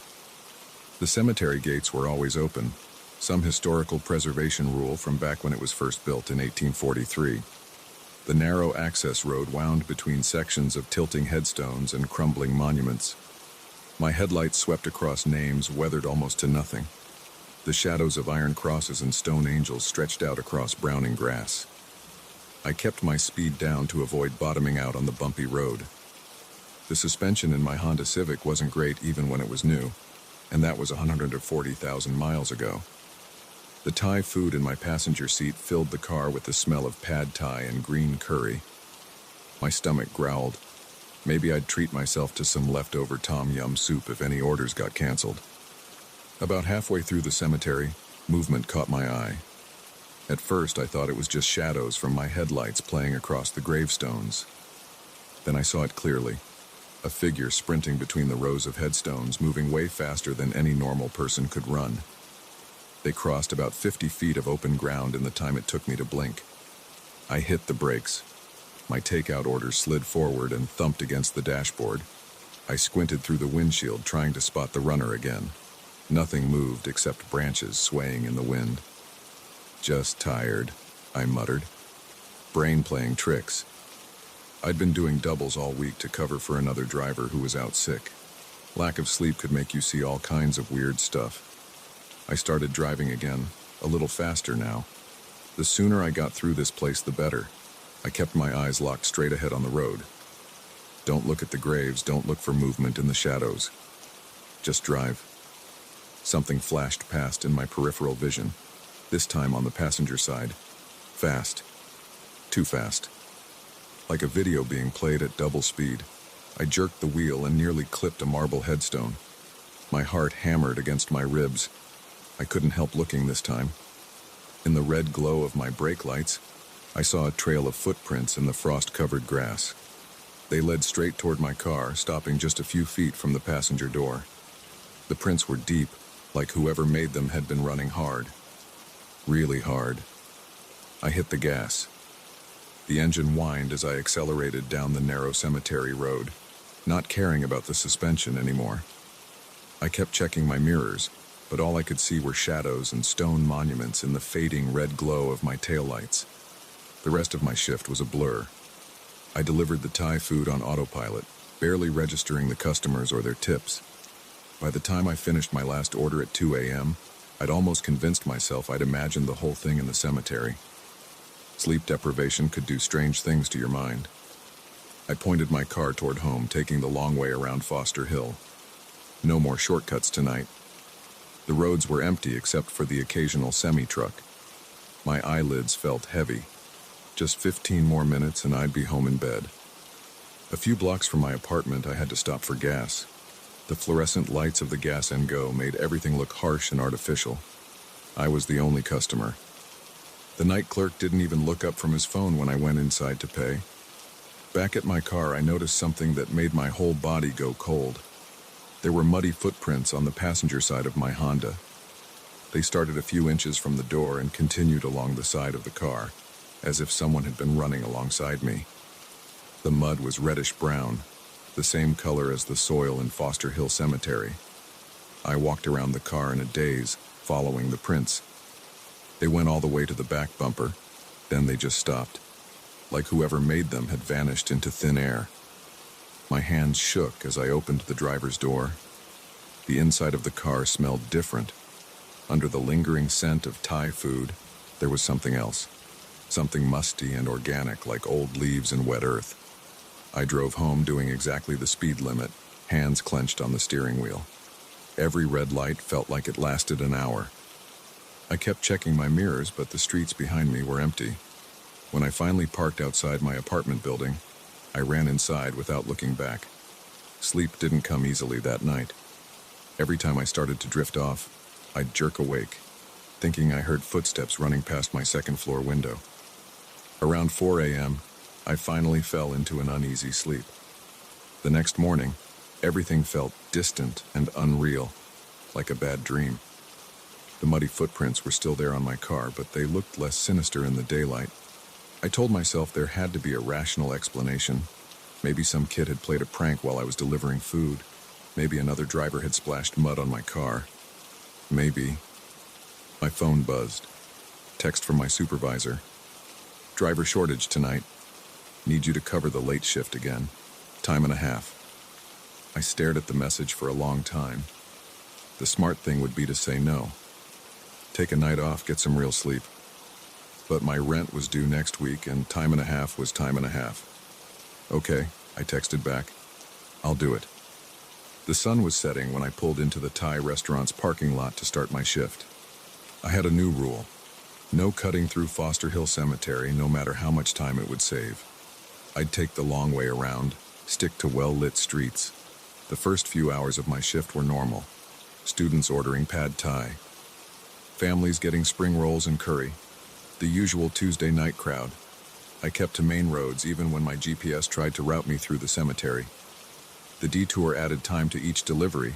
The cemetery gates were always open, some historical preservation rule from back when it was first built in 1843. The narrow access road wound between sections of tilting headstones and crumbling monuments. My headlights swept across names weathered almost to nothing. The shadows of iron crosses and stone angels stretched out across browning grass. I kept my speed down to avoid bottoming out on the bumpy road. The suspension in my Honda Civic wasn't great even when it was new, and that was 140,000 miles ago. The Thai food in my passenger seat filled the car with the smell of pad Thai and green curry. My stomach growled. Maybe I'd treat myself to some leftover tom yum soup if any orders got canceled. About halfway through the cemetery, movement caught my eye. At first, I thought it was just shadows from my headlights playing across the gravestones. Then I saw it clearly. A figure sprinting between the rows of headstones, moving way faster than any normal person could run. They crossed about 50 feet of open ground in the time it took me to blink. I hit the brakes. My takeout order slid forward and thumped against the dashboard. I squinted through the windshield, trying to spot the runner again. Nothing moved except branches swaying in the wind. Just tired, I muttered. Brain playing tricks. I'd been doing doubles all week to cover for another driver who was out sick. Lack of sleep could make you see all kinds of weird stuff. I started driving again, a little faster now. The sooner I got through this place, the better. I kept my eyes locked straight ahead on the road. Don't look at the graves, don't look for movement in the shadows. Just drive. Something flashed past in my peripheral vision, this time on the passenger side. Fast. Too fast. Like a video being played at double speed, I jerked the wheel and nearly clipped a marble headstone. My heart hammered against my ribs. I couldn't help looking this time. In the red glow of my brake lights, I saw a trail of footprints in the frost-covered grass. They led straight toward my car, stopping just a few feet from the passenger door. The prints were deep, like whoever made them had been running hard. Really hard. I hit the gas. The engine whined as I accelerated down the narrow cemetery road, not caring about the suspension anymore. I kept checking my mirrors, but all I could see were shadows and stone monuments in the fading red glow of my taillights. The rest of my shift was a blur. I delivered the Thai food on autopilot, barely registering the customers or their tips. By the time I finished my last order at 2 a.m., I'd almost convinced myself I'd imagined the whole thing in the cemetery. Sleep deprivation could do strange things to your mind. I pointed my car toward home, taking the long way around Foster Hill. No more shortcuts tonight. The roads were empty except for the occasional semi-truck. My eyelids felt heavy. Just 15 more minutes and I'd be home in bed. A few blocks from my apartment, I had to stop for gas. The fluorescent lights of the gas and go made everything look harsh and artificial. I was the only customer. The night clerk didn't even look up from his phone when I went inside to pay. Back at my car, I noticed something that made my whole body go cold. There were muddy footprints on the passenger side of my Honda. They started a few inches from the door and continued along the side of the car, as if someone had been running alongside me. The mud was reddish-brown, the same color as the soil in Foster Hill Cemetery. I walked around the car in a daze, following the prints. They went all the way to the back bumper, then they just stopped, like whoever made them had vanished into thin air. My hands shook as I opened the driver's door. The inside of the car smelled different. Under the lingering scent of Thai food, there was something else. Something musty and organic, like old leaves and wet earth. I drove home doing exactly the speed limit, hands clenched on the steering wheel. Every red light felt like it lasted an hour. I kept checking my mirrors, but the streets behind me were empty. When I finally parked outside my apartment building, I ran inside without looking back. Sleep didn't come easily that night. Every time I started to drift off, I'd jerk awake, thinking I heard footsteps running past my second-floor window. Around 4 a.m., I finally fell into an uneasy sleep. The next morning, everything felt distant and unreal, like a bad dream. The muddy footprints were still there on my car, but they looked less sinister in the daylight. I told myself there had to be a rational explanation. Maybe some kid had played a prank while I was delivering food. Maybe another driver had splashed mud on my car. Maybe. My phone buzzed. Text from my supervisor. Driver shortage tonight. Need you to cover the late shift again. Time and a half. I stared at the message for a long time. The smart thing would be to say no. Take a night off, get some real sleep. But my rent was due next week, and time and a half was time and a half. Okay, I texted back. I'll do it. The sun was setting when I pulled into the Thai restaurant's parking lot to start my shift. I had a new rule. No cutting through Foster Hill Cemetery, no matter how much time it would save. I'd take the long way around, stick to well-lit streets. The first few hours of my shift were normal. Students ordering pad thai. Families getting spring rolls and curry. The usual Tuesday night crowd. I kept to main roads even when my GPS tried to route me through the cemetery. The detour added time to each delivery,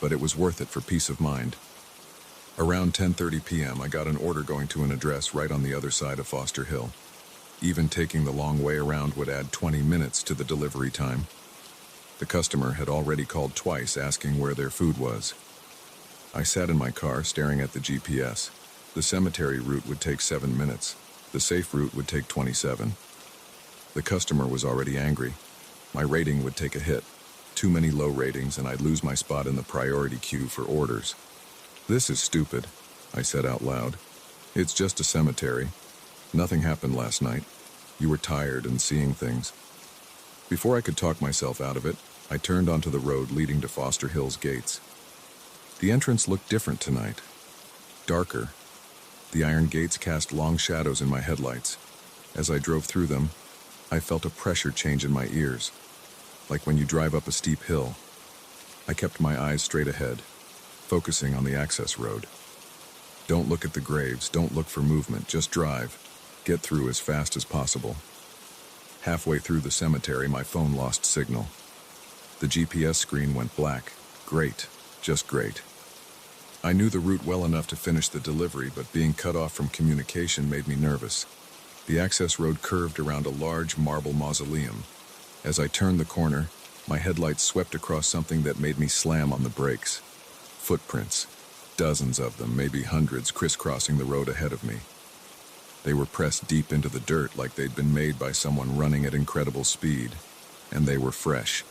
but it was worth it for peace of mind. Around 10:30 p.m., I got an order going to an address right on the other side of Foster Hill. Even taking the long way around would add 20 minutes to the delivery time. The customer had already called twice asking where their food was. I sat in my car staring at the GPS. The cemetery route would take 7 minutes. The safe route would take 27. The customer was already angry. My rating would take a hit. Too many low ratings and I'd lose my spot in the priority queue for orders. This is stupid, I said out loud. It's just a cemetery. Nothing happened last night. You were tired and seeing things. Before I could talk myself out of it, I turned onto the road leading to Foster Hill's gates. The entrance looked different tonight. Darker. The iron gates cast long shadows in my headlights. As I drove through them, I felt a pressure change in my ears, like when you drive up a steep hill. I kept my eyes straight ahead, focusing on the access road. Don't look at the graves, don't look for movement, just drive. Get through as fast as possible. Halfway through the cemetery, my phone lost signal. The GPS screen went black. Great, just great. I knew the route well enough to finish the delivery, but being cut off from communication made me nervous. The access road curved around a large marble mausoleum. As I turned the corner, my headlights swept across something that made me slam on the brakes. Footprints. Dozens of them, maybe hundreds, crisscrossing the road ahead of me. They were pressed deep into the dirt like they'd been made by someone running at incredible speed. And they were fresh.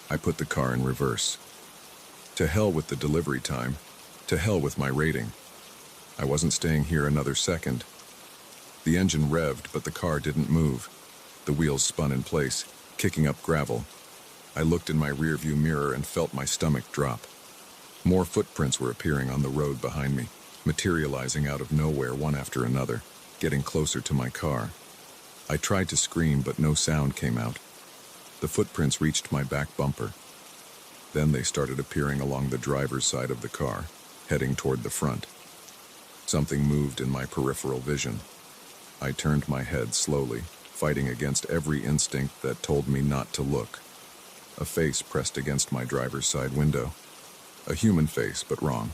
I put the car in reverse. To hell with the delivery time. To hell with my rating. I wasn't staying here another second. The engine revved, but the car didn't move. The wheels spun in place, kicking up gravel. I looked in my rearview mirror and felt my stomach drop. More footprints were appearing on the road behind me, materializing out of nowhere one after another, getting closer to my car. I tried to scream, but no sound came out. The footprints reached my back bumper. Then they started appearing along the driver's side of the car, heading toward the front. Something moved in my peripheral vision. I turned my head slowly, fighting against every instinct that told me not to look. A face pressed against my driver's side window. A human face, but wrong.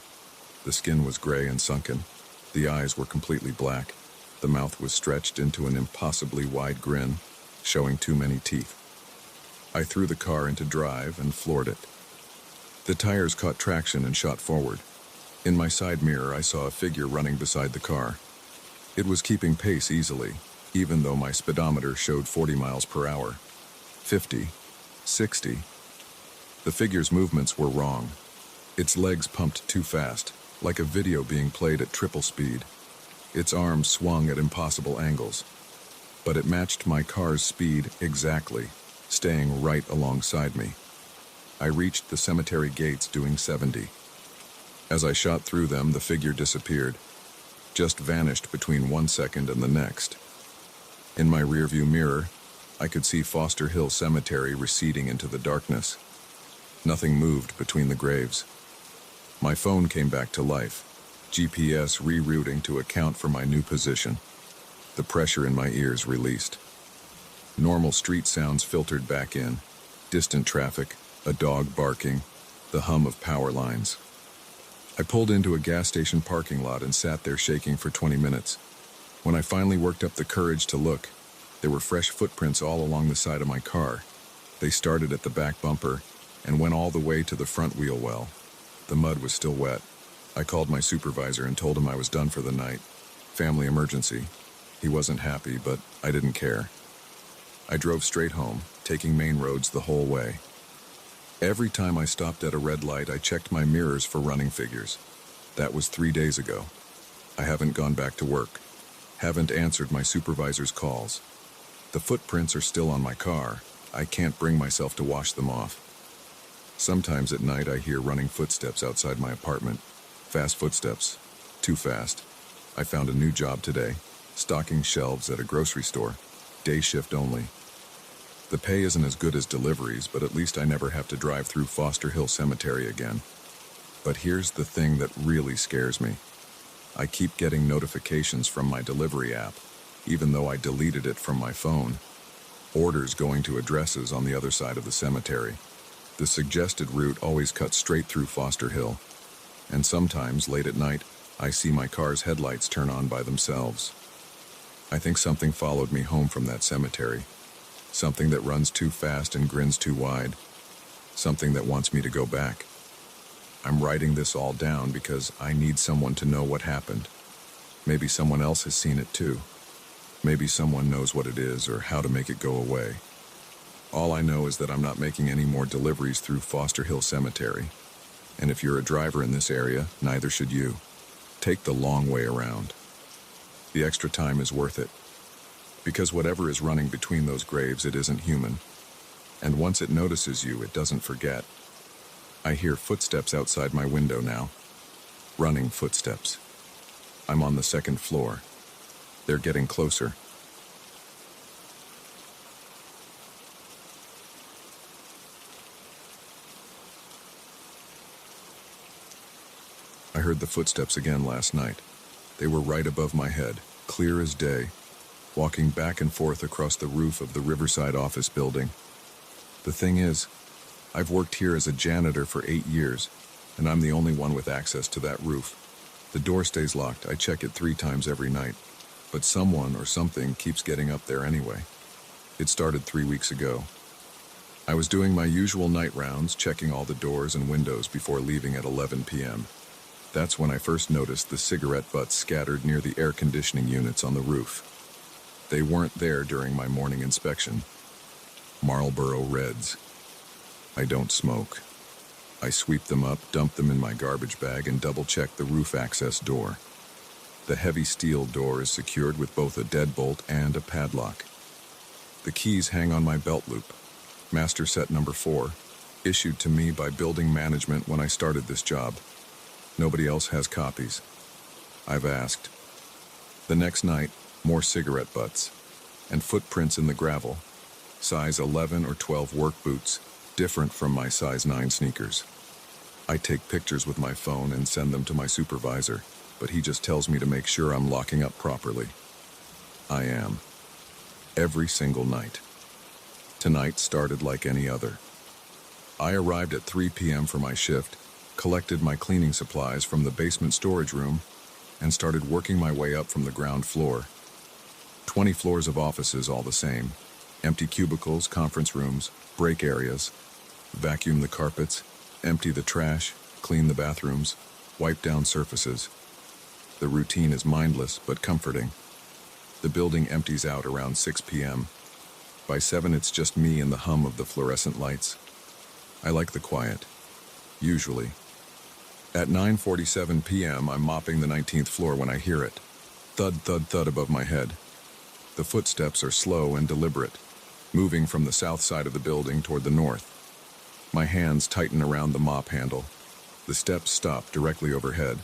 The skin was gray and sunken. The eyes were completely black. The mouth was stretched into an impossibly wide grin, showing too many teeth. I threw the car into drive and floored it. The tires caught traction and shot forward. In my side mirror, I saw a figure running beside the car. It was keeping pace easily, even though my speedometer showed 40 miles per hour. 50, 60. The figure's movements were wrong. Its legs pumped too fast, like a video being played at triple speed. Its arms swung at impossible angles. But it matched my car's speed exactly, staying right alongside me. I reached the cemetery gates doing 70. As I shot through them, the figure disappeared, just vanished between 1 second and the next. In my rearview mirror, I could see Foster Hill Cemetery receding into the darkness. Nothing moved between the graves. My phone came back to life, GPS rerouting to account for my new position. The pressure in my ears released. Normal street sounds filtered back in. Distant traffic, a dog barking, the hum of power lines. I pulled into a gas station parking lot and sat there shaking for 20 minutes. When I finally worked up the courage to look, there were fresh footprints all along the side of my car. They started at the back bumper and went all the way to the front wheel well. The mud was still wet. I called my supervisor and told him I was done for the night. Family emergency. He wasn't happy, but I didn't care. I drove straight home, taking main roads the whole way. Every time I stopped at a red light, I checked my mirrors for running figures. That was 3 days ago. I haven't gone back to work. Haven't answered my supervisor's calls. The footprints are still on my car. I can't bring myself to wash them off. Sometimes at night I hear running footsteps outside my apartment. Fast footsteps. Too fast. I found a new job today, stocking shelves at a grocery store. Day shift only. The pay isn't as good as deliveries, but at least I never have to drive through Foster Hill Cemetery again. But here's the thing that really scares me. I keep getting notifications from my delivery app, even though I deleted it from my phone. Orders going to addresses on the other side of the cemetery. The suggested route always cuts straight through Foster Hill. And sometimes, late at night, I see my car's headlights turn on by themselves. I think something followed me home from that cemetery. Something that runs too fast and grins too wide. Something that wants me to go back. I'm writing this all down because I need someone to know what happened. Maybe someone else has seen it too. Maybe someone knows what it is or how to make it go away. All I know is that I'm not making any more deliveries through Foster Hill Cemetery. And if you're a driver in this area, neither should you. Take the long way around. The extra time is worth it. Because whatever is running between those graves, it isn't human. And once it notices you, it doesn't forget. I hear footsteps outside my window now. Running footsteps. I'm on the second floor. They're getting closer. I heard the footsteps again last night. They were right above my head, clear as day, walking back and forth across the roof of the Riverside office building. The thing is, I've worked here as a janitor for 8 years, and I'm the only one with access to that roof. The door stays locked. I check it 3 times every night, but someone or something keeps getting up there anyway. It started 3 weeks ago. I was doing my usual night rounds, checking all the doors and windows before leaving at 11 p.m. That's when I first noticed the cigarette butts scattered near the air conditioning units on the roof. They weren't there during my morning inspection. Marlboro Reds. I don't smoke. I sweep them up, dump them in my garbage bag, and double-check the roof access door. The heavy steel door is secured with both a deadbolt and a padlock. The keys hang on my belt loop. Master set number 4, issued to me by building management when I started this job. Nobody else has copies. I've asked. The next night, more cigarette butts and footprints in the gravel. Size 11 or 12 work boots. different from my size 9 sneakers. I take pictures with my phone and send them to my supervisor, but he just tells me to make sure I'm locking up properly. I am. Every single night. Tonight started like any other. I arrived at 3 p.m. for my shift, collected my cleaning supplies from the basement storage room, and started working my way up from the ground floor. 20 floors of offices all the same. Empty cubicles, conference rooms, break areas. Vacuum the carpets, empty the trash, clean the bathrooms, wipe down surfaces. The routine is mindless but comforting. The building empties out around 6 p.m. By 7 it's just me and the hum of the fluorescent lights. I like the quiet. Usually. At 9:47 p.m. I'm mopping the 19th floor when I hear it. Thud, thud, thud above my head. The footsteps are slow and deliberate, moving from the south side of the building toward the north. My hands tighten around the mop handle. The steps stop directly overhead.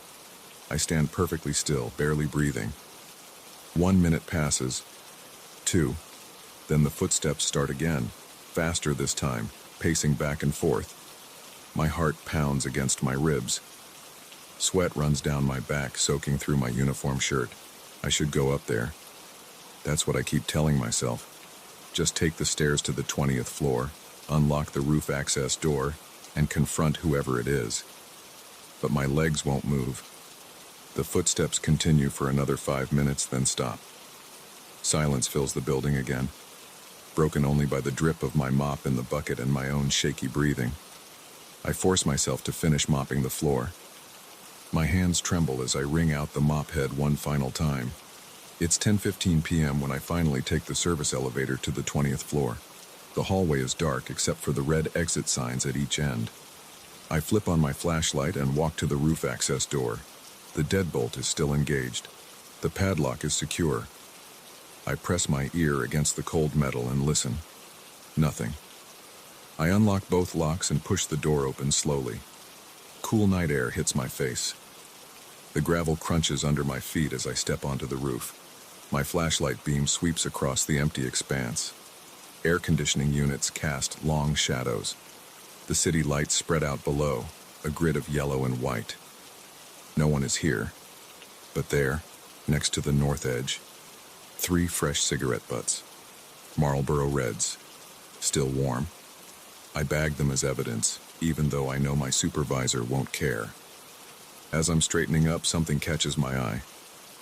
I stand perfectly still, barely breathing. 1 minute passes. 2. Then the footsteps start again, faster this time, pacing back and forth. My heart pounds against my ribs. Sweat runs down my back, soaking through my uniform shirt. I should go up there. That's what I keep telling myself. Just take the stairs to the 20th floor, unlock the roof access door, and confront whoever it is. But my legs won't move. The footsteps continue for another 5 minutes, then stop. Silence fills the building again, broken only by the drip of my mop in the bucket and my own shaky breathing. I force myself to finish mopping the floor. My hands tremble as I wring out the mop head one final time. It's 10:15 p.m. when I finally take the service elevator to the 20th floor. The hallway is dark except for the red exit signs at each end. I flip on my flashlight and walk to the roof access door. The deadbolt is still engaged. The padlock is secure. I press my ear against the cold metal and listen. Nothing. I unlock both locks and push the door open slowly. Cool night air hits my face. The gravel crunches under my feet as I step onto the roof. My flashlight beam sweeps across the empty expanse. Air conditioning units cast long shadows. The city lights spread out below, a grid of yellow and white. No one is here. But there, next to the north edge, 3 fresh cigarette butts. Marlboro Reds. Still warm. I bag them as evidence, even though I know my supervisor won't care. As I'm straightening up, something catches my eye.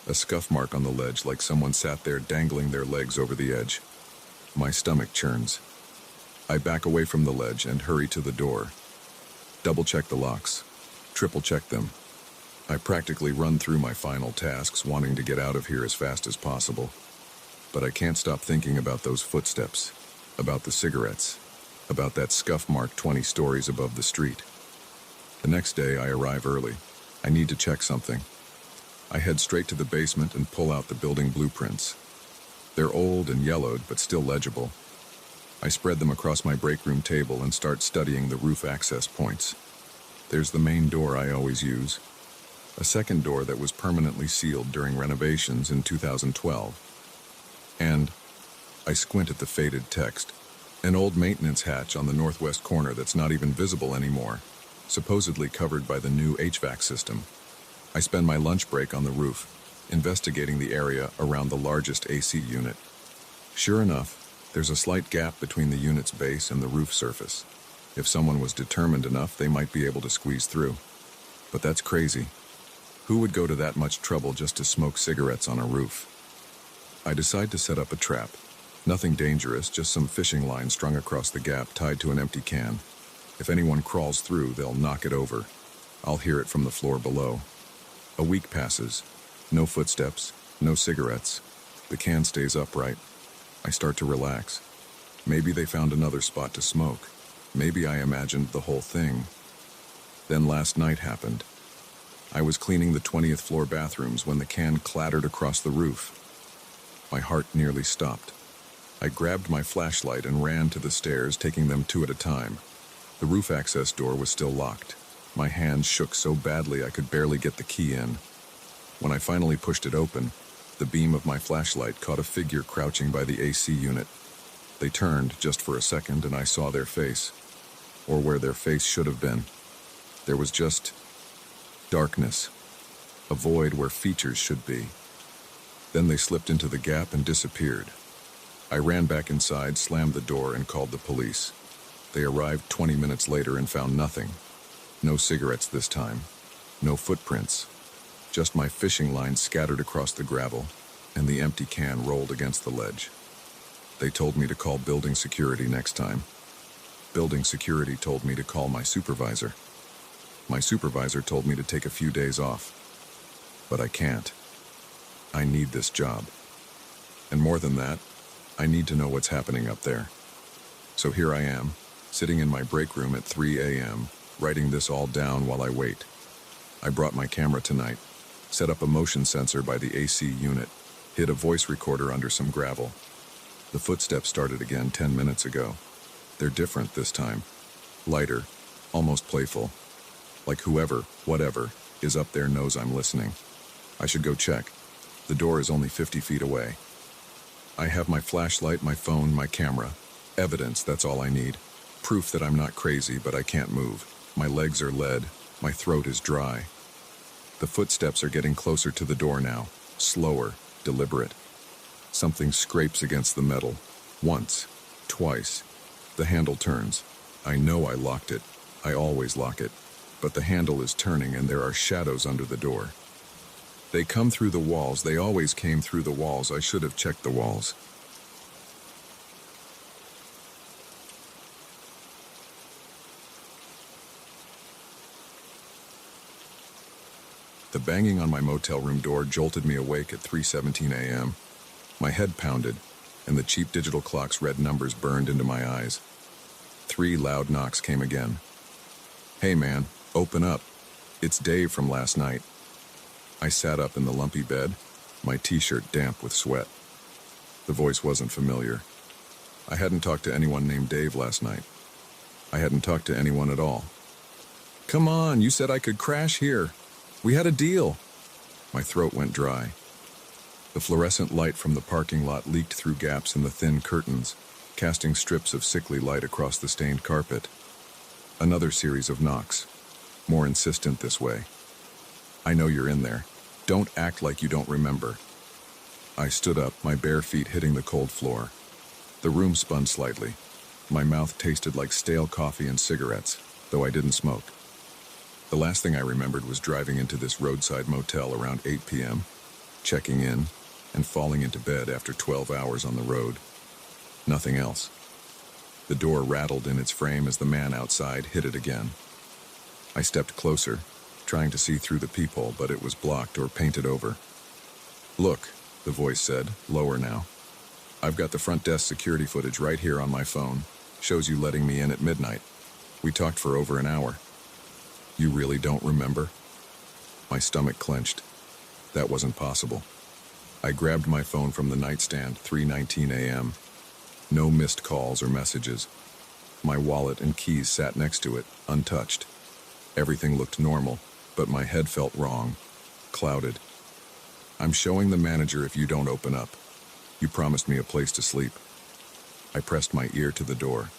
A scuff mark on the ledge, like someone sat there dangling their legs over the edge. My stomach churns. I back away from the ledge and hurry to the door. Double-check the locks. Triple-check them. I practically run through my final tasks, wanting to get out of here as fast as possible. But I can't stop thinking about those footsteps, about the cigarettes, about that scuff mark 20 stories above the street. The next day, I arrive early. I need to check something. I head straight to the basement and pull out the building blueprints. They're old and yellowed, but still legible. I spread them across my break room table and start studying the roof access points. There's the main door I always use. A second door that was permanently sealed during renovations in 2012. And I squint at the faded text. An old maintenance hatch on the northwest corner that's not even visible anymore, supposedly covered by the new HVAC system. I spend my lunch break on the roof, investigating the area around the largest AC unit. Sure enough, there's a slight gap between the unit's base and the roof surface. If someone was determined enough, they might be able to squeeze through. But that's crazy. Who would go to that much trouble just to smoke cigarettes on a roof? I decide to set up a trap. Nothing dangerous, just some fishing line strung across the gap tied to an empty can. If anyone crawls through, they'll knock it over. I'll hear it from the floor below. A week passes. No footsteps, no cigarettes. The can stays upright. I start to relax. Maybe they found another spot to smoke. Maybe I imagined the whole thing. Then last night happened. I was cleaning the 20th floor bathrooms when the can clattered across the roof. My heart nearly stopped. I grabbed my flashlight and ran to the stairs, taking them 2 at a time. The roof access door was still locked. My hands shook so badly I could barely get the key in. When I finally pushed it open, the beam of my flashlight caught a figure crouching by the AC unit. They turned just for a second and I saw their face. or where their face should have been. There was just darkness, a void where features should be. Then they slipped into the gap and disappeared. I ran back inside, slammed the door, and called the police. They arrived 20 minutes later and found nothing. No cigarettes this time. No footprints. Just my fishing line scattered across the gravel, and the empty can rolled against the ledge. They told me to call building security next time. Building security told me to call my supervisor. My supervisor told me to take a few days off. But I can't. I need this job. And more than that, I need to know what's happening up there. So here I am, sitting in my break room at 3 a.m., writing this all down while I wait. I brought my camera tonight, set up a motion sensor by the AC unit, hid a voice recorder under some gravel. The footsteps started again 10 minutes ago. They're different this time. Lighter, almost playful. Like whoever, whatever, is up there knows I'm listening. I should go check. The door is only 50 feet away. I have my flashlight, my phone, my camera. Evidence, that's all I need. Proof that I'm not crazy, but I can't move. My legs are lead. My throat is dry. The footsteps are getting closer to the door now. Slower, deliberate. Something scrapes against the metal. Once, twice. The handle turns. I know I locked it. I always lock it. But the handle is turning and there are shadows under the door. They come through the walls. They always came through the walls. I should have checked the walls. The banging on my motel room door jolted me awake at 3:17 a.m. My head pounded, and the cheap digital clock's red numbers burned into my eyes. 3 loud knocks came again. "Hey man, open up. It's Dave from last night." I sat up in the lumpy bed, my t-shirt damp with sweat. The voice wasn't familiar. I hadn't talked to anyone named Dave last night. I hadn't talked to anyone at all. "Come on, you said I could crash here. We had a deal." My throat went dry. The fluorescent light from the parking lot leaked through gaps in the thin curtains, casting strips of sickly light across the stained carpet. Another series of knocks, more insistent this way. "I know you're in there. Don't act like you don't remember." I stood up, my bare feet hitting the cold floor. The room spun slightly. My mouth tasted like stale coffee and cigarettes, though I didn't smoke. The last thing I remembered was driving into this roadside motel around 8 p.m., checking in, and falling into bed after 12 hours on the road. Nothing else. The door rattled in its frame as the man outside hit it again. I stepped closer, trying to see through the peephole, but it was blocked or painted over. "Look," the voice said, lower now. "I've got the front desk security footage right here on my phone. Shows you letting me in at midnight. We talked for over an hour." "You really don't remember?" My stomach clenched. That wasn't possible. I grabbed my phone from the nightstand, 3:19 a.m. No missed calls or messages. My wallet and keys sat next to it, untouched. Everything looked normal, but my head felt wrong, clouded. "I'm showing the manager if you don't open up. You promised me a place to sleep." I pressed my ear to the door.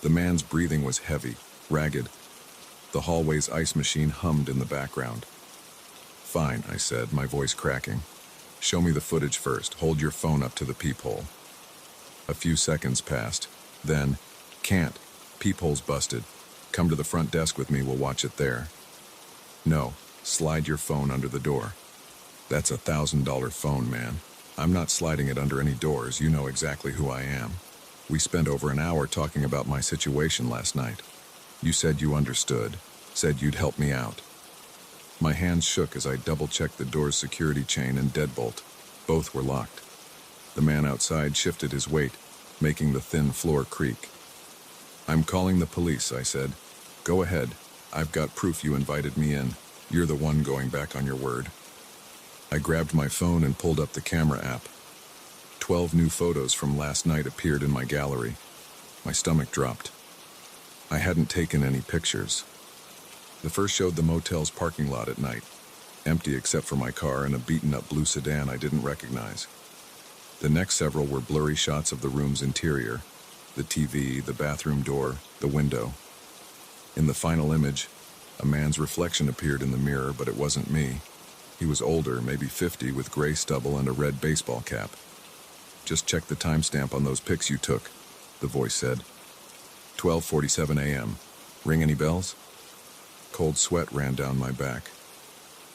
The man's breathing was heavy, ragged. The hallway's ice machine hummed in the background. "Fine," I said, my voice cracking. "Show me the footage first. Hold your phone up to the peephole." A few seconds passed. Then, "Can't. Peephole's busted. Come to the front desk with me, we'll watch it there." "No, slide your phone under the door." "That's a $1,000 phone, man. I'm not sliding it under any doors. You know exactly who I am. We spent over an hour talking about my situation last night. You said you understood, said you'd help me out." My hands shook as I double-checked the door's security chain and deadbolt. Both were locked. The man outside shifted his weight, making the thin floor creak. "I'm calling the police," I said. "Go ahead. I've got proof you invited me in. You're the one going back on your word." I grabbed my phone and pulled up the camera app. 12 new photos from last night appeared in my gallery. My stomach dropped. I hadn't taken any pictures. The first showed the motel's parking lot at night, empty except for my car and a beaten-up blue sedan I didn't recognize. The next several were blurry shots of the room's interior, the TV, the bathroom door, the window. In the final image, a man's reflection appeared in the mirror, but it wasn't me. He was older, maybe 50, with gray stubble and a red baseball cap. "Just check the timestamp on those pics you took," the voice said. 12:47 a.m. Ring any bells? Cold sweat ran down my back.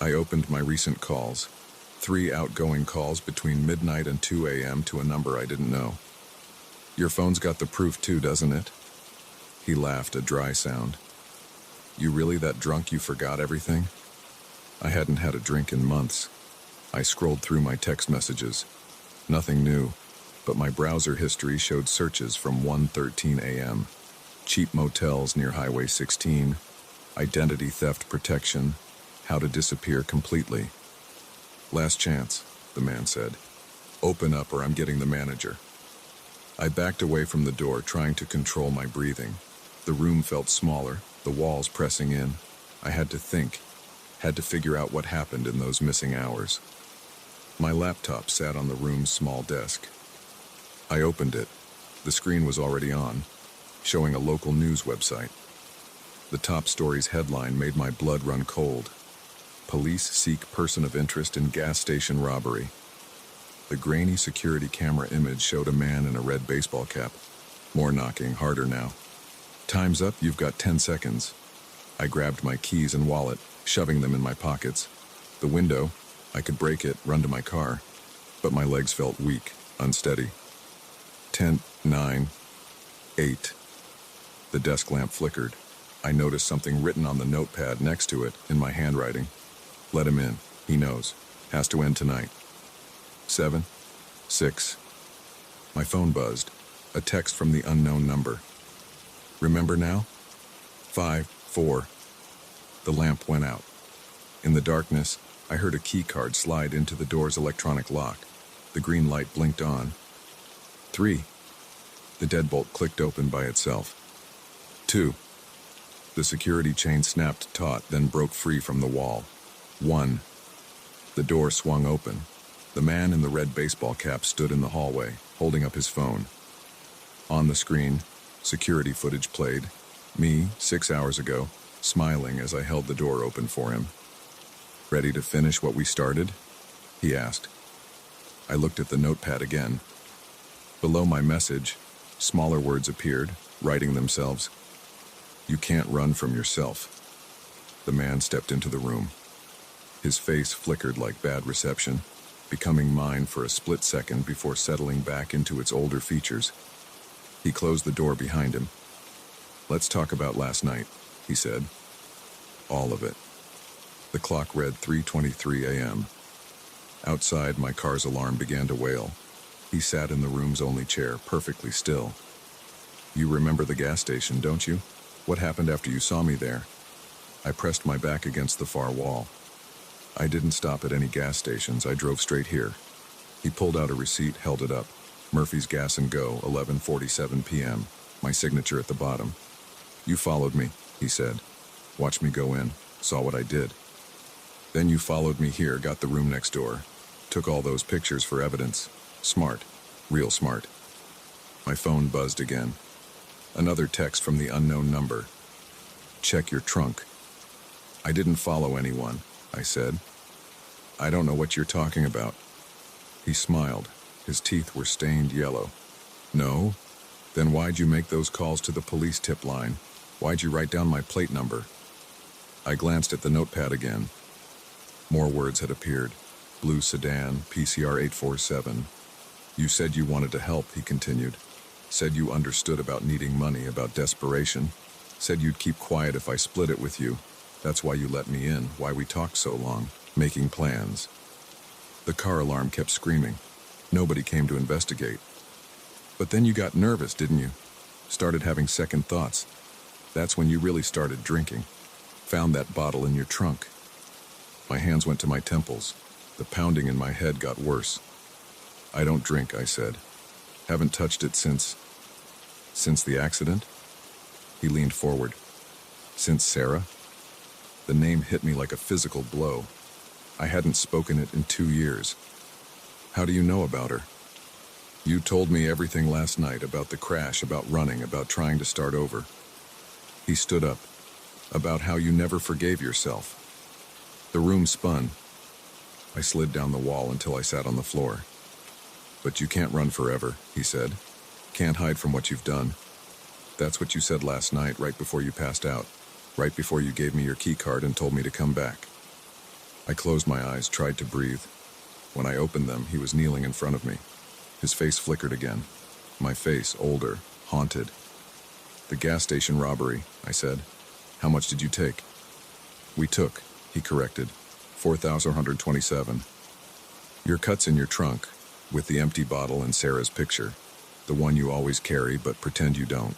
I opened my recent calls. 3 outgoing calls between midnight and 2 a.m. to a number I didn't know. "Your phone's got the proof too, doesn't it?" He laughed, a dry sound. "You really that drunk you forgot everything?" I hadn't had a drink in months. I scrolled through my text messages. Nothing new, but my browser history showed searches from 1:13 a.m. Cheap motels near Highway 16, identity theft protection, how to disappear completely. "Last chance," the man said. "Open up or I'm getting the manager." I backed away from the door, trying to control my breathing. The room felt smaller, the walls pressing in. I had to think, had to figure out what happened in those missing hours. My laptop sat on the room's small desk. I opened it. The screen was already on, showing a local news website. The top story's headline made my blood run cold. "Police seek person of interest in gas station robbery." The grainy security camera image showed a man in a red baseball cap. More knocking, harder now. "Time's up, you've got 10 seconds. I grabbed my keys and wallet, shoving them in my pockets. The window, I could break it, run to my car, but my legs felt weak, unsteady. 10, 9, 8. The desk lamp flickered. I noticed something written on the notepad next to it in my handwriting. "Let him in. He knows. Has to end tonight." 7, 6. My phone buzzed. A text from the unknown number. "Remember now?" 5, 4. The lamp went out. In the darkness, I heard a key card slide into the door's electronic lock. The green light blinked on. 3. The deadbolt clicked open by itself. 2. The security chain snapped taut, then broke free from the wall. 1. The door swung open. The man in the red baseball cap stood in the hallway, holding up his phone. On the screen, security footage played. Me, 6 hours ago, smiling as I held the door open for him. "Ready to finish what we started?" he asked. I looked at the notepad again. Below my message, smaller words appeared, writing themselves. "You can't run from yourself." The man stepped into the room. His face flickered like bad reception, becoming mine for a split second before settling back into its older features. He closed the door behind him. "Let's talk about last night," he said. "All of it." The clock read 3:23 a.m. Outside, my car's alarm began to wail. He sat in the room's only chair, perfectly still. "You remember the gas station, don't you? What happened after you saw me there?" I pressed my back against the far wall. "I didn't stop at any gas stations. I drove straight here." He pulled out a receipt, held it up. "Murphy's Gas and Go, 11:47 p.m. My signature at the bottom." "You followed me," he said. "Watched me go in. Saw what I did. Then you followed me here, got the room next door. Took all those pictures for evidence. Smart. Real smart." My phone buzzed again. Another text from the unknown number. "Check your trunk." "I didn't follow anyone," I said. "I don't know what you're talking about." He smiled. His teeth were stained yellow. "No? Then why'd you make those calls to the police tip line? Why'd you write down my plate number?" I glanced at the notepad again. More words had appeared. "Blue sedan, PCR 847. You said you wanted to help," he continued. "Said you understood about needing money, about desperation. Said you'd keep quiet if I split it with you. That's why you let me in, why we talked so long, making plans." The car alarm kept screaming. Nobody came to investigate. "But then you got nervous, didn't you? Started having second thoughts. That's when you really started drinking. Found that bottle in your trunk." My hands went to my temples. The pounding in my head got worse. "I don't drink," I said. "Haven't touched it since the accident?" He leaned forward. "Since Sarah?" The name hit me like a physical blow. I hadn't spoken it in 2 years. "How do you know about her?" "You told me everything last night, about the crash, about running, about trying to start over." He stood up. About how you never forgave yourself. The room spun. I slid down the wall until I sat on the floor. But you can't run forever, he said. Can't hide from what you've done. That's what you said last night, right before you passed out. Right before you gave me your key card and told me to come back. I closed my eyes, tried to breathe. When I opened them, he was kneeling in front of me. His face flickered again. My face, older, haunted. The gas station robbery, I said. How much did you take? We took, he corrected. 4,127. Your cut's in your trunk, with the empty bottle and Sarah's picture. The one you always carry but pretend you don't.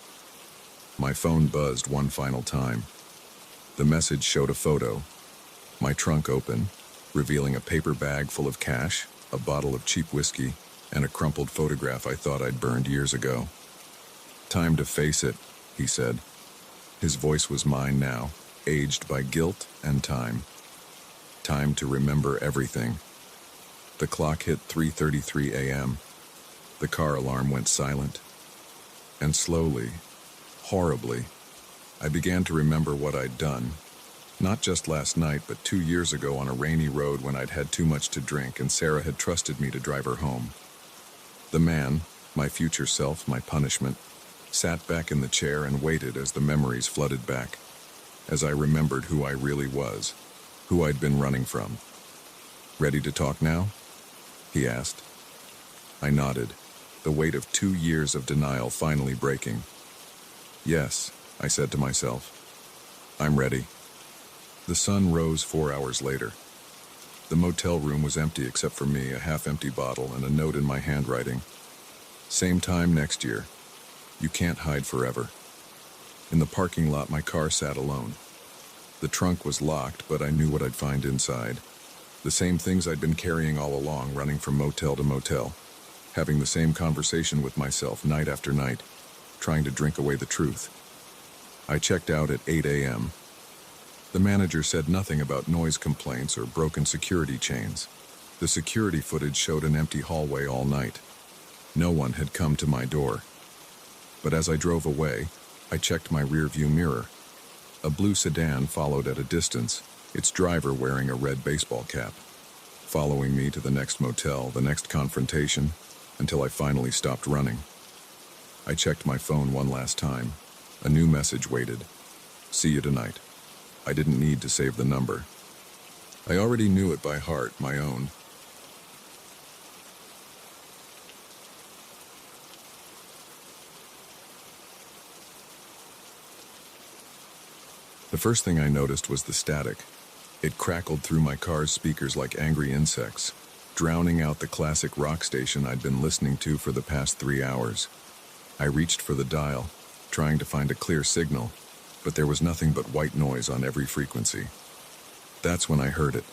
My phone buzzed one final time. The message showed a photo. My trunk open, revealing a paper bag full of cash, a bottle of cheap whiskey, and a crumpled photograph I thought I'd burned years ago. Time to face it, he said. His voice was mine now, aged by guilt and time. Time to remember everything. The clock hit 3:33 a.m. The car alarm went silent. And slowly, horribly, I began to remember what I'd done. Not just last night, but 2 years ago on a rainy road when I'd had too much to drink and Sarah had trusted me to drive her home. The man, my future self, my punishment, sat back in the chair and waited as the memories flooded back, as I remembered who I really was, who I'd been running from. Ready to talk now? He asked. I nodded, the weight of 2 years of denial finally breaking. Yes, I said to myself. I'm ready. The sun rose 4 hours later. The motel room was empty except for me, a half-empty bottle, and a note in my handwriting. Same time next year. You can't hide forever. In the parking lot, my car sat alone. The trunk was locked, but I knew what I'd find inside. The same things I'd been carrying all along, running from motel to motel, having the same conversation with myself night after night, trying to drink away the truth. I checked out at 8 a.m. The manager said nothing about noise complaints or broken security chains. The security footage showed an empty hallway all night. No one had come to my door. But as I drove away, I checked my rearview mirror. A blue sedan followed at a distance, its driver wearing a red baseball cap, following me to the next motel, the next confrontation, until I finally stopped running. I checked my phone one last time. A new message waited. See you tonight. I didn't need to save the number. I already knew it by heart, my own. The first thing I noticed was the static. It crackled through my car's speakers like angry insects, drowning out the classic rock station I'd been listening to for the past 3 hours. I reached for the dial, trying to find a clear signal, but there was nothing but white noise on every frequency. That's when I heard it,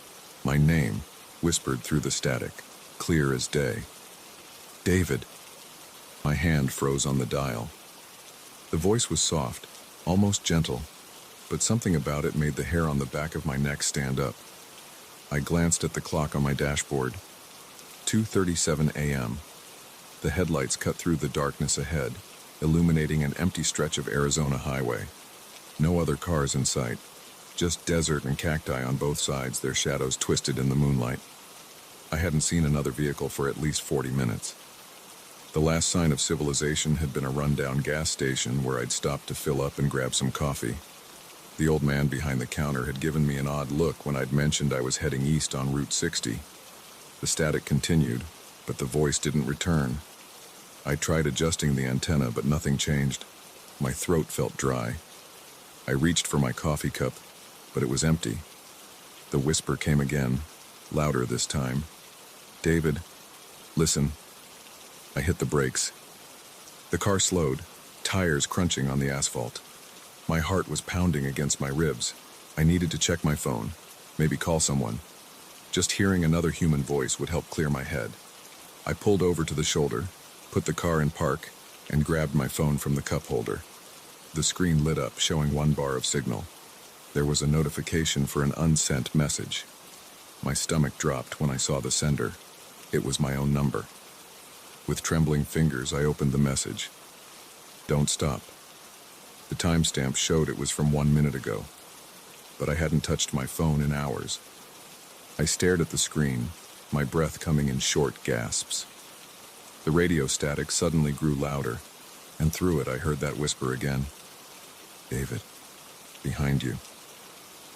my name, whispered through the static, clear as day. David. My hand froze on the dial. The voice was soft, almost gentle, but something about it made the hair on the back of my neck stand up. I glanced at the clock on my dashboard. 2:37 a.m. The headlights cut through the darkness ahead, illuminating an empty stretch of Arizona highway. No other cars in sight, just desert and cacti on both sides, their shadows twisted in the moonlight. I hadn't seen another vehicle for at least 40 minutes. The last sign of civilization had been a rundown gas station where I'd stopped to fill up and grab some coffee. The old man behind the counter had given me an odd look when I'd mentioned I was heading east on Route 60. The static continued, but the voice didn't return. I tried adjusting the antenna, but nothing changed. My throat felt dry. I reached for my coffee cup, but it was empty. The whisper came again, louder this time. David, listen. I hit the brakes. The car slowed, tires crunching on the asphalt. My heart was pounding against my ribs. I needed to check my phone, maybe call someone. Just hearing another human voice would help clear my head. I pulled over to the shoulder, put the car in park, and grabbed my phone from the cup holder. The screen lit up, showing 1 bar of signal. There was a notification for an unsent message. My stomach dropped when I saw the sender. It was my own number. With trembling fingers, I opened the message. Don't stop. The timestamp showed it was from 1 minute ago. but I hadn't touched my phone in hours. I stared at the screen, my breath coming in short gasps. The radio static suddenly grew louder, and through it I heard that whisper again. "David, behind you."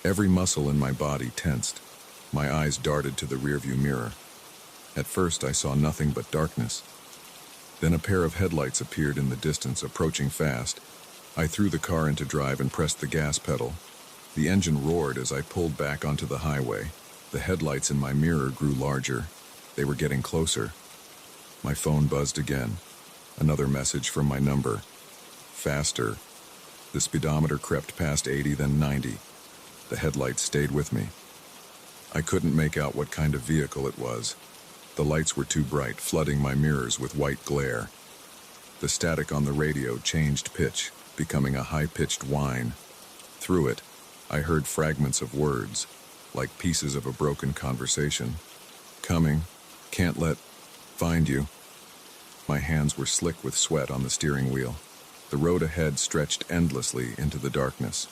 Every muscle in my body tensed. My eyes darted to the rearview mirror. At first I saw nothing but darkness. Then a pair of headlights appeared in the distance, approaching fast. I threw the car into drive and pressed the gas pedal. The engine roared as I pulled back onto the highway. The headlights in my mirror grew larger. They were getting closer. My phone buzzed again. Another message from my number. Faster. The speedometer crept past 80, then 90. The headlights stayed with me. I couldn't make out what kind of vehicle it was. The lights were too bright, flooding my mirrors with white glare. The static on the radio changed pitch, becoming a high-pitched whine. Through it, I heard fragments of words, like pieces of a broken conversation. "Coming. Can't let. Find you." My hands were slick with sweat on the steering wheel. The road ahead stretched endlessly into the darkness.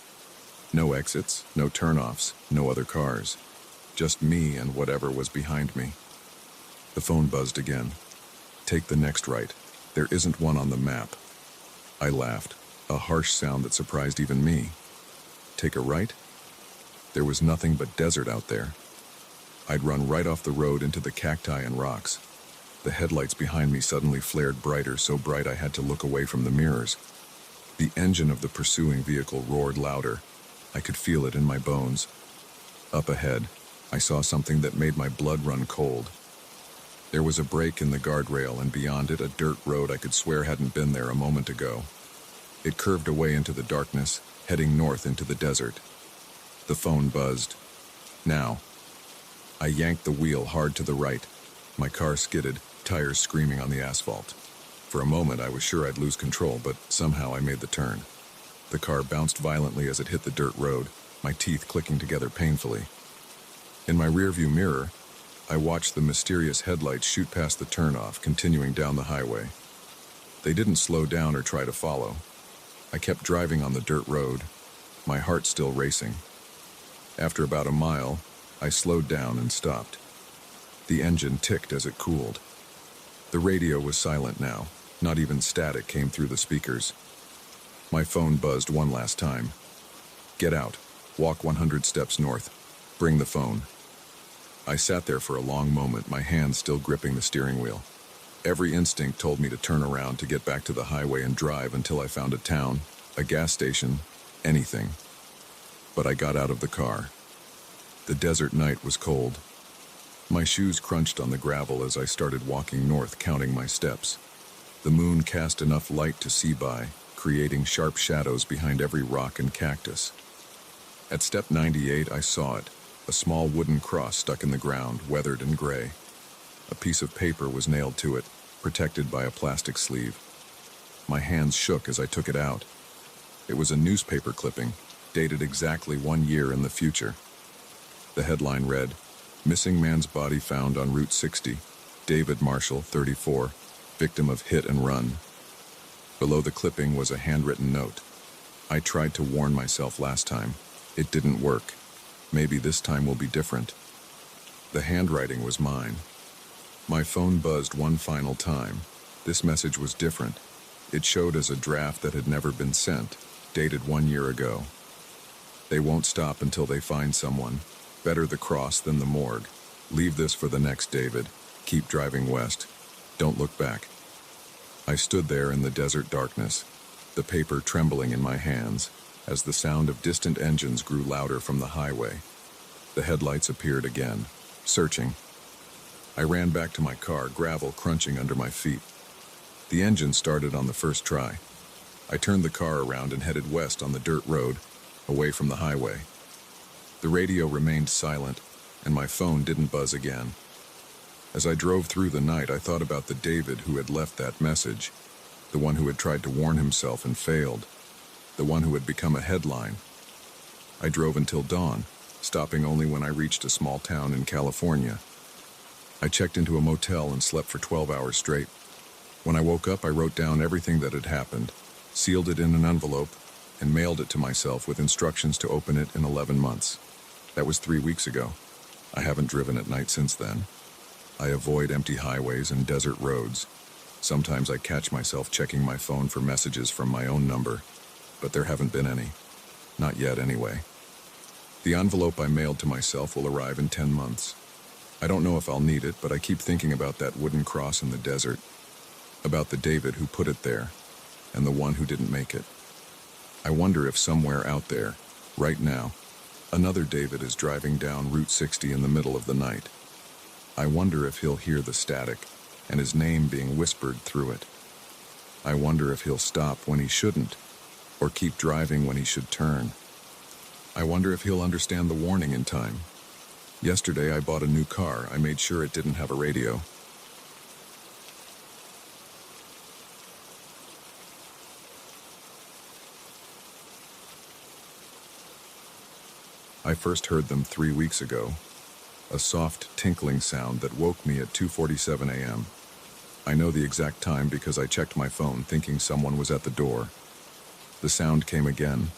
No exits, no turnoffs, no other cars. Just me and whatever was behind me. The phone buzzed again. "Take the next right. There isn't one on the map." I laughed, a harsh sound that surprised even me. Take a right? There was nothing but desert out there. I'd run right off the road into the cacti and rocks. The headlights behind me suddenly flared brighter, so bright I had to look away from the mirrors. The engine of the pursuing vehicle roared louder. I could feel it in my bones. Up ahead, I saw something that made my blood run cold. There was a break in the guardrail, and beyond it a dirt road I could swear hadn't been there a moment ago. It curved away into the darkness, heading north into the desert. The phone buzzed. Now. I yanked the wheel hard to the right. My car skidded, tires screaming on the asphalt. For a moment I was sure I'd lose control, but somehow I made the turn. The car bounced violently as it hit the dirt road, my teeth clicking together painfully. In my rearview mirror, I watched the mysterious headlights shoot past the turnoff, continuing down the highway. They didn't slow down or try to follow. I kept driving on the dirt road, my heart still racing. After about a mile, I slowed down and stopped. The engine ticked as it cooled. The radio was silent now. Not even static came through the speakers. My phone buzzed one last time. "Get out. Walk 100 steps north. Bring the phone." I sat there for a long moment, my hands still gripping the steering wheel. Every instinct told me to turn around, to get back to the highway and drive until I found a town, a gas station, anything. But I got out of the car. The desert night was cold. My shoes crunched on the gravel as I started walking north, counting my steps. The moon cast enough light to see by, creating sharp shadows behind every rock and cactus. At step 98, I saw it, a small wooden cross stuck in the ground, weathered and gray. A piece of paper was nailed to it, protected by a plastic sleeve. My hands shook as I took it out. It was a newspaper clipping, dated exactly 1 year in the future. The headline read, "Missing man's body found on Route 60. David Marshall, 34, victim of hit and run." Below the clipping was a handwritten note. I tried to warn myself last time. It didn't work. Maybe this time will be different. The handwriting was mine. My phone buzzed one final time. This message was different. It showed as a draft that had never been sent, dated 1 year ago. "They won't stop until they find someone. Better the cross than the morgue. Leave this for the next David. Keep driving west. Don't look back." I stood there in the desert darkness, the paper trembling in my hands, as the sound of distant engines grew louder from the highway. The headlights appeared again, searching. I ran back to my car, gravel crunching under my feet. The engine started on the first try. I turned the car around and headed west on the dirt road, away from the highway. The radio remained silent, and my phone didn't buzz again. As I drove through the night, I thought about the David who had left that message, the one who had tried to warn himself and failed, the one who had become a headline. I drove until dawn, stopping only when I reached a small town in California. I checked into a motel and slept for 12 hours straight. When I woke up, I wrote down everything that had happened, sealed it in an envelope, and mailed it to myself with instructions to open it in 11 months. That was 3 weeks ago. I haven't driven at night since then. I avoid empty highways and desert roads. Sometimes I catch myself checking my phone for messages from my own number, but there haven't been any. Not yet, anyway. The envelope I mailed to myself will arrive in 10 months. I don't know if I'll need it, but I keep thinking about that wooden cross in the desert, about the David who put it there, and the one who didn't make it. I wonder if somewhere out there, right now, another David is driving down Route 60 in the middle of the night. I wonder if he'll hear the static and his name being whispered through it. I wonder if he'll stop when he shouldn't, or keep driving when he should turn. I wonder if he'll understand the warning in time. Yesterday I bought a new car. I made sure it didn't have a radio. I first heard them 3 weeks ago, a soft tinkling sound that woke me at 2:47 a.m. I know the exact time because I checked my phone thinking someone was at the door. The sound came again,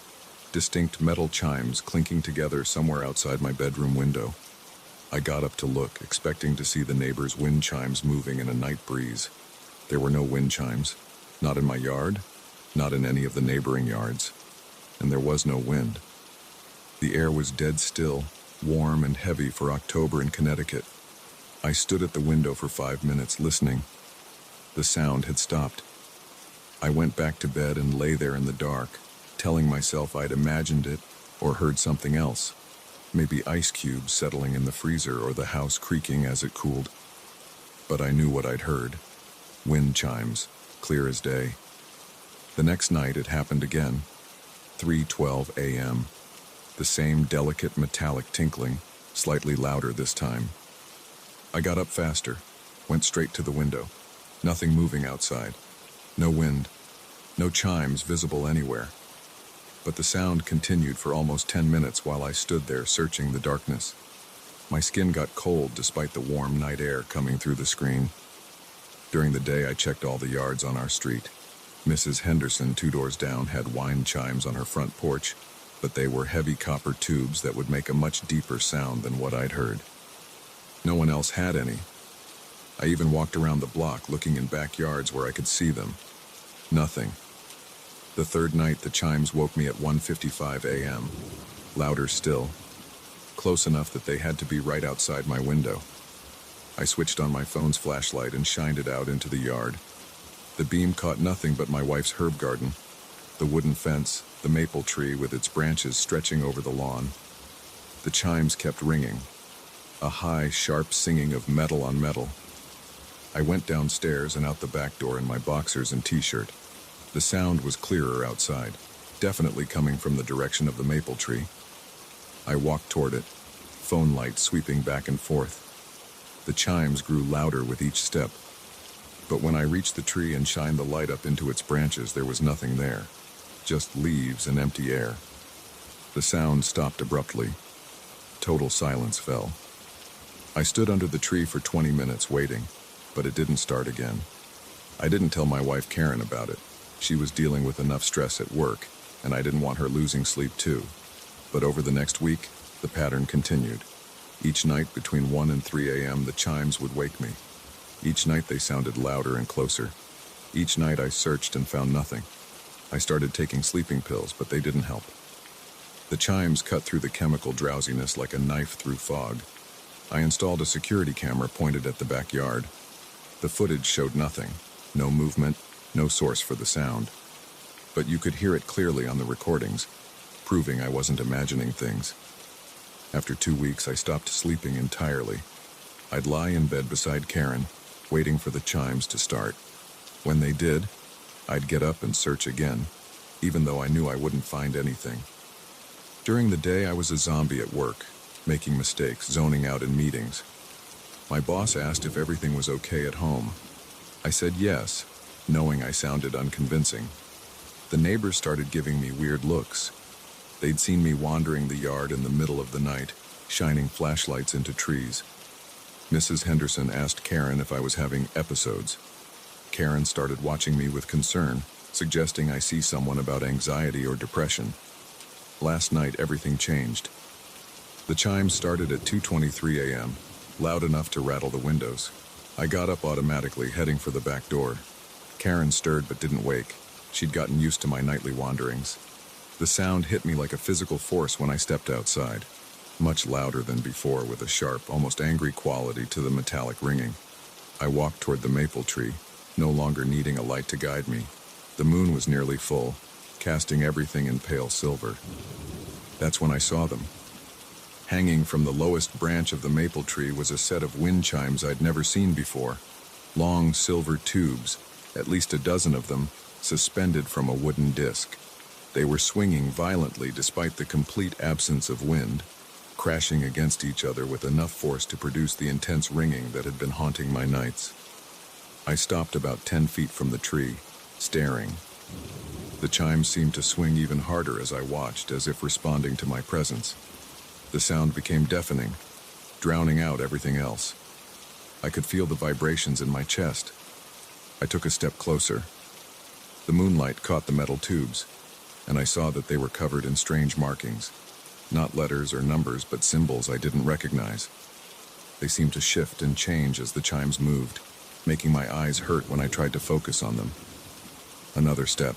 distinct metal chimes clinking together somewhere outside my bedroom window. I got up to look, expecting to see the neighbor's wind chimes moving in a night breeze. There were no wind chimes, not in my yard, not in any of the neighboring yards, and there was no wind. The air was dead still, warm and heavy for October in Connecticut. I stood at the window for 5 minutes listening. The sound had stopped. I went back to bed and lay there in the dark, telling myself I'd imagined it or heard something else. Maybe ice cubes settling in the freezer or the house creaking as it cooled. But I knew what I'd heard. Wind chimes, clear as day. The next night it happened again. 3:12 a.m. The same delicate metallic tinkling, slightly louder this time. I got up faster, went straight to the window. Nothing moving outside. No wind. No chimes visible anywhere. But the sound continued for almost 10 minutes while I stood there searching the darkness. My skin got cold despite the warm night air coming through the screen. During the day, I checked all the yards on our street. Mrs. Henderson, 2 doors down, had wind chimes on her front porch, but they were heavy copper tubes that would make a much deeper sound than what I'd heard. No one else had any. I even walked around the block looking in backyards where I could see them. Nothing. The third night, the chimes woke me at 1:55 a.m., louder still, close enough that they had to be right outside my window. I switched on my phone's flashlight and shined it out into the yard. The beam caught nothing but my wife's herb garden, the wooden fence, the maple tree with its branches stretching over the lawn. The chimes kept ringing, a high, sharp singing of metal on metal. I went downstairs and out the back door in my boxers and t-shirt. The sound was clearer outside, definitely coming from the direction of the maple tree. I walked toward it, phone light sweeping back and forth. The chimes grew louder with each step, but when I reached the tree and shined the light up into its branches, there was nothing there, just leaves and empty air. The sound stopped abruptly. Total silence fell. I stood under the tree for 20 minutes waiting, but it didn't start again. I didn't tell my wife Karen about it. She was dealing with enough stress at work, and I didn't want her losing sleep too. But over the next week, the pattern continued. Each night between 1 and 3 a.m., the chimes would wake me. Each night they sounded louder and closer. Each night I searched and found nothing. I started taking sleeping pills, but they didn't help. The chimes cut through the chemical drowsiness like a knife through fog. I installed a security camera pointed at the backyard. The footage showed nothing. No movement, no source for the sound. But you could hear it clearly on the recordings, proving I wasn't imagining things. After 2 weeks, I stopped sleeping entirely. I'd lie in bed beside Karen, waiting for the chimes to start. When they did, I'd get up and search again, even though I knew I wouldn't find anything. During the day, I was a zombie at work, making mistakes, zoning out in meetings. My boss asked if everything was okay at home. I said yes, knowing I sounded unconvincing. The neighbors started giving me weird looks. They'd seen me wandering the yard in the middle of the night, shining flashlights into trees. Mrs. Henderson asked Karen if I was having episodes. Karen started watching me with concern. suggesting I see someone about anxiety or depression. Last night, everything changed. The chimes started at 2:23 a.m., loud enough to rattle the windows. I got up automatically, heading for the back door. Karen stirred but didn't wake. She'd gotten used to my nightly wanderings. The sound hit me like a physical force when I stepped outside, much louder than before, with a sharp, almost angry quality to the metallic ringing. I walked toward the maple tree, no longer needing a light to guide me. The moon was nearly full, casting everything in pale silver. That's when I saw them. Hanging from the lowest branch of the maple tree was a set of wind chimes I'd never seen before. Long silver tubes, at least a dozen of them, suspended from a wooden disc. They were swinging violently despite the complete absence of wind, crashing against each other with enough force to produce the intense ringing that had been haunting my nights. I stopped about 10 feet from the tree, staring. The chimes seemed to swing even harder as I watched, as if responding to my presence. The sound became deafening, drowning out everything else. I could feel the vibrations in my chest. I took a step closer. The moonlight caught the metal tubes, and I saw that they were covered in strange markings. Not letters or numbers, but symbols I didn't recognize. They seemed to shift and change as the chimes moved, making my eyes hurt when I tried to focus on them. Another step.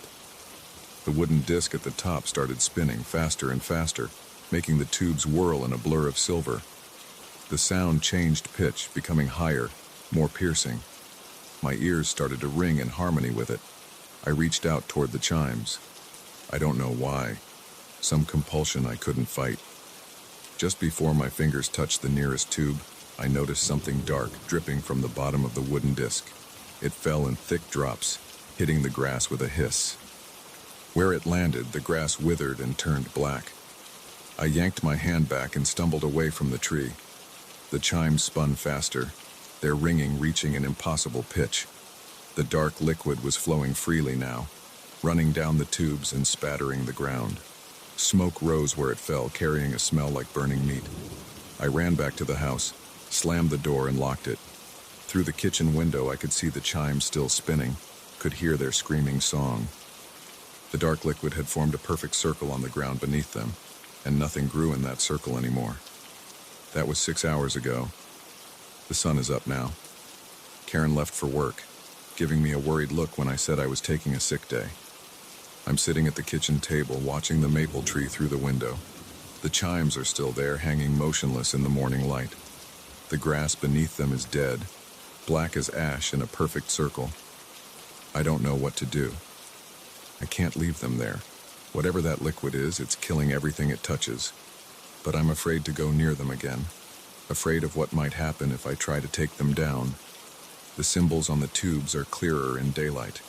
The wooden disc at the top started spinning faster and faster, making the tubes whirl in a blur of silver. The sound changed pitch, becoming higher, more piercing. My ears started to ring in harmony with it. I reached out toward the chimes. I don't know why. Some compulsion I couldn't fight. Just before my fingers touched the nearest tube, I noticed something dark dripping from the bottom of the wooden disc. It fell in thick drops, hitting the grass with a hiss. Where it landed, the grass withered and turned black. I yanked my hand back and stumbled away from the tree. The chimes spun faster, their ringing reaching an impossible pitch. The dark liquid was flowing freely now, running down the tubes and spattering the ground. Smoke rose where it fell, carrying a smell like burning meat. I ran back to the house, slammed the door and locked it. Through the kitchen window I could see the chimes still spinning, could hear their screaming song. The dark liquid had formed a perfect circle on the ground beneath them, and nothing grew in that circle anymore. That was 6 hours ago. The sun is up now. Karen left for work, giving me a worried look when I said I was taking a sick day. I'm sitting at the kitchen table watching the maple tree through the window. The chimes are still there, hanging motionless in the morning light. The grass beneath them is dead, black as ash in a perfect circle. I don't know what to do. I can't leave them there. Whatever that liquid is, it's killing everything it touches. But I'm afraid to go near them again, afraid of what might happen if I try to take them down. The symbols on the tubes are clearer in daylight.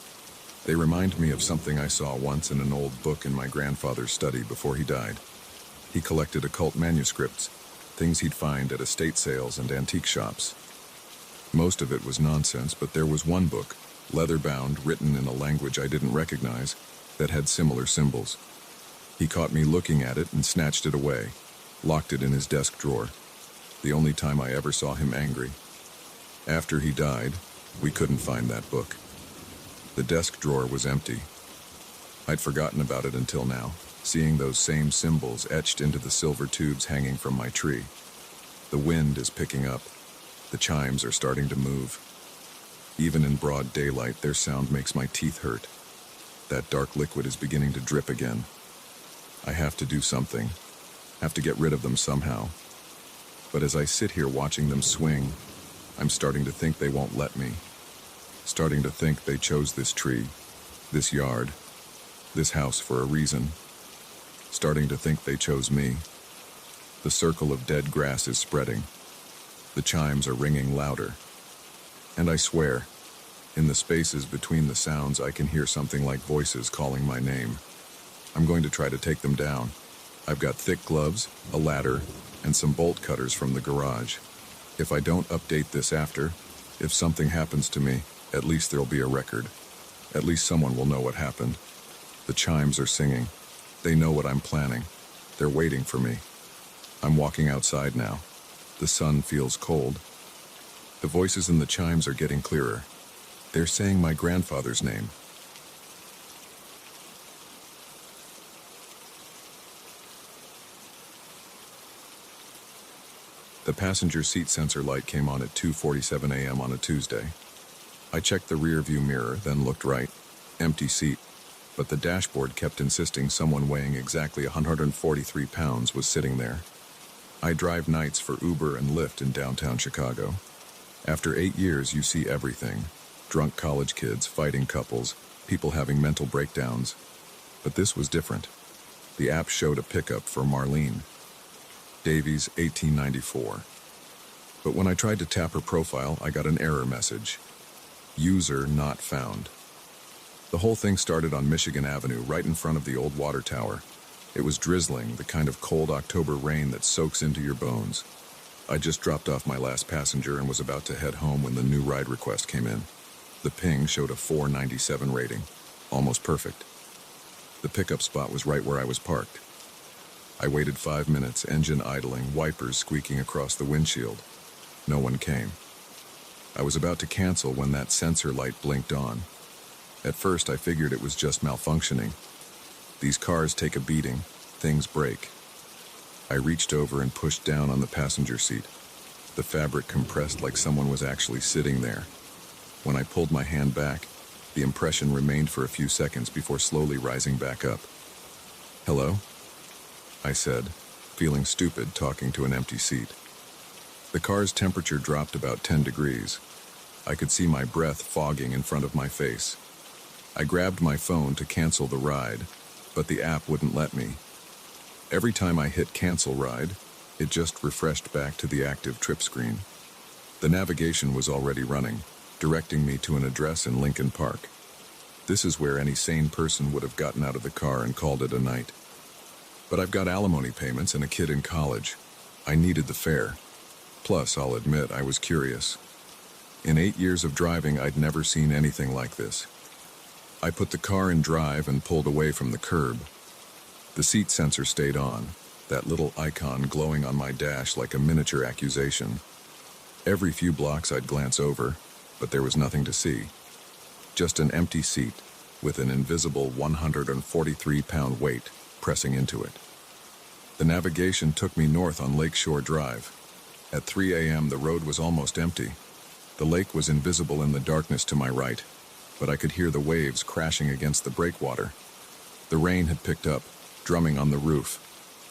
They remind me of something I saw once in an old book in my grandfather's study before he died. He collected occult manuscripts, things he'd find at estate sales and antique shops. Most of it was nonsense, but there was one book, leather-bound, written in a language I didn't recognize, that had similar symbols. He caught me looking at it and snatched it away, locked it in his desk drawer. The only time I ever saw him angry. After he died, we couldn't find that book. The desk drawer was empty. I'd forgotten about it until now, seeing those same symbols etched into the silver tubes hanging from my tree. The wind is picking up. The chimes are starting to move. Even in broad daylight, their sound makes my teeth hurt. That dark liquid is beginning to drip again. I have to do something. Have to get rid of them somehow. But as I sit here watching them swing, I'm starting to think they won't let me. Starting to think they chose this tree, this yard, this house for a reason. Starting to think they chose me. The circle of dead grass is spreading. The chimes are ringing louder. And I swear, in the spaces between the sounds, I can hear something like voices calling my name. I'm going to try to take them down. I've got thick gloves, a ladder, and some bolt cutters from the garage. If I don't update this after, if something happens to me, at least there'll be a record. At least someone will know what happened. The chimes are singing. They know what I'm planning. They're waiting for me. I'm walking outside now. The sun feels cold. The voices in the chimes are getting clearer. They're saying my grandfather's name. passenger seat sensor light came on at 2:47 a.m. on a Tuesday. I checked the rear view mirror, then looked right. Empty seat. But the dashboard kept insisting someone weighing exactly 143 pounds was sitting there. I drive nights for Uber and Lyft in downtown Chicago. After 8 years, you see everything. Drunk college kids, fighting couples, people having mental breakdowns. But this was different. The app showed a pickup for Marlene Davies, 1894. But when I tried to tap her profile, I got an error message. User not found. The whole thing started on Michigan Avenue, right in front of the old water tower. It was drizzling, the kind of cold October rain that soaks into your bones. I just dropped off my last passenger and was about to head home when the new ride request came in. The ping showed a 497 rating. Almost perfect. The pickup spot was right where I was parked. I waited 5 minutes, engine idling, wipers squeaking across the windshield. No one came. I was about to cancel when that sensor light blinked on. At first, I figured it was just malfunctioning. These cars take a beating, things break. I reached over and pushed down on the passenger seat. The fabric compressed like someone was actually sitting there. When I pulled my hand back, the impression remained for a few seconds before slowly rising back up. "Hello?" I said, feeling stupid talking to an empty seat. The car's temperature dropped about 10 degrees. I could see my breath fogging in front of my face. I grabbed my phone to cancel the ride, but the app wouldn't let me. Every time I hit cancel ride, it just refreshed back to the active trip screen. The navigation was already running, directing me to an address in Lincoln Park. This is where any sane person would have gotten out of the car and called it a night. But I've got alimony payments and a kid in college. I needed the fare. Plus, I'll admit, I was curious. In 8 years of driving, I'd never seen anything like this. I put the car in drive and pulled away from the curb. The seat sensor stayed on, that little icon glowing on my dash like a miniature accusation. Every few blocks I'd glance over, but there was nothing to see. Just an empty seat with an invisible 143-pound weight pressing into it. The navigation took me north on Lakeshore Drive. At 3 a.m., the road was almost empty. The lake was invisible in the darkness to my right, but I could hear the waves crashing against the breakwater. The rain had picked up, drumming on the roof.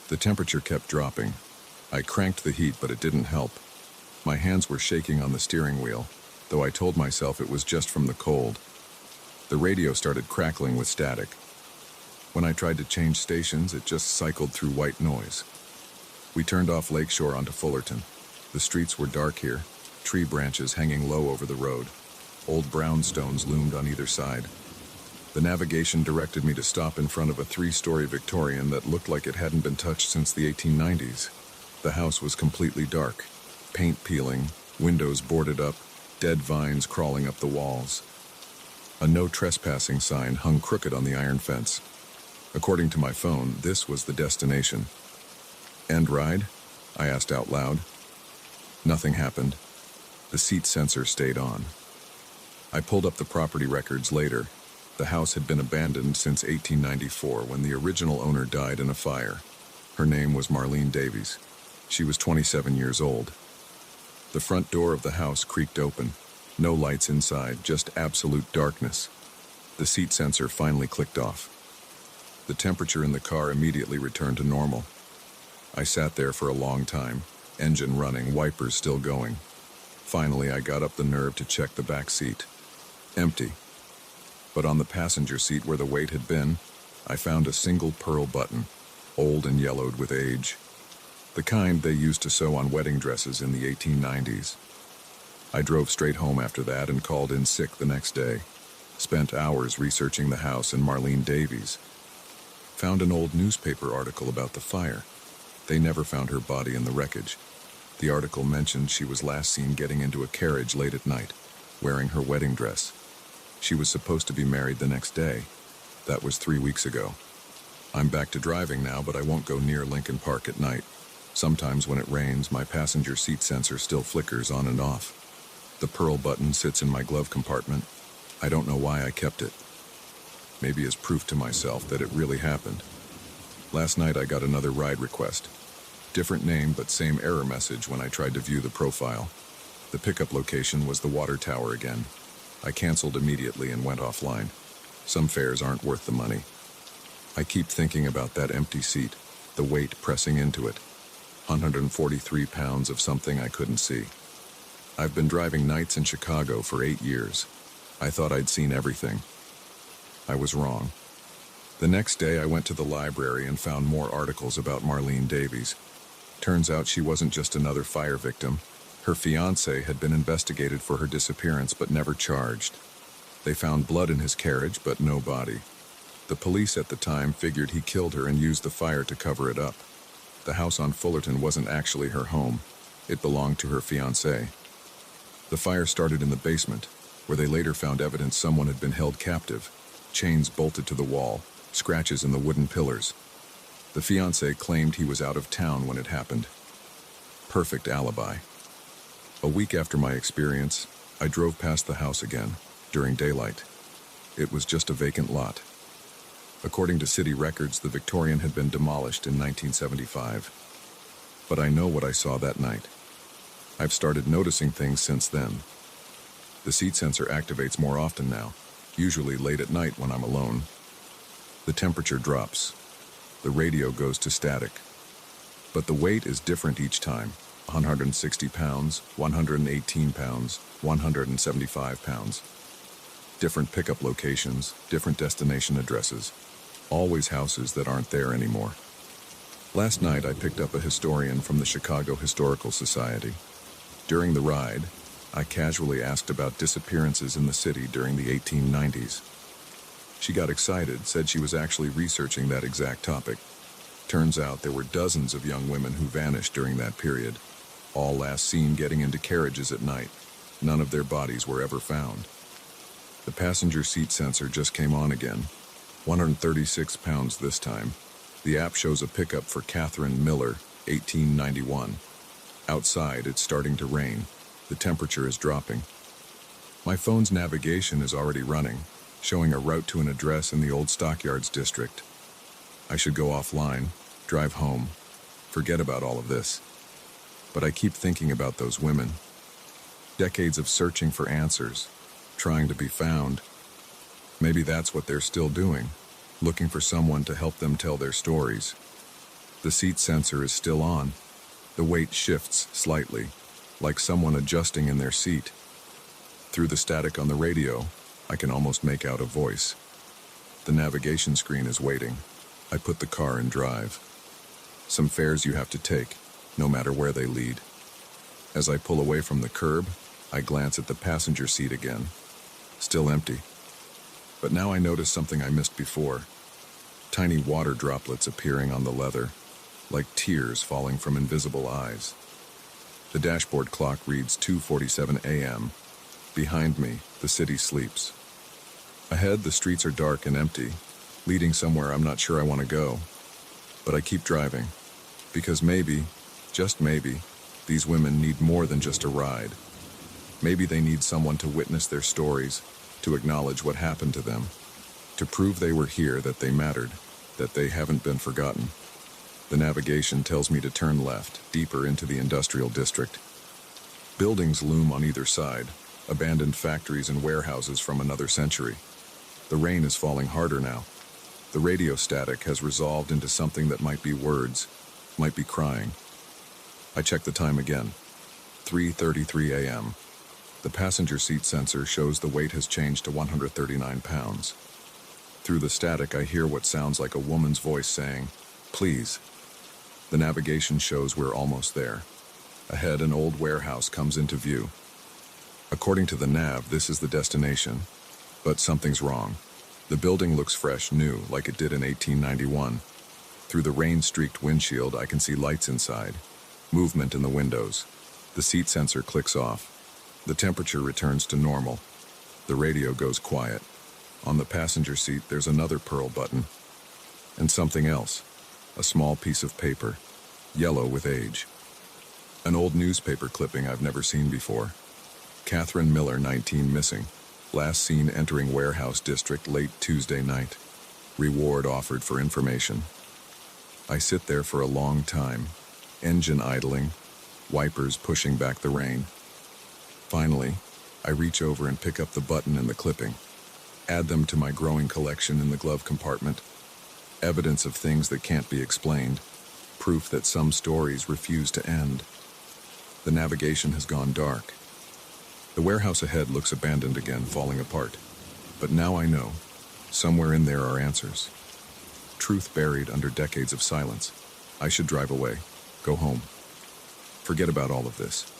The temperature kept dropping. I cranked the heat, but it didn't help. My hands were shaking on the steering wheel, though I told myself it was just from the cold. The radio started crackling with static. When I tried to change stations, it just cycled through white noise. We turned off Lakeshore onto Fullerton. The streets were dark here, tree branches hanging low over the road. Old brownstones loomed on either side. The navigation directed me to stop in front of a 3-story Victorian that looked like it hadn't been touched since the 1890s. The house was completely dark, paint peeling, windows boarded up, dead vines crawling up the walls. A no trespassing sign hung crooked on the iron fence. According to my phone, this was the destination. "End ride?" I asked out loud. Nothing happened. The seat sensor stayed on. I pulled up the property records later. The house had been abandoned since 1894 when the original owner died in a fire. Her name was Marlene Davies. She was 27 years old. The front door of the house creaked open. No lights inside, just absolute darkness. The seat sensor finally clicked off. The temperature in the car immediately returned to normal. I sat there for a long time, engine running, wipers still going. Finally, I got up the nerve to check the back seat. Empty. But on the passenger seat where the weight had been, I found a single pearl button, old and yellowed with age. The kind they used to sew on wedding dresses in the 1890s. I drove straight home after that and called in sick the next day. Spent hours researching the house and Marlene Davies. Found an old newspaper article about the fire. They never found her body in the wreckage. The article mentioned she was last seen getting into a carriage late at night, wearing her wedding dress. She was supposed to be married the next day. That was 3 weeks ago. I'm back to driving now, but I won't go near Lincoln Park at night. Sometimes when it rains, my passenger seat sensor still flickers on and off. The pearl button sits in my glove compartment. I don't know why I kept it. Maybe as proof to myself that it really happened. Last night I got another ride request. Different name but same error message when I tried to view the profile. The pickup location was the water tower again. I canceled immediately and went offline. Some fares aren't worth the money. I keep thinking about that empty seat, the weight pressing into it. 143 pounds of something I couldn't see. I've been driving nights in Chicago for 8 years. I thought I'd seen everything. I was wrong. The next day I went to the library and found more articles about Marlene Davies. Turns out she wasn't just another fire victim. Her fiancé had been investigated for her disappearance but never charged. They found blood in his carriage but no body. The police at the time figured he killed her and used the fire to cover it up. The house on Fullerton wasn't actually her home. It belonged to her fiancé. The fire started in the basement, where they later found evidence someone had been held captive, chains bolted to the wall, scratches in the wooden pillars. The fiancé claimed he was out of town when it happened. Perfect alibi. A week after my experience, I drove past the house again, during daylight. It was just a vacant lot. According to city records, the Victorian had been demolished in 1975. But I know what I saw that night. I've started noticing things since then. The seat sensor activates more often now, usually late at night when I'm alone. The temperature drops. The radio goes to static. But the weight is different each time. 160 pounds, 118 pounds, 175 pounds. Different pickup locations, different destination addresses. Always houses that aren't there anymore. Last night I picked up a historian from the Chicago Historical Society. During the ride, I casually asked about disappearances in the city during the 1890s. She got excited, said she was actually researching that exact topic. Turns out there were dozens of young women who vanished during that period, all last seen getting into carriages at night. None of their bodies were ever found. The passenger seat sensor just came on again. 136 pounds this time. The app shows a pickup for Catherine Miller, 1891. Outside, it's starting to rain. The temperature is dropping. My phone's navigation is already running, showing a route to an address in the old Stockyards district. I should go offline, drive home, forget about all of this. But I keep thinking about those women. Decades of searching for answers, trying to be found. Maybe that's what they're still doing, looking for someone to help them tell their stories. The seat sensor is still on. The weight shifts slightly, like someone adjusting in their seat. Through the static on the radio, I can almost make out a voice. The navigation screen is waiting. I put the car in drive. Some fares you have to take, no matter where they lead. As I pull away from the curb, I glance at the passenger seat again. Still empty. But now I notice something I missed before. Tiny water droplets appearing on the leather, like tears falling from invisible eyes. The dashboard clock reads 2:47 a.m. Behind me, the city sleeps. Ahead, the streets are dark and empty, leading somewhere I'm not sure I want to go. But I keep driving, because maybe, just maybe, these women need more than just a ride. Maybe they need someone to witness their stories, to acknowledge what happened to them, to prove they were here, that they mattered, that they haven't been forgotten. The navigation tells me to turn left, deeper into the industrial district. Buildings loom on either side, abandoned factories and warehouses from another century. The rain is falling harder now. The radio static has resolved into something that might be words, might be crying. I check the time again. 3:33 a.m. The passenger seat sensor shows the weight has changed to 139 pounds. Through the static, I hear what sounds like a woman's voice saying, "Please." The navigation shows we're almost there. Ahead, an old warehouse comes into view. According to the nav, this is the destination. But something's wrong. The building looks fresh, new, like it did in 1891. Through the rain-streaked windshield, I can see lights inside, movement in the windows. The seat sensor clicks off. The temperature returns to normal. The radio goes quiet. On the passenger seat, there's another pearl button. And something else. A small piece of paper, yellow with age. An old newspaper clipping I've never seen before. Catherine Miller, 19, missing. Last seen entering warehouse district late Tuesday night. Reward offered for information. I sit there for a long time, engine idling, wipers pushing back the rain. Finally, I reach over and pick up the button and the clipping, add them to my growing collection in the glove compartment. Evidence of things that can't be explained, proof that some stories refuse to end. The navigation has gone dark. The warehouse ahead looks abandoned again, falling apart. But now I know, somewhere in there are answers. Truth buried under decades of silence. I should drive away, go home. Forget about all of this.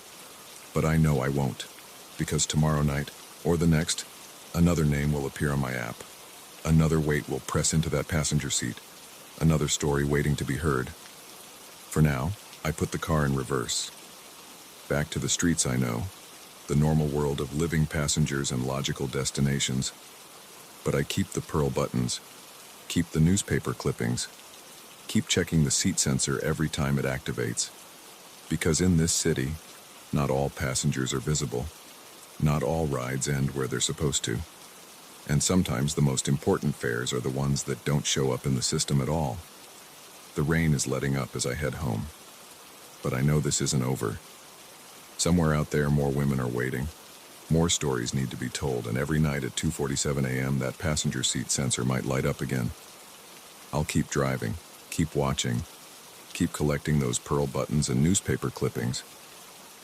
But I know I won't, because tomorrow night, or the next, another name will appear on my app. Another weight will press into that passenger seat. Another story waiting to be heard. For now, I put the car in reverse. Back to the streets I know, the normal world of living passengers and logical destinations. But I keep the pearl buttons, keep the newspaper clippings, keep checking the seat sensor every time it activates. Because in this city, not all passengers are visible. Not all rides end where they're supposed to. And sometimes the most important fares are the ones that don't show up in the system at all. The rain is letting up as I head home. But I know this isn't over. Somewhere out there, more women are waiting. More stories need to be told, and every night at 2:47 a.m. that passenger seat sensor might light up again. I'll keep driving, keep watching, keep collecting those pearl buttons and newspaper clippings,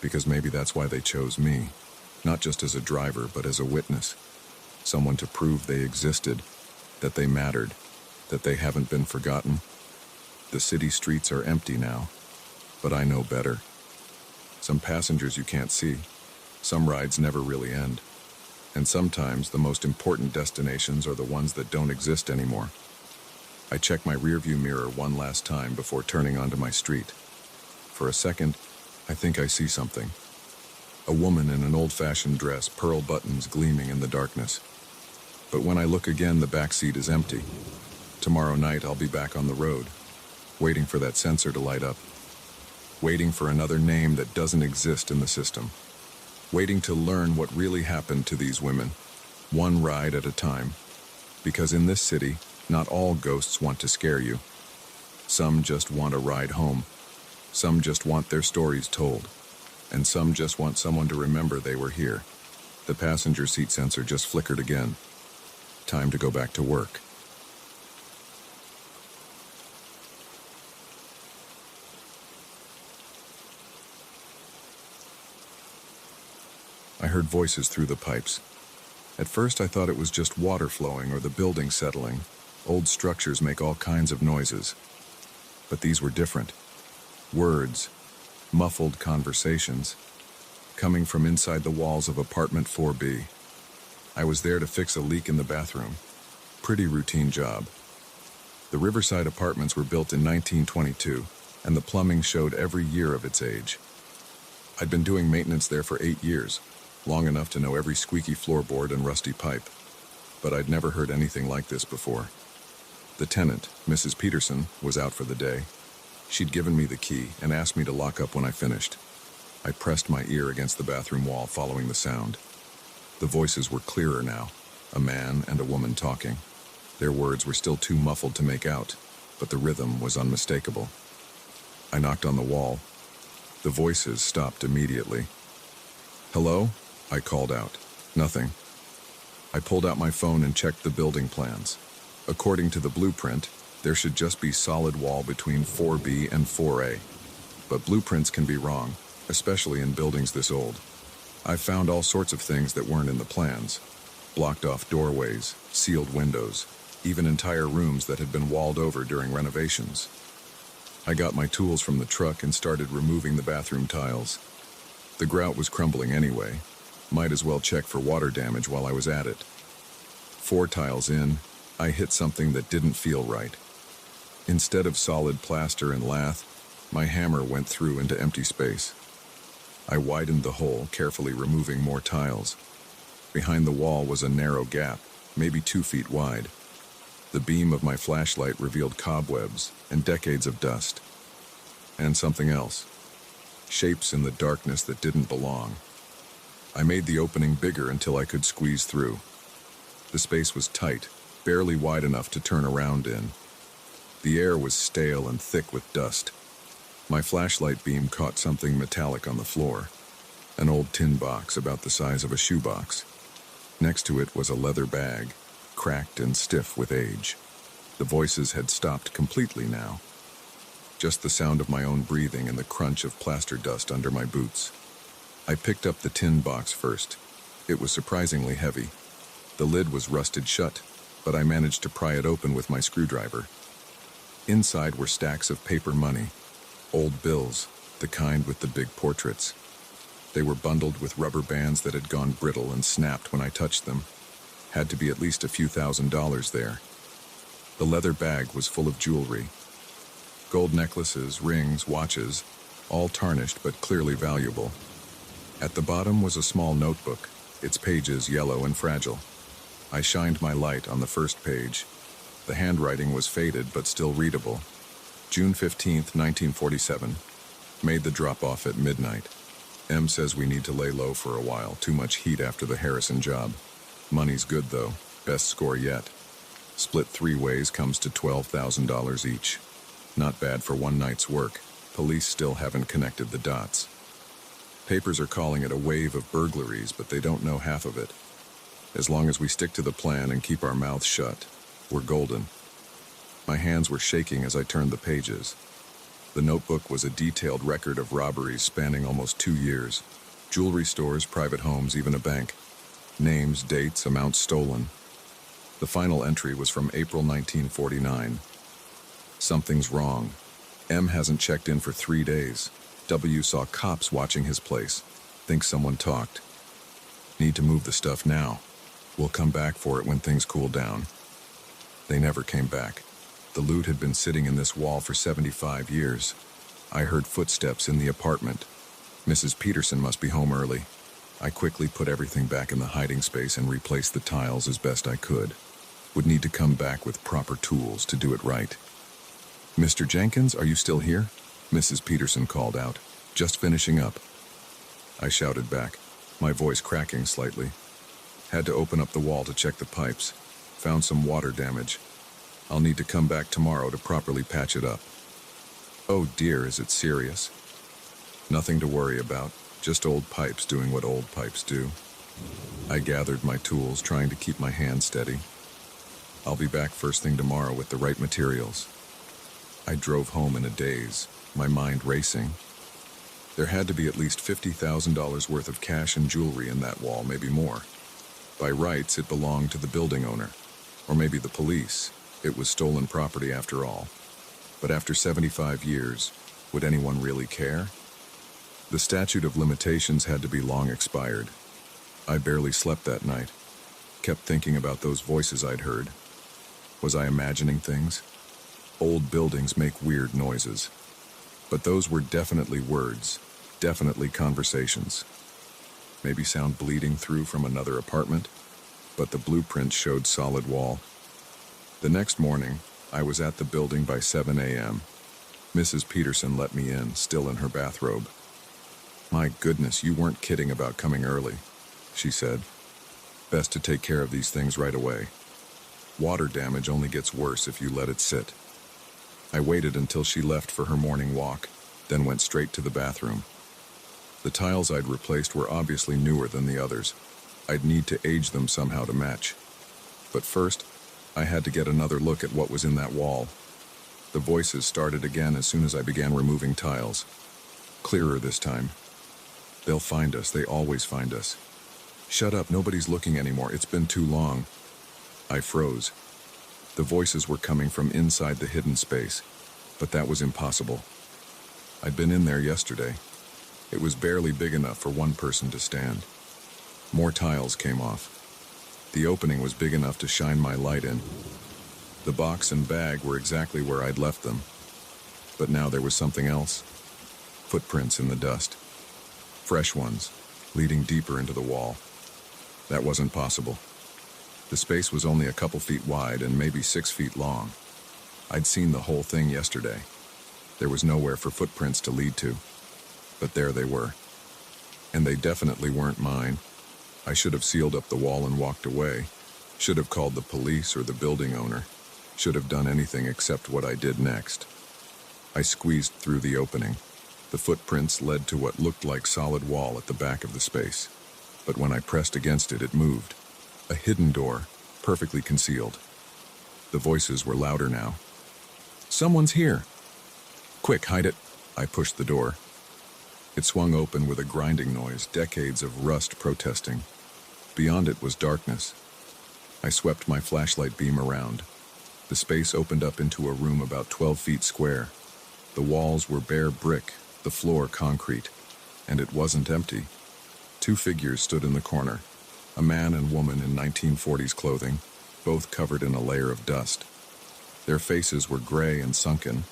because maybe that's why they chose me, not just as a driver, but as a witness. Someone to prove they existed, that they mattered, that they haven't been forgotten. The city streets are empty now, but I know better. Some passengers you can't see, some rides never really end, and sometimes the most important destinations are the ones that don't exist anymore. I check my rearview mirror one last time before turning onto my street. For a second, I think I see something. A woman in an old-fashioned dress, pearl buttons gleaming in the darkness. But when I look again, the back seat is empty. Tomorrow night, I'll be back on the road, waiting for that sensor to light up. Waiting for another name that doesn't exist in the system. Waiting to learn what really happened to these women, one ride at a time. Because in this city, not all ghosts want to scare you. Some just want a ride home. Some just want their stories told. And some just want someone to remember they were here. The passenger seat sensor just flickered again. Time to go back to work. I heard voices through the pipes. At first I thought it was just water flowing or the building settling. Old structures make all kinds of noises. But these were different. Words, muffled conversations, coming from inside the walls of apartment 4B. I was there to fix a leak in the bathroom. Pretty routine job. The Riverside apartments were built in 1922, and the plumbing showed every year of its age. I'd been doing maintenance there for 8 years, long enough to know every squeaky floorboard and rusty pipe. But I'd never heard anything like this before. The tenant, Mrs. Peterson, was out for the day. She'd given me the key and asked me to lock up when I finished. I pressed my ear against the bathroom wall, following the sound. The voices were clearer now, a man and a woman talking. Their words were still too muffled to make out, but the rhythm was unmistakable. I knocked on the wall. The voices stopped immediately. "Hello?" I called out. Nothing. I pulled out my phone and checked the building plans. According to the blueprint, there should just be solid wall between 4B and 4A. But blueprints can be wrong, especially in buildings this old. I found all sorts of things that weren't in the plans. Blocked off doorways, sealed windows, even entire rooms that had been walled over during renovations. I got my tools from the truck and started removing the bathroom tiles. The grout was crumbling anyway. Might as well check for water damage while I was at it. 4 tiles in, I hit something that didn't feel right. Instead of solid plaster and lath, my hammer went through into empty space. I widened the hole, carefully removing more tiles. Behind the wall was a narrow gap, maybe 2 feet wide. The beam of my flashlight revealed cobwebs and decades of dust. And something else. Shapes in the darkness that didn't belong. I made the opening bigger until I could squeeze through. The space was tight, barely wide enough to turn around in. The air was stale and thick with dust. My flashlight beam caught something metallic on the floor, an old tin box about the size of a shoebox. Next to it was a leather bag, cracked and stiff with age. The voices had stopped completely now. Just the sound of my own breathing and the crunch of plaster dust under my boots. I picked up the tin box first. It was surprisingly heavy. The lid was rusted shut, but I managed to pry it open with my screwdriver. Inside were stacks of paper money, old bills, the kind with the big portraits. They were bundled with rubber bands that had gone brittle and snapped when I touched them. Had to be at least a few $1,000s there. The leather bag was full of jewelry. Gold necklaces, rings, watches, all tarnished but clearly valuable. At the bottom was a small notebook, its pages yellow and fragile. I shined my light on the first page. The handwriting was faded but still readable. June 15th, 1947. Made the drop-off at midnight. M says we need to lay low for a while, too much heat after the Harrison job. Money's good though, best score yet. Split 3 ways comes to $12,000 each. Not bad for one night's work. Police still haven't connected the dots. Papers are calling it a wave of burglaries, but they don't know half of it. As long as we stick to the plan and keep our mouths shut, we're golden. My hands were shaking as I turned the pages. The notebook was a detailed record of robberies spanning almost 2 years. Jewelry stores, private homes, even a bank. Names, dates, amounts stolen. The final entry was from April 1949. Something's wrong. M hasn't checked in for 3 days. W saw cops watching his place. Thinks someone talked. Need to move the stuff now. We'll come back for it when things cool down. They never came back. The loot had been sitting in this wall for 75 years. I heard footsteps in the apartment. Mrs. Peterson must be home early. I quickly put everything back in the hiding space and replaced the tiles as best I could. Would need to come back with proper tools to do it right. "Mr. Jenkins, are you still here?" Mrs. Peterson called out. "Just finishing up." I shouted back, my voice cracking slightly. Had to open up the wall to check the pipes. Found some water damage. I'll need to come back tomorrow to properly patch it up. "Oh dear, is it serious?" "Nothing to worry about, just old pipes doing what old pipes do." I gathered my tools, trying to keep my hands steady. I'll be back first thing tomorrow with the right materials. I drove home in a daze, my mind racing. There had to be at least $50,000 worth of cash and jewelry in that wall, maybe more. By rights, it belonged to the building owner, or maybe the police. It was stolen property after all. But after 75 years, would anyone really care? The statute of limitations had to be long expired. I barely slept that night. Kept thinking about those voices I'd heard. Was I imagining things? Old buildings make weird noises. But those were definitely words, definitely conversations. Maybe sound bleeding through from another apartment, but the blueprint showed solid wall. The next morning, I was at the building by 7 a.m. Mrs. Peterson let me in, still in her bathrobe. "My goodness, you weren't kidding about coming early," she said. "Best to take care of these things right away. Water damage only gets worse if you let it sit." I waited until she left for her morning walk, then went straight to the bathroom. The tiles I'd replaced were obviously newer than the others. I'd need to age them somehow to match. But first, I had to get another look at what was in that wall. The voices started again as soon as I began removing tiles. Clearer this time. "They'll find us, they always find us." "Shut up, nobody's looking anymore, it's been too long." I froze. The voices were coming from inside the hidden space, but that was impossible. I'd been in there yesterday. It was barely big enough for one person to stand. More tiles came off. The opening was big enough to shine my light in. The box and bag were exactly where I'd left them. But now there was something else. Footprints in the dust. Fresh ones, leading deeper into the wall. That wasn't possible. The space was only a couple feet wide and maybe 6 feet long. I'd seen the whole thing yesterday. There was nowhere for footprints to lead to. But there they were. And they definitely weren't mine. I should have sealed up the wall and walked away. Should have called the police or the building owner. Should have done anything except what I did next. I squeezed through the opening. The footprints led to what looked like solid wall at the back of the space. But when I pressed against it, it moved. A hidden door, perfectly concealed. The voices were louder now. "Someone's here!" "Quick, hide it!" I pushed the door. It swung open with a grinding noise, decades of rust protesting. Beyond it was darkness. I swept my flashlight beam around. The space opened up into a room about 12 feet square. The walls were bare brick, the floor concrete, and it wasn't empty. Two figures stood in the corner, a man and woman in 1940s clothing, both covered in a layer of dust. Their faces were gray and sunken,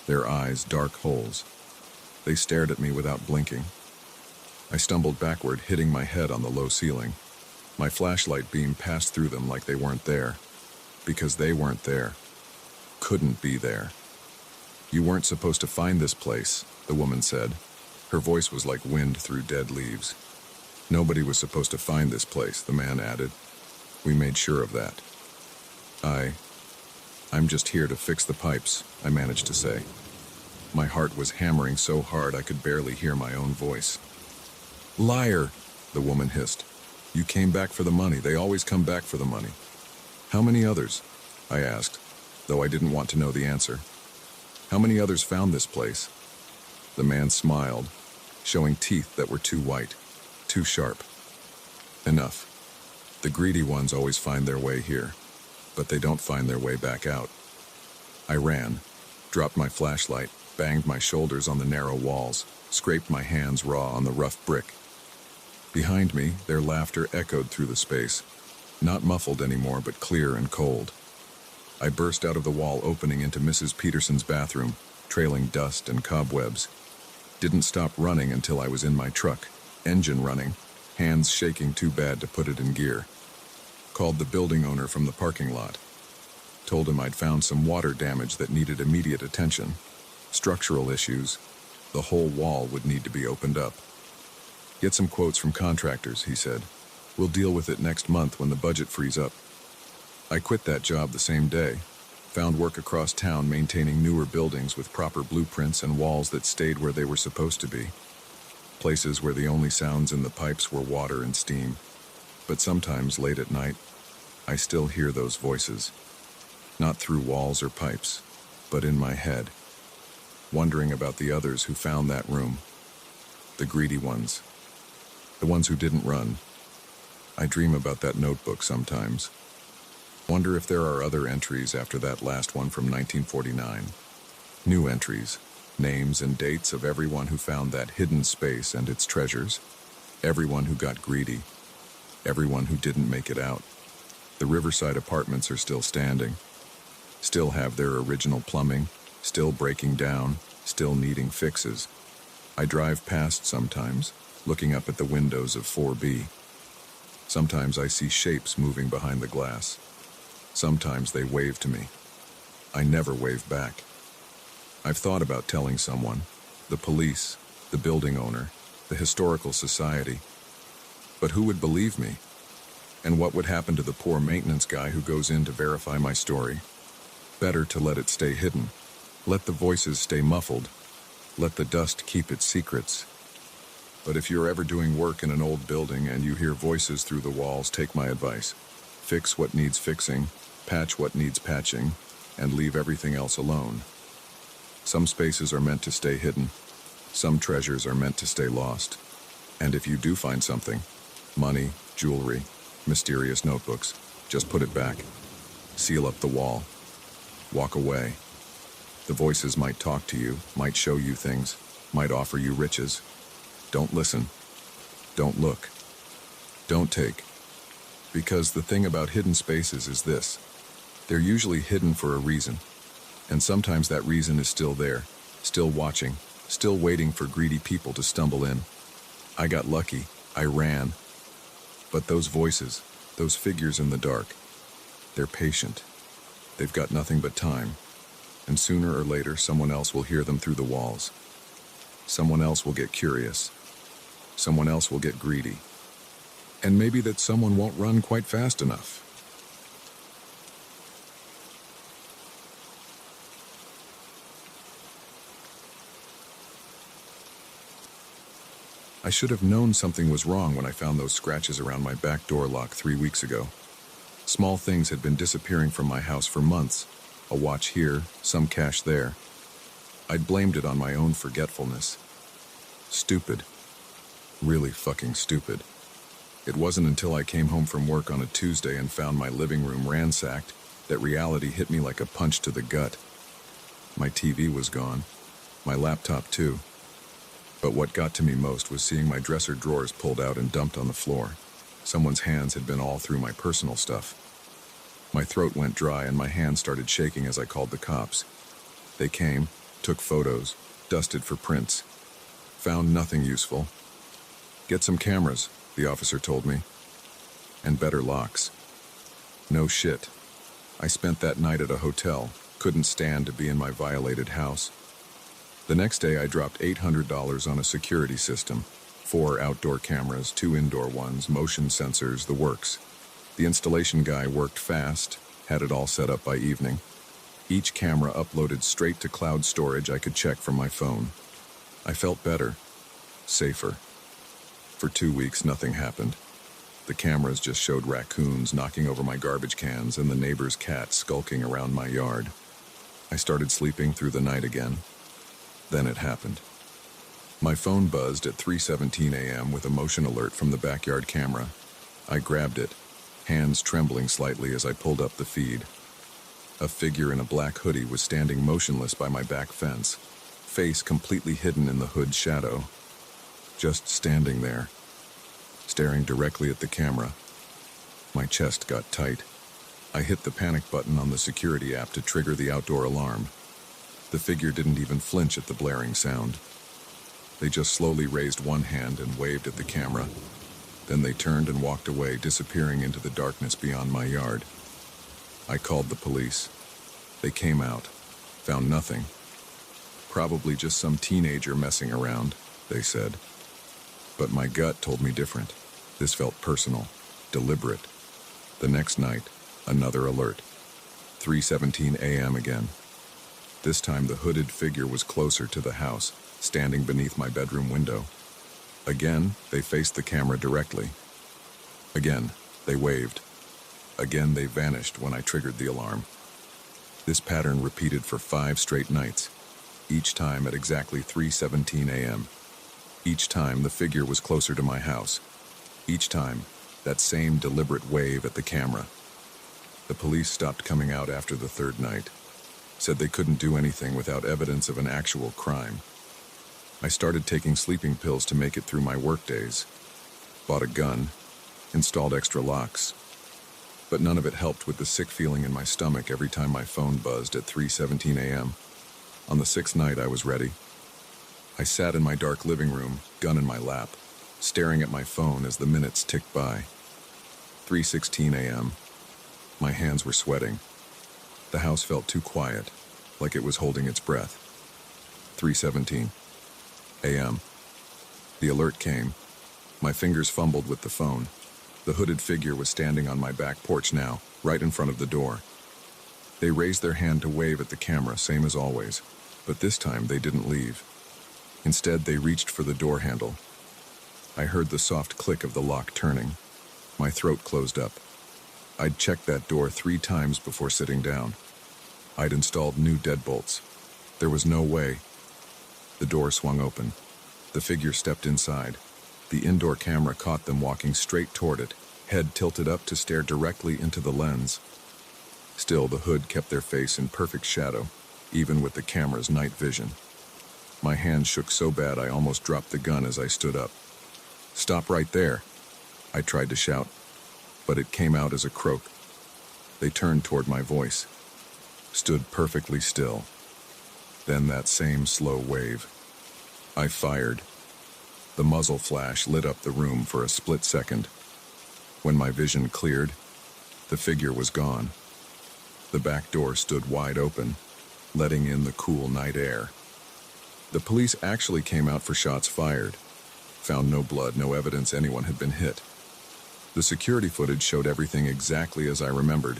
their eyes dark holes. They stared at me without blinking. I stumbled backward, hitting my head on the low ceiling. My flashlight beam passed through them like they weren't there. Because they weren't there. Couldn't be there. "You weren't supposed to find this place," the woman said. Her voice was like wind through dead leaves. "Nobody was supposed to find this place," the man added. "We made sure of that." I'm just here to fix the pipes," I managed to say. My heart was hammering so hard I could barely hear my own voice. "Liar," the woman hissed. "You came back for the money. They always come back for the money." "How many others?" I asked, though I didn't want to know the answer. "How many others found this place?" The man smiled, showing teeth that were too white, too sharp. "Enough. The greedy ones always find their way here, but they don't find their way back out." I ran, dropped my flashlight, banged my shoulders on the narrow walls, scraped my hands raw on the rough brick. Behind me, their laughter echoed through the space, not muffled anymore, but clear and cold. I burst out of the wall opening into Mrs. Peterson's bathroom, trailing dust and cobwebs. Didn't stop running until I was in my truck, engine running, hands shaking too bad to put it in gear. Called the building owner from the parking lot. Told him I'd found some water damage that needed immediate attention. Structural issues. The whole wall would need to be opened up. "Get some quotes from contractors," he said. "We'll deal with it next month when the budget frees up." I quit that job the same day. Found work across town maintaining newer buildings with proper blueprints and walls that stayed where they were supposed to be. Places where the only sounds in the pipes were water and steam. But sometimes, late at night, I still hear those voices. Not through walls or pipes, but in my head. Wondering about the others who found that room. The greedy ones. The ones who didn't run. I dream about that notebook sometimes. Wonder if there are other entries after that last one from 1949. New entries, names and dates of everyone who found that hidden space and its treasures. Everyone who got greedy. Everyone who didn't make it out. The Riverside apartments are still standing. Still have their original plumbing. Still breaking down. Still needing fixes. I drive past sometimes, looking up at the windows of 4B. Sometimes I see shapes moving behind the glass. Sometimes they wave to me. I never wave back. I've thought about telling someone, the police, the building owner, the historical society. But who would believe me? And what would happen to the poor maintenance guy who goes in to verify my story? Better to let it stay hidden. Let the voices stay muffled. Let the dust keep its secrets. But if you're ever doing work in an old building and you hear voices through the walls, take my advice. Fix what needs fixing, patch what needs patching, and leave everything else alone. Some spaces are meant to stay hidden. Some treasures are meant to stay lost. And if you do find something, money, jewelry, mysterious notebooks, just put it back. Seal up the wall. Walk away. The voices might talk to you, might show you things, might offer you riches. Don't listen. Don't look. Don't take. Because the thing about hidden spaces is this. They're usually hidden for a reason. And sometimes that reason is still there, still watching, still waiting for greedy people to stumble in. I got lucky. I ran. But those voices, those figures in the dark, they're patient. They've got nothing but time. And sooner or later, someone else will hear them through the walls. Someone else will get curious. Someone else will get greedy. And maybe that someone won't run quite fast enough. I should have known something was wrong when I found those scratches around my back door lock 3 weeks ago. Small things had been disappearing from my house for months. A watch here, some cash there. I'd blamed it on my own forgetfulness. Stupid. Really fucking stupid. It wasn't until I came home from work on a Tuesday and found my living room ransacked that reality hit me like a punch to the gut. My TV was gone. My laptop too. But what got to me most was seeing my dresser drawers pulled out and dumped on the floor. Someone's hands had been all through my personal stuff. My throat went dry and my hands started shaking as I called the cops. They came, took photos, dusted for prints. Found nothing useful. Get some cameras, the officer told me. And better locks. No shit. I spent that night at a hotel. Couldn't stand to be in my violated house. The next day I dropped $800 on a security system. 4 outdoor cameras, 2 indoor ones, motion sensors, the works. The installation guy worked fast, had it all set up by evening. Each camera uploaded straight to cloud storage I could check from my phone. I felt better, safer. For 2 weeks, nothing happened. The cameras just showed raccoons knocking over my garbage cans and the neighbor's cat skulking around my yard. I started sleeping through the night again. Then it happened. My phone buzzed at 3:17 a.m. with a motion alert from the backyard camera. I grabbed it, hands trembling slightly as I pulled up the feed. A figure in a black hoodie was standing motionless by my back fence, face completely hidden in the hood's shadow. Just standing there, staring directly at the camera. My chest got tight. I hit the panic button on the security app to trigger the outdoor alarm. The figure didn't even flinch at the blaring sound. They just slowly raised one hand and waved at the camera. Then they turned and walked away, disappearing into the darkness beyond my yard. I called the police. They came out, found nothing. Probably just some teenager messing around, they said. But my gut told me different. This felt personal, deliberate. The next night, another alert. 3:17 a.m. again. This time the hooded figure was closer to the house, standing beneath my bedroom window. Again, they faced the camera directly. Again, they waved. Again, they vanished when I triggered the alarm. This pattern repeated for 5 straight nights, each time at exactly 3:17 a.m. Each time the figure was closer to my house. Each time, that same deliberate wave at the camera. The police stopped coming out after the 3rd night. Said they couldn't do anything without evidence of an actual crime. I started taking sleeping pills to make it through my work days. Bought a gun, installed extra locks. But none of it helped with the sick feeling in my stomach every time my phone buzzed at 3:17 a.m. On the 6th night, I was ready. I sat in my dark living room, gun in my lap, staring at my phone as the minutes ticked by. 3:16 a.m. My hands were sweating. The house felt too quiet, like it was holding its breath. 3:17 a.m. The alert came. My fingers fumbled with the phone. The hooded figure was standing on my back porch now, right in front of the door. They raised their hand to wave at the camera, same as always, but this time they didn't leave. Instead, they reached for the door handle. I heard the soft click of the lock turning. My throat closed up. I'd checked that door 3 times before sitting down. I'd installed new deadbolts. There was no way. The door swung open. The figure stepped inside. The indoor camera caught them walking straight toward it, head tilted up to stare directly into the lens. Still, the hood kept their face in perfect shadow, even with the camera's night vision. My hands shook so bad I almost dropped the gun as I stood up. "Stop right there," I tried to shout, but it came out as a croak. They turned toward my voice, stood perfectly still. Then that same slow wave. I fired. The muzzle flash lit up the room for a split second. When my vision cleared, the figure was gone. The back door stood wide open, letting in the cool night air. The police actually came out for shots fired. Found no blood, no evidence anyone had been hit. The security footage showed everything exactly as I remembered,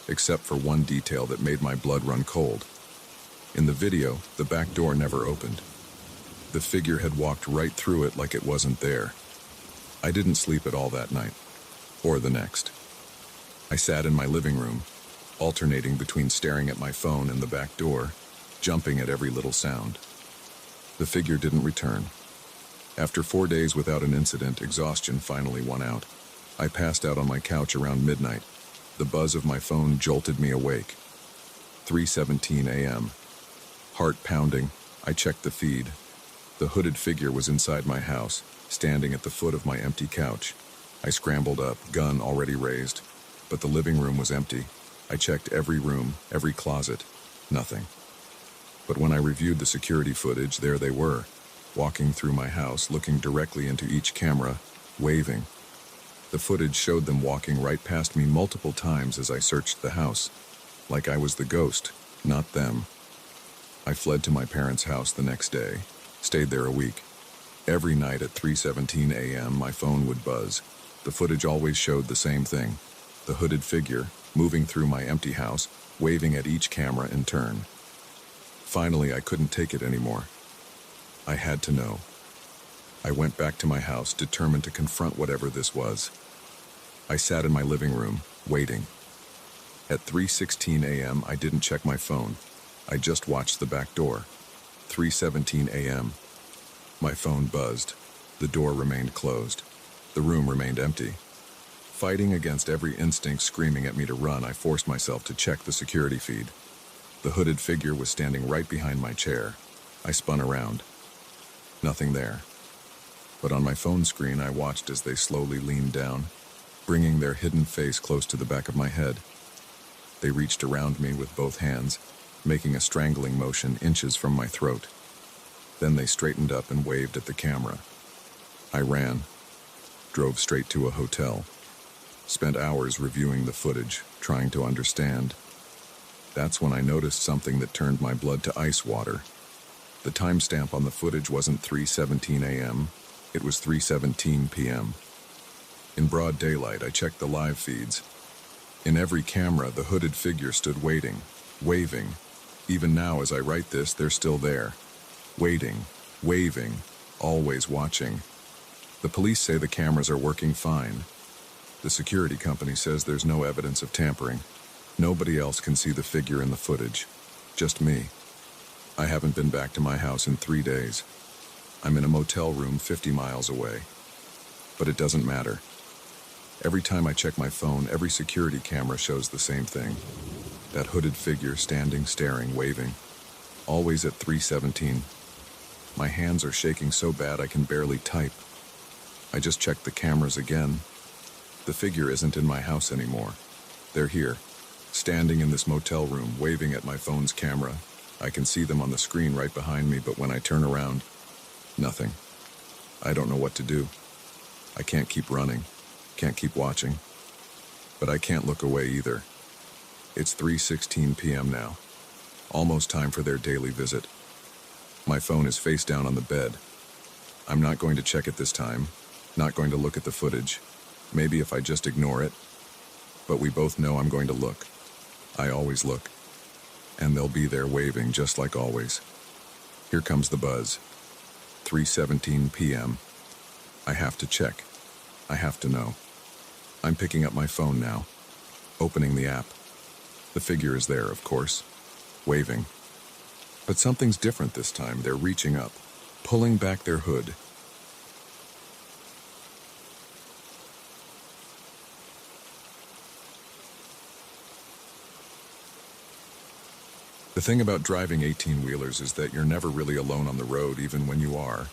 except for one detail that made my blood run cold. In the video, the back door never opened. The figure had walked right through it like it wasn't there. I didn't sleep at all that night, or the next. I sat in my living room, alternating between staring at my phone and the back door, jumping at every little sound. The figure didn't return. After 4 days without an incident, exhaustion finally won out. I passed out on my couch around midnight. The buzz of my phone jolted me awake. 3:17 a.m. Heart pounding, I checked the feed. The hooded figure was inside my house, standing at the foot of my empty couch. I scrambled up, gun already raised, but the living room was empty. I checked every room, every closet, nothing. But when I reviewed the security footage, there they were, walking through my house, looking directly into each camera, waving. The footage showed them walking right past me multiple times as I searched the house, like I was the ghost, not them. I fled to my parents' house the next day, stayed there a week. Every night at 3:17 a.m. my phone would buzz. The footage always showed the same thing, the hooded figure moving through my empty house, waving at each camera in turn. Finally, I couldn't take it anymore. I had to know. I went back to my house, determined to confront whatever this was. I sat in my living room, waiting. At 3:16 a.m., I didn't check my phone. I just watched the back door. 3:17 a.m. My phone buzzed. The door remained closed. The room remained empty. Fighting against every instinct screaming at me to run, I forced myself to check the security feed. The hooded figure was standing right behind my chair. I spun around. Nothing there. But on my phone screen, I watched as they slowly leaned down, bringing their hidden face close to the back of my head. They reached around me with both hands, making a strangling motion inches from my throat. Then they straightened up and waved at the camera. I ran, drove straight to a hotel, spent hours reviewing the footage, trying to understand. That's when I noticed something that turned my blood to ice water. The timestamp on the footage wasn't 3:17 a.m., it was 3:17 p.m. In broad daylight, I checked the live feeds. In every camera, the hooded figure stood waiting, waving. Even now, as I write this, they're still there. Waiting, waving, always watching. The police say the cameras are working fine. The security company says there's no evidence of tampering. Nobody else can see the figure in the footage. Just me. I haven't been back to my house in 3 days. I'm in a motel room 50 miles away. But it doesn't matter. Every time I check my phone, every security camera shows the same thing. That hooded figure standing, staring, waving. Always at 3:17. My hands are shaking so bad I can barely type. I just checked the cameras again. The figure isn't in my house anymore. They're here, standing in this motel room, waving at my phone's camera. I can see them on the screen right behind me, but when I turn around, nothing. I don't know what to do. I can't keep running, can't keep watching. But I can't look away either. It's 3:16 p.m. now. Almost time for their daily visit. My phone is face down on the bed. I'm not going to check it this time, not going to look at the footage. Maybe if I just ignore it. But we both know I'm going to look. I always look. And they'll be there waving just like always. Here comes the buzz. 3:17 p.m. I have to check. I have to know. I'm picking up my phone now, opening the app. The figure is there, of course, waving. But something's different this time. They're reaching up, pulling back their hood. The thing about driving 18-wheelers is that you're never really alone on the road, even when you are.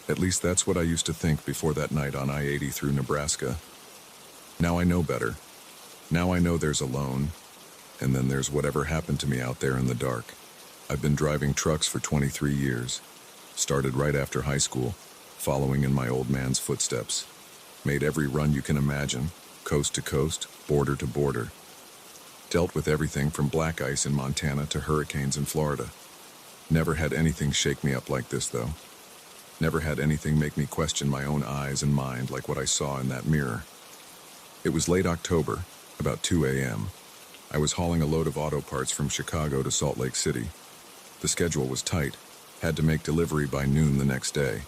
At least that's what I used to think before that night on I-80 through Nebraska. Now I know better. Now I know there's alone, and then there's whatever happened to me out there in the dark. I've been driving trucks for 23 years. Started right after high school, following in my old man's footsteps. Made every run you can imagine, coast to coast, border to border. Dealt with everything from black ice in Montana to hurricanes in Florida. Never had anything shake me up like this, though. Never had anything make me question my own eyes and mind like what I saw in that mirror. It was late October, about 2 a.m. I was hauling a load of auto parts from Chicago to Salt Lake City. The schedule was tight. Had to make delivery by noon the next day.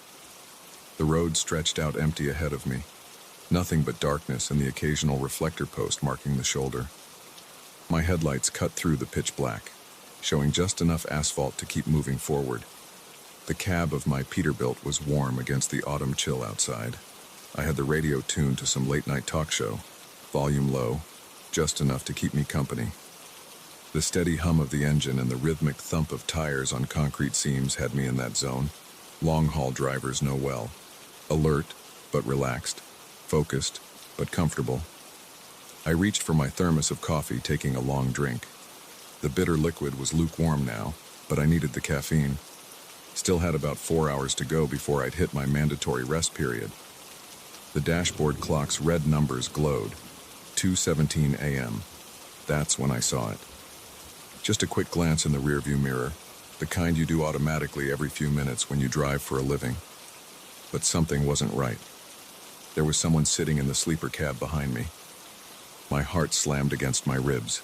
The road stretched out empty ahead of me. Nothing but darkness and the occasional reflector post marking the shoulder. My headlights cut through the pitch black, showing just enough asphalt to keep moving forward. The cab of my Peterbilt was warm against the autumn chill outside. I had the radio tuned to some late-night talk show, volume low, just enough to keep me company. The steady hum of the engine and the rhythmic thump of tires on concrete seams had me in that zone. Long-haul drivers know well. Alert, but relaxed. Focused, but comfortable. I reached for my thermos of coffee, taking a long drink. The bitter liquid was lukewarm now, but I needed the caffeine. Still had about 4 hours to go before I'd hit my mandatory rest period. The dashboard clock's red numbers glowed. 2:17 a.m. That's when I saw it. Just a quick glance in the rearview mirror, the kind you do automatically every few minutes when you drive for a living. But something wasn't right. There was someone sitting in the sleeper cab behind me. My heart slammed against my ribs.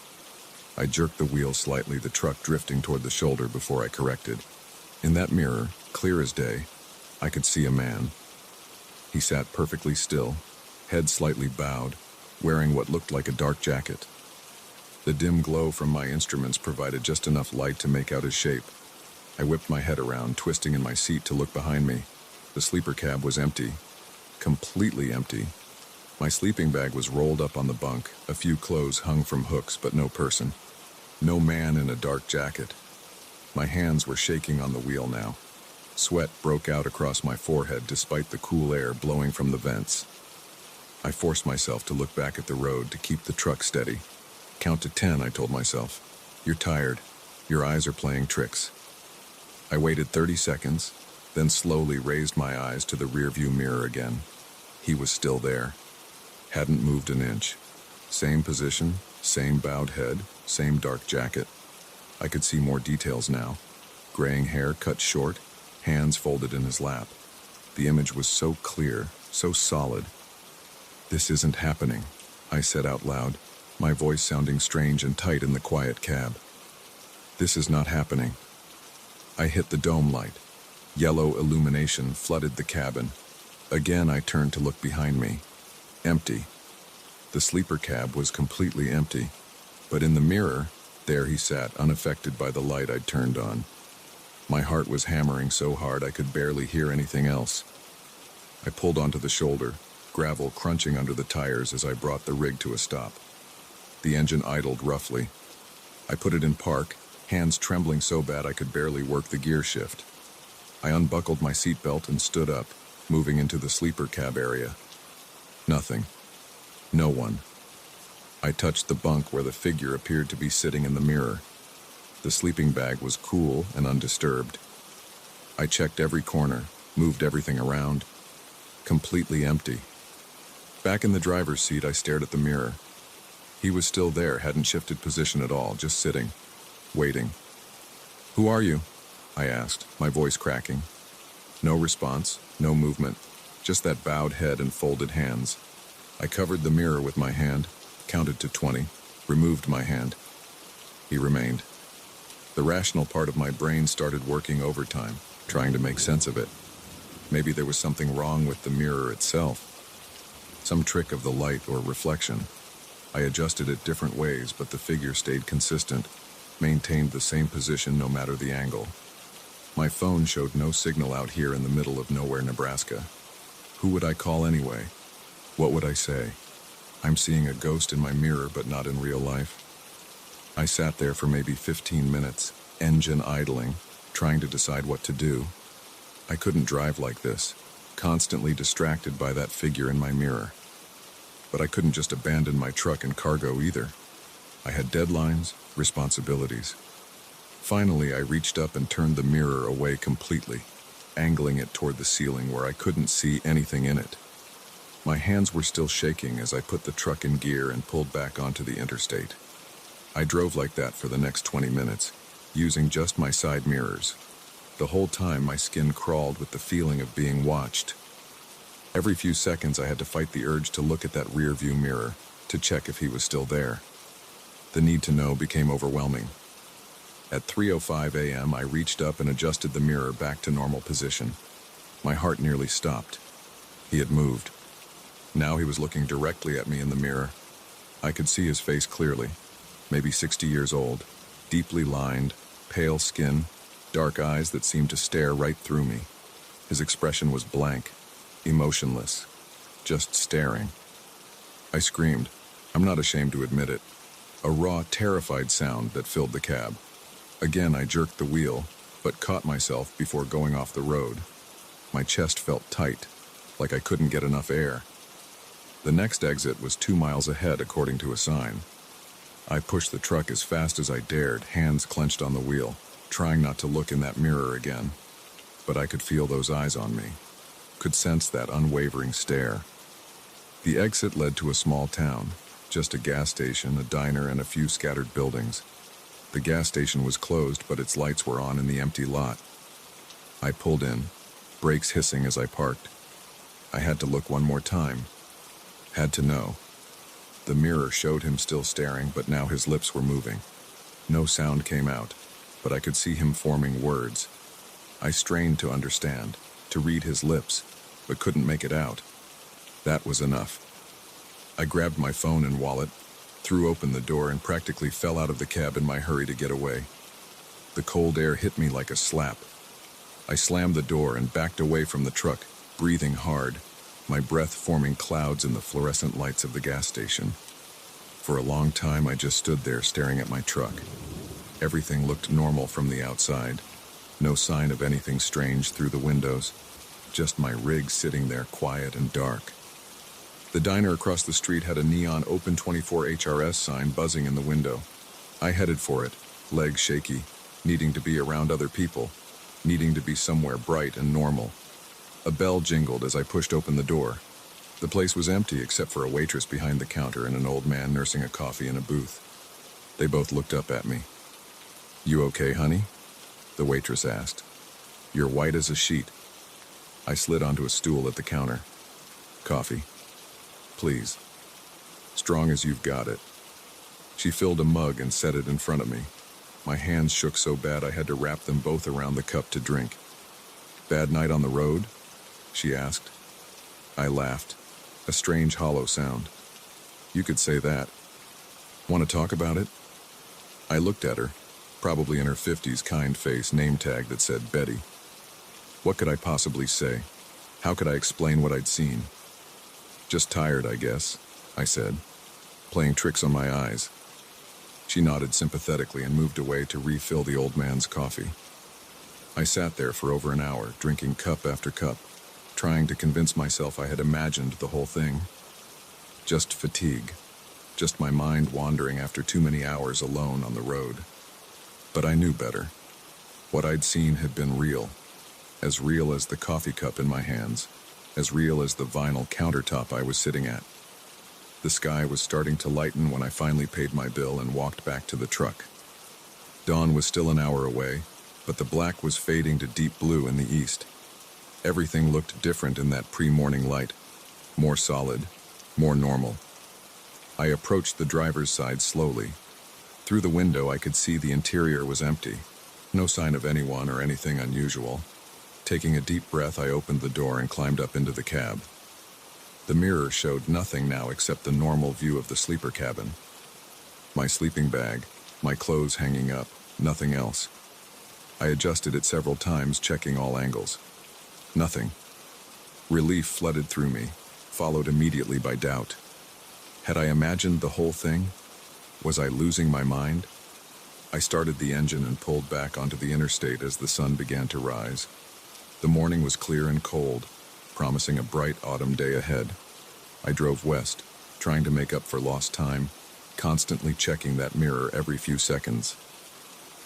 I jerked the wheel slightly, the truck drifting toward the shoulder before I corrected. In that mirror, clear as day, I could see a man. He sat perfectly still, head slightly bowed, wearing what looked like a dark jacket. The dim glow from my instruments provided just enough light to make out his shape. I whipped my head around, twisting in my seat to look behind me. The sleeper cab was empty. Completely empty. My sleeping bag was rolled up on the bunk, a few clothes hung from hooks, but no person. No man in a dark jacket. My hands were shaking on the wheel now. Sweat broke out across my forehead despite the cool air blowing from the vents. I forced myself to look back at the road to keep the truck steady. Count to 10, I told myself. You're tired. Your eyes are playing tricks. I waited 30 seconds, then slowly raised my eyes to the rearview mirror again. He was still there. Hadn't moved an inch. Same position, same bowed head, same dark jacket. I could see more details now. Graying hair cut short, hands folded in his lap. The image was so clear, so solid. This isn't happening, I said out loud, my voice sounding strange and tight in the quiet cab. This is not happening. I hit the dome light. Yellow illumination flooded the cabin. Again, I turned to look behind me. Empty. The sleeper cab was completely empty. But in the mirror, there he sat, unaffected by the light I'd turned on. My heart was hammering so hard I could barely hear anything else. I pulled onto the shoulder, gravel crunching under the tires as I brought the rig to a stop. The engine idled roughly. I put it in park, hands trembling so bad I could barely work the gear shift. I unbuckled my seatbelt and stood up, moving into the sleeper cab area. Nothing. No one. I touched the bunk where the figure appeared to be sitting in the mirror. The sleeping bag was cool and undisturbed. I checked every corner, moved everything around. Completely empty. Back in the driver's seat, I stared at the mirror. He was still there, hadn't shifted position at all, just sitting, waiting. "Who are you?" I asked, my voice cracking. No response, no movement, just that bowed head and folded hands. I covered the mirror with my hand, counted to 20, removed my hand. He remained. The rational part of my brain started working overtime, trying to make sense of it. Maybe there was something wrong with the mirror itself. Some trick of the light or reflection. I adjusted it different ways, but the figure stayed consistent, maintained the same position no matter the angle. My phone showed no signal out here in the middle of nowhere, Nebraska. Who would I call anyway? What would I say? I'm seeing a ghost in my mirror, but not in real life. I sat there for maybe 15 minutes, engine idling, trying to decide what to do. I couldn't drive like this, constantly distracted by that figure in my mirror. But I couldn't just abandon my truck and cargo either. I had deadlines, responsibilities. Finally, I reached up and turned the mirror away completely, angling it toward the ceiling where I couldn't see anything in it. My hands were still shaking as I put the truck in gear and pulled back onto the interstate. I drove like that for the next 20 minutes, using just my side mirrors. The whole time, my skin crawled with the feeling of being watched. Every few seconds, I had to fight the urge to look at that rear-view mirror, to check if he was still there. The need to know became overwhelming. At 3:05 a.m., I reached up and adjusted the mirror back to normal position. My heart nearly stopped. He had moved. Now he was looking directly at me in the mirror. I could see his face clearly, maybe 60 years old, deeply lined, pale skin, dark eyes that seemed to stare right through me. His expression was blank, emotionless, just staring. I screamed. I'm not ashamed to admit it. A raw, terrified sound that filled the cab. Again, I jerked the wheel, but caught myself before going off the road. My chest felt tight, like I couldn't get enough air. The next exit was 2 miles ahead, according to a sign. I pushed the truck as fast as I dared, hands clenched on the wheel, trying not to look in that mirror again. But I could feel those eyes on me, could sense that unwavering stare. The exit led to a small town, just a gas station, a diner, and a few scattered buildings. The gas station was closed, but its lights were on in the empty lot. I pulled in, brakes hissing as I parked. I had to look one more time. Had to know. The mirror showed him still staring, but now his lips were moving. No sound came out, but I could see him forming words. I strained to understand, to read his lips, but couldn't make it out. That was enough. I grabbed my phone and wallet, threw open the door, and practically fell out of the cab in my hurry to get away. The cold air hit me like a slap. I slammed the door and backed away from the truck, breathing hard, my breath forming clouds in the fluorescent lights of the gas station. For a long time, I just stood there staring at my truck. Everything looked normal from the outside. No sign of anything strange through the windows. Just my rig sitting there quiet and dark. The diner across the street had a neon Open 24 HRS sign buzzing in the window. I headed for it, legs shaky, needing to be around other people, needing to be somewhere bright and normal. A bell jingled as I pushed open the door. The place was empty except for a waitress behind the counter and an old man nursing a coffee in a booth. They both looked up at me. "You okay, honey?" the waitress asked. "You're white as a sheet." I slid onto a stool at the counter. "Coffee, please. Strong as you've got it." She filled a mug and set it in front of me. My hands shook so bad I had to wrap them both around the cup to drink. "Bad night on the road?" she asked. I laughed, a strange hollow sound. "You could say that. Want to talk about it?" I looked at her, probably in her 50s kind face name tag that said Betty. What could I possibly say? How could I explain what I'd seen? "Just tired, I guess," I said, playing tricks on my eyes. She nodded sympathetically and moved away to refill the old man's coffee. I sat there for over an hour, drinking cup after cup, trying to convince myself I had imagined the whole thing. Just fatigue, just my mind wandering after too many hours alone on the road. But I knew better. What I'd seen had been real as the coffee cup in my hands, as real as the vinyl countertop I was sitting at. The sky was starting to lighten when I finally paid my bill and walked back to the truck. Dawn was still an hour away, but the black was fading to deep blue in the east. Everything looked different in that pre-morning light, more solid, more normal. I approached the driver's side slowly. Through the window, I could see the interior was empty, no sign of anyone or anything unusual. Taking a deep breath, I opened the door and climbed up into the cab. The mirror showed nothing now except the normal view of the sleeper cabin. My sleeping bag, my clothes hanging up, nothing else. I adjusted it several times, checking all angles. Nothing. Relief flooded through me, followed immediately by doubt. Had I imagined the whole thing? Was I losing my mind? I started the engine and pulled back onto the interstate as the sun began to rise. The morning was clear and cold, promising a bright autumn day ahead. I drove west, trying to make up for lost time, constantly checking that mirror every few seconds.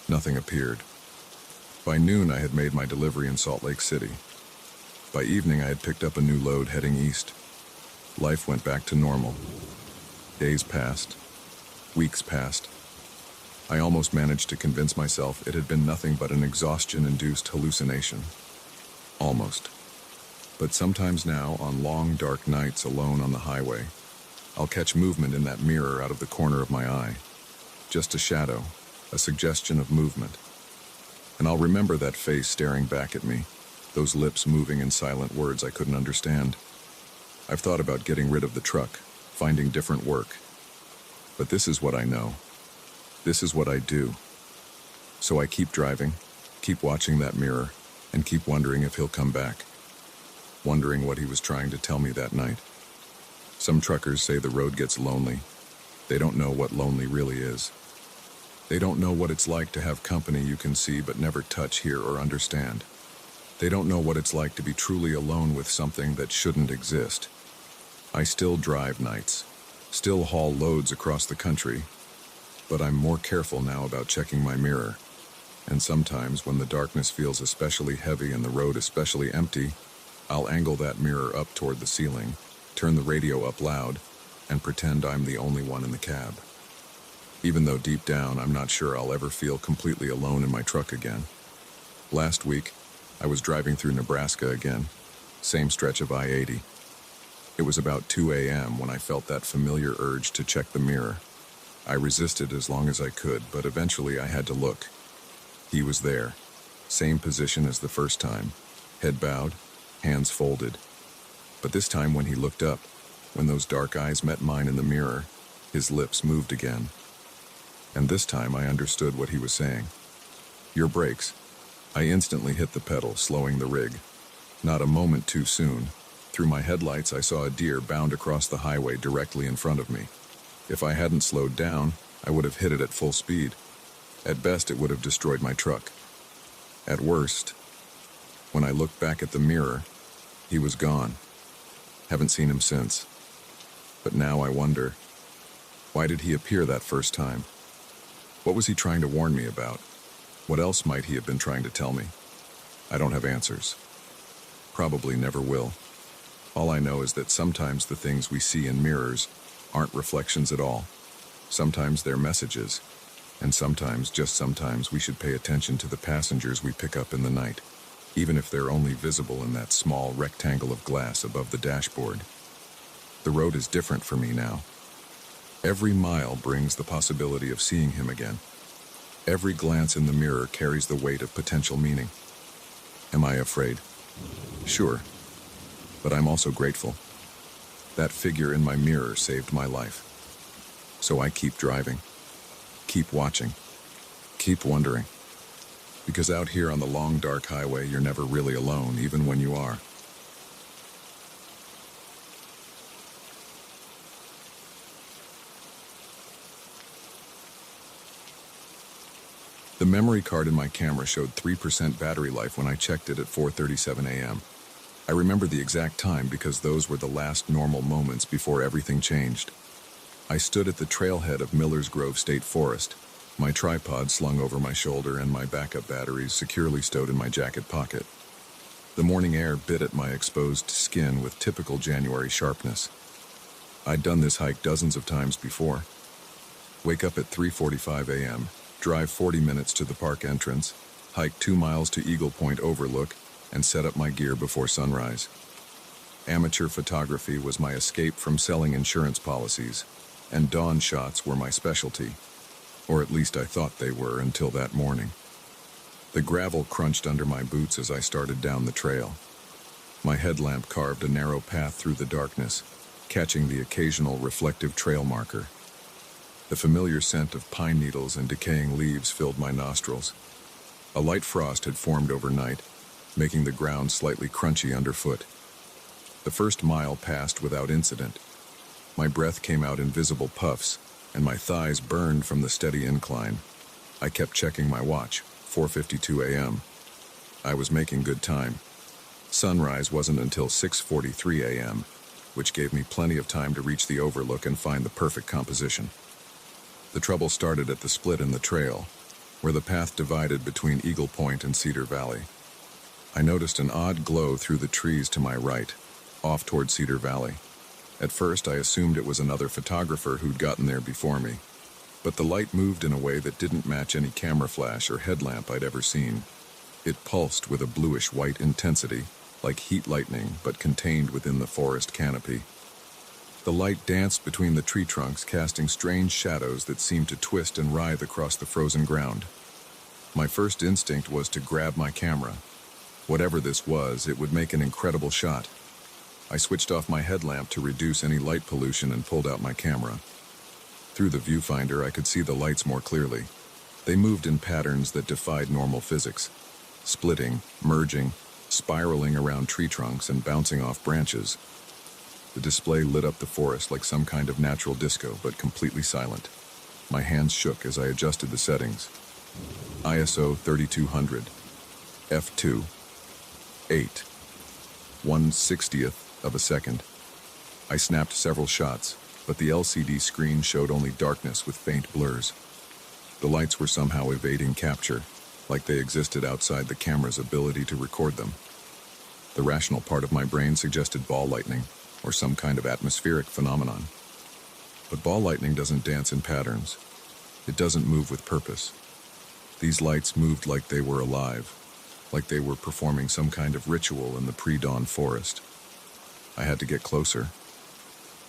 Nothing appeared. By noon, I had made my delivery in Salt Lake City. By evening, I had picked up a new load heading east. Life went back to normal. Days passed. Weeks passed. I almost managed to convince myself it had been nothing but an exhaustion-induced hallucination. Almost. But sometimes now, on long, dark nights alone on the highway, I'll catch movement in that mirror out of the corner of my eye. Just a shadow, a suggestion of movement. And I'll remember that face staring back at me, those lips moving in silent words I couldn't understand. I've thought about getting rid of the truck, finding different work. But this is what I know. This is what I do. So I keep driving, keep watching that mirror, and keep wondering if he'll come back. Wondering what he was trying to tell me that night. Some truckers say the road gets lonely. They don't know what lonely really is. They don't know what it's like to have company you can see but never touch, hear, or understand. They don't know what it's like to be truly alone with something that shouldn't exist. I still drive nights, still haul loads across the country, but I'm more careful now about checking my mirror. And sometimes when the darkness feels especially heavy and the road especially empty, I'll angle that mirror up toward the ceiling, turn the radio up loud, and pretend I'm the only one in the cab. Even though deep down I'm not sure I'll ever feel completely alone in my truck again. Last week, I was driving through Nebraska again, same stretch of I-80. It was about 2 a.m. when I felt that familiar urge to check the mirror. I resisted as long as I could, but eventually I had to look. He was there, same position as the first time, head bowed, hands folded. But this time when he looked up, when those dark eyes met mine in the mirror, his lips moved again. And this time I understood what he was saying. Your brakes. I instantly hit the pedal, slowing the rig. Not a moment too soon. Through my headlights I saw a deer bound across the highway directly in front of me. If I hadn't slowed down, I would have hit it at full speed. At best, it would have destroyed my truck. At worst, when I looked back at the mirror, he was gone. Haven't seen him since. But now I wonder, why did he appear that first time? What was he trying to warn me about? What else might he have been trying to tell me? I don't have answers. Probably never will. All I know is that sometimes the things we see in mirrors aren't reflections at all. Sometimes they're messages. And sometimes, just sometimes, we should pay attention to the passengers we pick up in the night, even if they're only visible in that small rectangle of glass above the dashboard. The road is different for me now. Every mile brings the possibility of seeing him again. Every glance in the mirror carries the weight of potential meaning. Am I afraid? Sure. But I'm also grateful. That figure in my mirror saved my life. So I keep driving. Keep watching. Keep wondering. Because out here on the long, dark highway, you're never really alone, even when you are. The memory card in my camera showed 3% battery life when I checked it at 4:37 a.m. I remember the exact time because those were the last normal moments before everything changed. I stood at the trailhead of Miller's Grove State Forest, my tripod slung over my shoulder and my backup batteries securely stowed in my jacket pocket. The morning air bit at my exposed skin with typical January sharpness. I'd done this hike dozens of times before. Wake up at 3:45 a.m., drive 40 minutes to the park entrance, hike 2 miles to Eagle Point Overlook, and set up my gear before sunrise. Amateur photography was my escape from selling insurance policies, and dawn shots were my specialty. Or at least I thought they were until that morning. The gravel crunched under my boots as I started down the trail. My headlamp carved a narrow path through the darkness, catching the occasional reflective trail marker. The familiar scent of pine needles and decaying leaves filled my nostrils. A light frost had formed overnight, making the ground slightly crunchy underfoot. The first mile passed without incident. My breath came out in visible puffs, and my thighs burned from the steady incline. I kept checking my watch, 4:52 a.m. I was making good time. Sunrise wasn't until 6:43 a.m., which gave me plenty of time to reach the overlook and find the perfect composition. The trouble started at the split in the trail, where the path divided between Eagle Point and Cedar Valley. I noticed an odd glow through the trees to my right, off toward Cedar Valley. At first, I assumed it was another photographer who'd gotten there before me, but the light moved in a way that didn't match any camera flash or headlamp I'd ever seen. It pulsed with a bluish-white intensity, like heat lightning, but contained within the forest canopy. The light danced between the tree trunks, casting strange shadows that seemed to twist and writhe across the frozen ground. My first instinct was to grab my camera. Whatever this was, it would make an incredible shot. I switched off my headlamp to reduce any light pollution and pulled out my camera. Through the viewfinder, I could see the lights more clearly. They moved in patterns that defied normal physics, splitting, merging, spiraling around tree trunks and bouncing off branches. The display lit up the forest like some kind of natural disco, but completely silent. My hands shook as I adjusted the settings. ISO 3200, f2, 8, 1/60th of a second. I snapped several shots, but the LCD screen showed only darkness with faint blurs. The lights were somehow evading capture, like they existed outside the camera's ability to record them. The rational part of my brain suggested ball lightning, or some kind of atmospheric phenomenon. But ball lightning doesn't dance in patterns. It doesn't move with purpose. These lights moved like they were alive, like they were performing some kind of ritual in the pre-dawn forest. I had to get closer.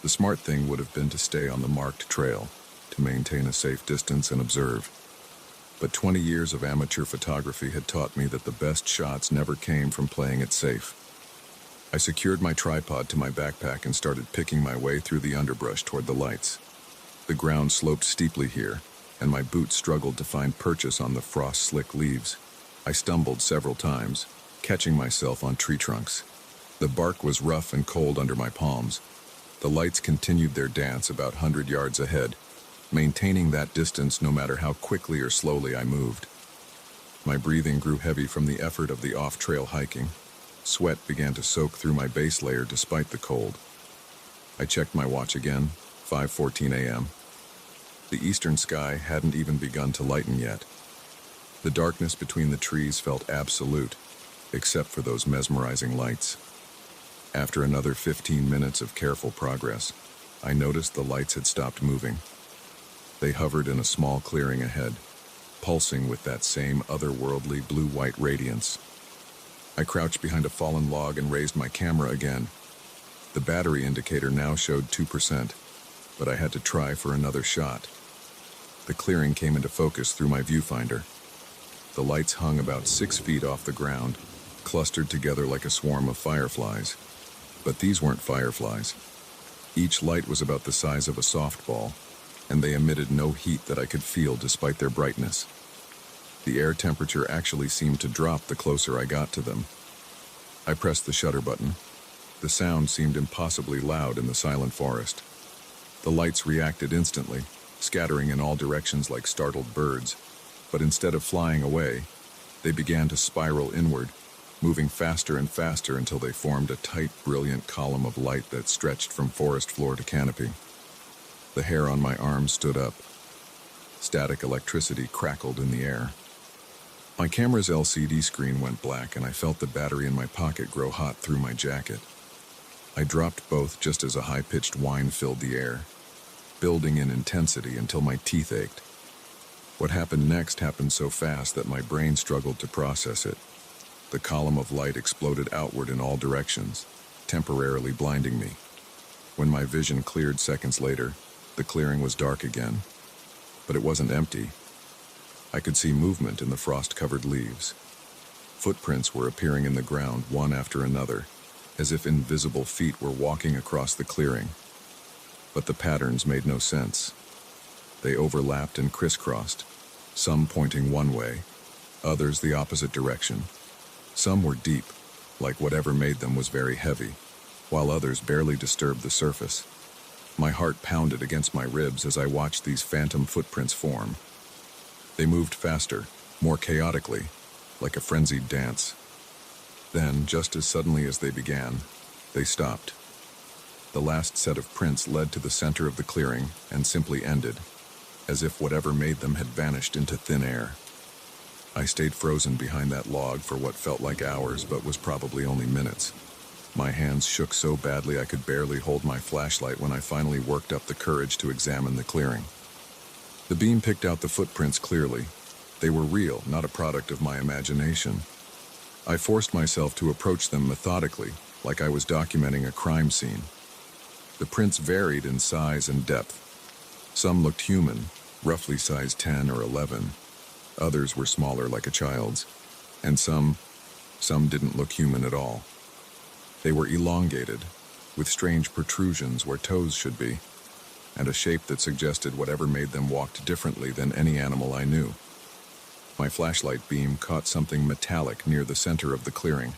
The smart thing would have been to stay on the marked trail, to maintain a safe distance and observe. But 20 years of amateur photography had taught me that the best shots never came from playing it safe. I secured my tripod to my backpack and started picking my way through the underbrush toward the lights. The ground sloped steeply here, and my boots struggled to find purchase on the frost-slick leaves. I stumbled several times, catching myself on tree trunks. The bark was rough and cold under my palms. The lights continued their dance about 100 yards ahead, maintaining that distance no matter how quickly or slowly I moved. My breathing grew heavy from the effort of the off-trail hiking. Sweat began to soak through my base layer despite the cold. I checked my watch again, 5:14 a.m. The eastern sky hadn't even begun to lighten yet. The darkness between the trees felt absolute, except for those mesmerizing lights. After another 15 minutes of careful progress, I noticed the lights had stopped moving. They hovered in a small clearing ahead, pulsing with that same otherworldly blue-white radiance. I crouched behind a fallen log and raised my camera again. The battery indicator now showed 2%, but I had to try for another shot. The clearing came into focus through my viewfinder. The lights hung about 6 feet off the ground, clustered together like a swarm of fireflies. But these weren't fireflies. Each light was about the size of a softball, and they emitted no heat that I could feel despite their brightness. The air temperature actually seemed to drop the closer I got to them. I pressed the shutter button. The sound seemed impossibly loud in the silent forest. The lights reacted instantly, scattering in all directions like startled birds, but instead of flying away, they began to spiral inward, moving faster and faster until they formed a tight, brilliant column of light that stretched from forest floor to canopy. The hair on my arms stood up. Static electricity crackled in the air. My camera's LCD screen went black, and I felt the battery in my pocket grow hot through my jacket. I dropped both just as a high-pitched whine filled the air, building in intensity until my teeth ached. What happened next happened so fast that my brain struggled to process it. The column of light exploded outward in all directions, temporarily blinding me. When my vision cleared seconds later, the clearing was dark again. But it wasn't empty. I could see movement in the frost-covered leaves. Footprints were appearing in the ground, one after another, as if invisible feet were walking across the clearing. But the patterns made no sense. They overlapped and crisscrossed, some pointing one way, others the opposite direction. Some were deep, like whatever made them was very heavy, while others barely disturbed the surface. My heart pounded against my ribs as I watched these phantom footprints form. They moved faster, more chaotically, like a frenzied dance. Then, just as suddenly as they began, they stopped. The last set of prints led to the center of the clearing and simply ended, as if whatever made them had vanished into thin air. I stayed frozen behind that log for what felt like hours, but was probably only minutes. My hands shook so badly I could barely hold my flashlight when I finally worked up the courage to examine the clearing. The beam picked out the footprints clearly. They were real, not a product of my imagination. I forced myself to approach them methodically, like I was documenting a crime scene. The prints varied in size and depth. Some looked human, roughly size 10 or 11. Others were smaller, like a child's. And some didn't look human at all. They were elongated, with strange protrusions where toes should be, and a shape that suggested whatever made them walked differently than any animal I knew. My flashlight beam caught something metallic near the center of the clearing.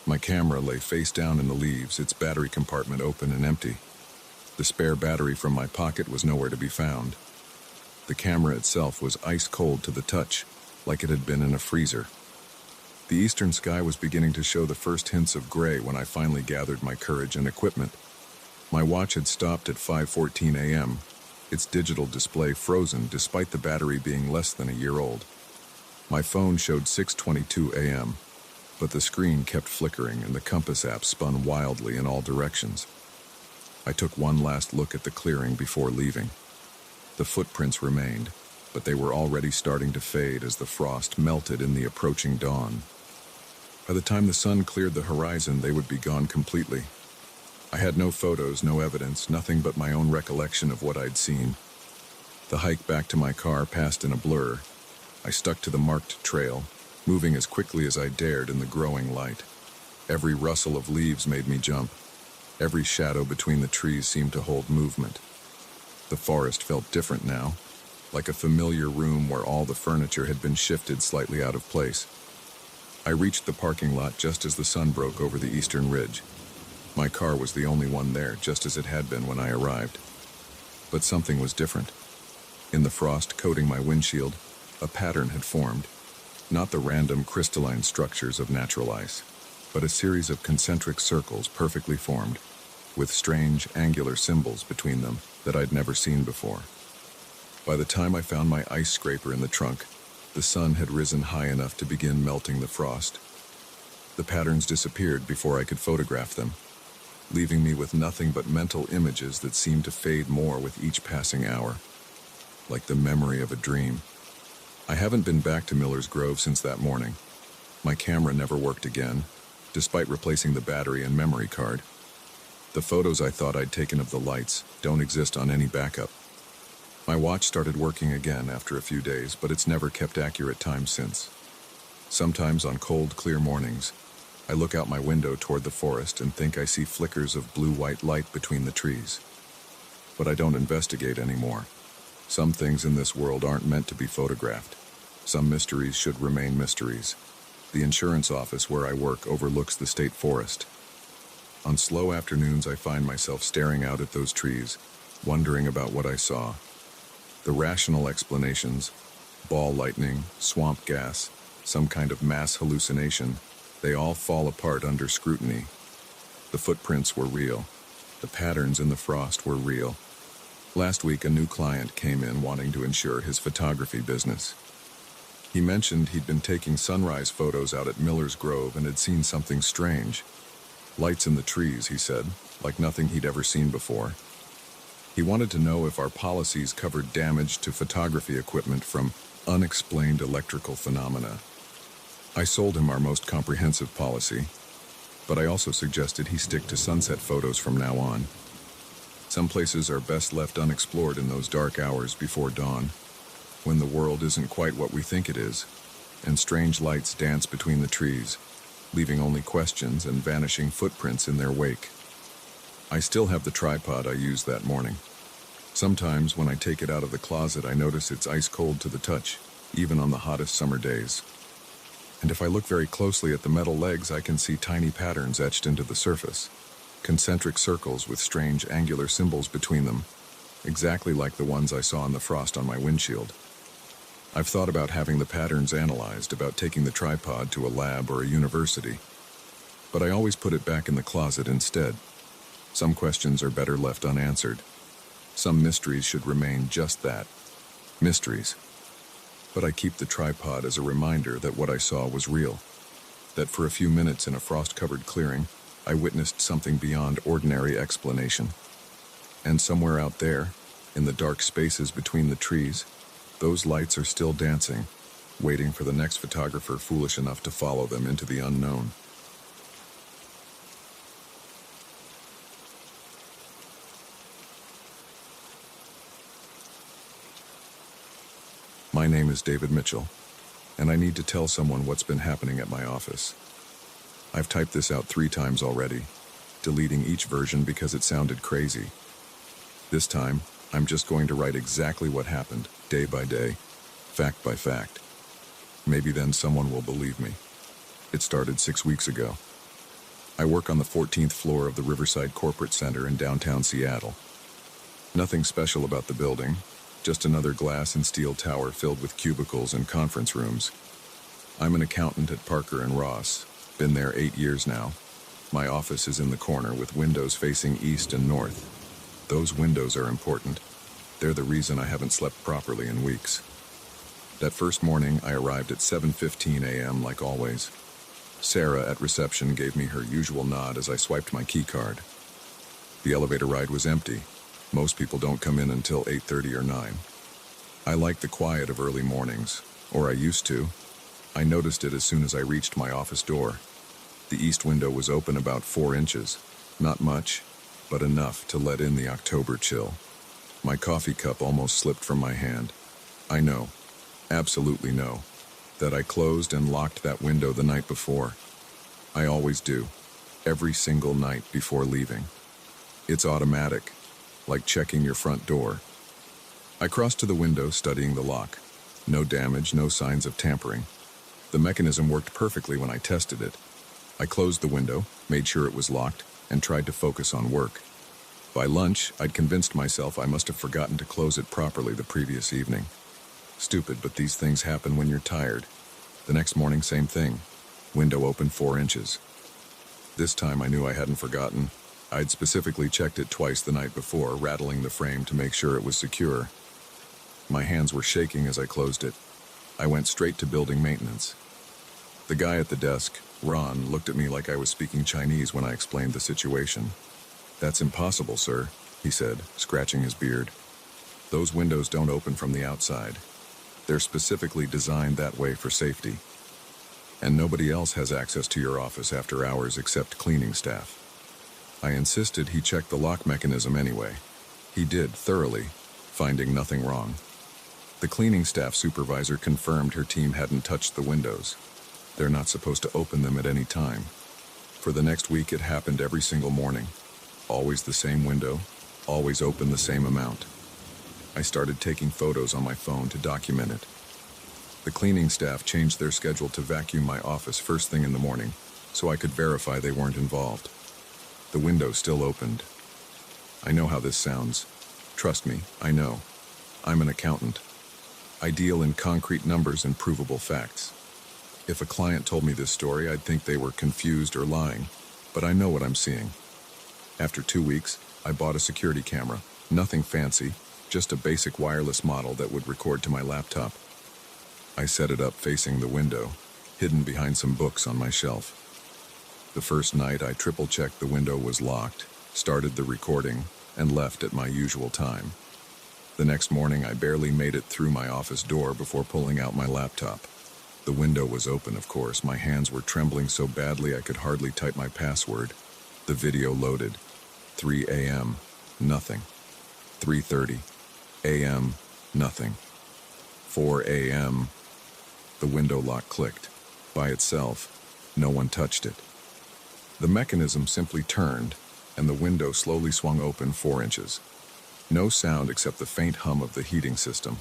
My camera lay face down in the leaves, its battery compartment open and empty. The spare battery from my pocket was nowhere to be found. The camera itself was ice cold to the touch, like it had been in a freezer. The eastern sky was beginning to show the first hints of gray when I finally gathered my courage and equipment. My watch had stopped at 5:14 a.m., its digital display frozen despite the battery being less than a year old. My phone showed 6:22 a.m., but the screen kept flickering and the compass app spun wildly in all directions. I took one last look at the clearing before leaving. The footprints remained, but they were already starting to fade as the frost melted in the approaching dawn. By the time the sun cleared the horizon, they would be gone completely. I had no photos, no evidence, nothing but my own recollection of what I'd seen. The hike back to my car passed in a blur. I stuck to the marked trail, moving as quickly as I dared in the growing light. Every rustle of leaves made me jump. Every shadow between the trees seemed to hold movement. The forest felt different now, like a familiar room where all the furniture had been shifted slightly out of place. I reached the parking lot just as the sun broke over the eastern ridge. My car was the only one there, just as it had been when I arrived. But something was different. In the frost coating my windshield, a pattern had formed. Not the random crystalline structures of natural ice, but a series of concentric circles perfectly formed, with strange angular symbols between them that I'd never seen before. By the time I found my ice scraper in the trunk, the sun had risen high enough to begin melting the frost. The patterns disappeared before I could photograph them, leaving me with nothing but mental images that seemed to fade more with each passing hour, like the memory of a dream. I haven't been back to Miller's Grove since that morning. My camera never worked again, despite replacing the battery and memory card. The photos I thought I'd taken of the lights don't exist on any backup. My watch started working again after a few days, but it's never kept accurate time since. Sometimes on cold, clear mornings, I look out my window toward the forest and think I see flickers of blue-white light between the trees. But I don't investigate anymore. Some things in this world aren't meant to be photographed. Some mysteries should remain mysteries. The insurance office where I work overlooks the state forest. On slow afternoons, I find myself staring out at those trees, wondering about what I saw. The rational explanations, ball lightning, swamp gas, some kind of mass hallucination, they all fall apart under scrutiny. The footprints were real. The patterns in the frost were real. Last week, a new client came in wanting to insure his photography business. He mentioned he'd been taking sunrise photos out at Miller's Grove and had seen something strange. Lights in the trees, he said, like nothing he'd ever seen before. He wanted to know if our policies covered damage to photography equipment from unexplained electrical phenomena. I sold him our most comprehensive policy, but I also suggested he stick to sunset photos from now on. Some places are best left unexplored in those dark hours before dawn, when the world isn't quite what we think it is, and strange lights dance between the trees, leaving only questions and vanishing footprints in their wake. I still have the tripod I used that morning. Sometimes when I take it out of the closet, I notice it's ice cold to the touch, even on the hottest summer days. And if I look very closely at the metal legs, I can see tiny patterns etched into the surface, concentric circles with strange angular symbols between them, exactly like the ones I saw in the frost on my windshield. I've thought about having the patterns analyzed, about taking the tripod to a lab or a university, but I always put it back in the closet instead. Some questions are better left unanswered. Some mysteries should remain just that, mysteries. But I keep the tripod as a reminder that what I saw was real, that for a few minutes in a frost-covered clearing, I witnessed something beyond ordinary explanation. And somewhere out there, in the dark spaces between the trees, those lights are still dancing, waiting for the next photographer foolish enough to follow them into the unknown. My name is David Mitchell, and I need to tell someone what's been happening at my office. I've typed this out 3 times already, deleting each version because it sounded crazy. This time, I'm just going to write exactly what happened, day by day, fact by fact. Maybe then someone will believe me. It started 6 weeks ago. I work on the 14th floor of the Riverside Corporate Center in downtown Seattle. Nothing special about the building, just another glass and steel tower filled with cubicles and conference rooms. I'm an accountant at Parker & Ross, been there 8 years now. My office is in the corner with windows facing east and north. Those windows are important. They're the reason I haven't slept properly in weeks. That first morning, I arrived at 7:15 a.m. like always. Sarah at reception gave me her usual nod as I swiped my key card. The elevator ride was empty. Most people don't come in until 8:30 or 9. I like the quiet of early mornings, or I used to. I noticed it as soon as I reached my office door. The east window was open about 4 inches. Not much, but enough to let in the October chill. My coffee cup almost slipped from my hand. I know, absolutely know, that I closed and locked that window the night before. I always do, every single night before leaving. It's automatic, like checking your front door. I crossed to the window, studying the lock. No damage, no signs of tampering. The mechanism worked perfectly when I tested it. I closed the window, made sure it was locked, and tried to focus on work. By lunch, I'd convinced myself I must have forgotten to close it properly the previous evening. Stupid, but these things happen when you're tired. The next morning, same thing. Window open 4 inches. This time I knew I hadn't forgotten. I'd specifically checked it twice the night before, rattling the frame to make sure it was secure. My hands were shaking as I closed it. I went straight to building maintenance. The guy at the desk, Ron, looked at me like I was speaking Chinese when I explained the situation. "That's impossible, sir," he said, scratching his beard. "Those windows don't open from the outside. They're specifically designed that way for safety. And nobody else has access to your office after hours except cleaning staff." I insisted he check the lock mechanism anyway. He did, thoroughly, finding nothing wrong. The cleaning staff supervisor confirmed her team hadn't touched the windows. They're not supposed to open them at any time. For the next week, it happened every single morning. Always the same window, always open the same amount. I started taking photos on my phone to document it. The cleaning staff changed their schedule to vacuum my office first thing in the morning, so I could verify they weren't involved. The window still opened. I know how this sounds. Trust me, I know. I'm an accountant. I deal in concrete numbers and provable facts. If a client told me this story, I'd think they were confused or lying, but I know what I'm seeing. After 2 weeks, I bought a security camera. Nothing fancy, just a basic wireless model that would record to my laptop. I set it up facing the window, hidden behind some books on my shelf. The first night, I triple-checked the window was locked, started the recording, and left at my usual time. The next morning, I barely made it through my office door before pulling out my laptop. The window was open, of course. My hands were trembling so badly I could hardly type my password. The video loaded. 3 a.m., nothing. 3:30 a.m., nothing. 4 a.m., the window lock clicked. By itself, no one touched it. The mechanism simply turned, and the window slowly swung open 4 inches. No sound except the faint hum of the heating system.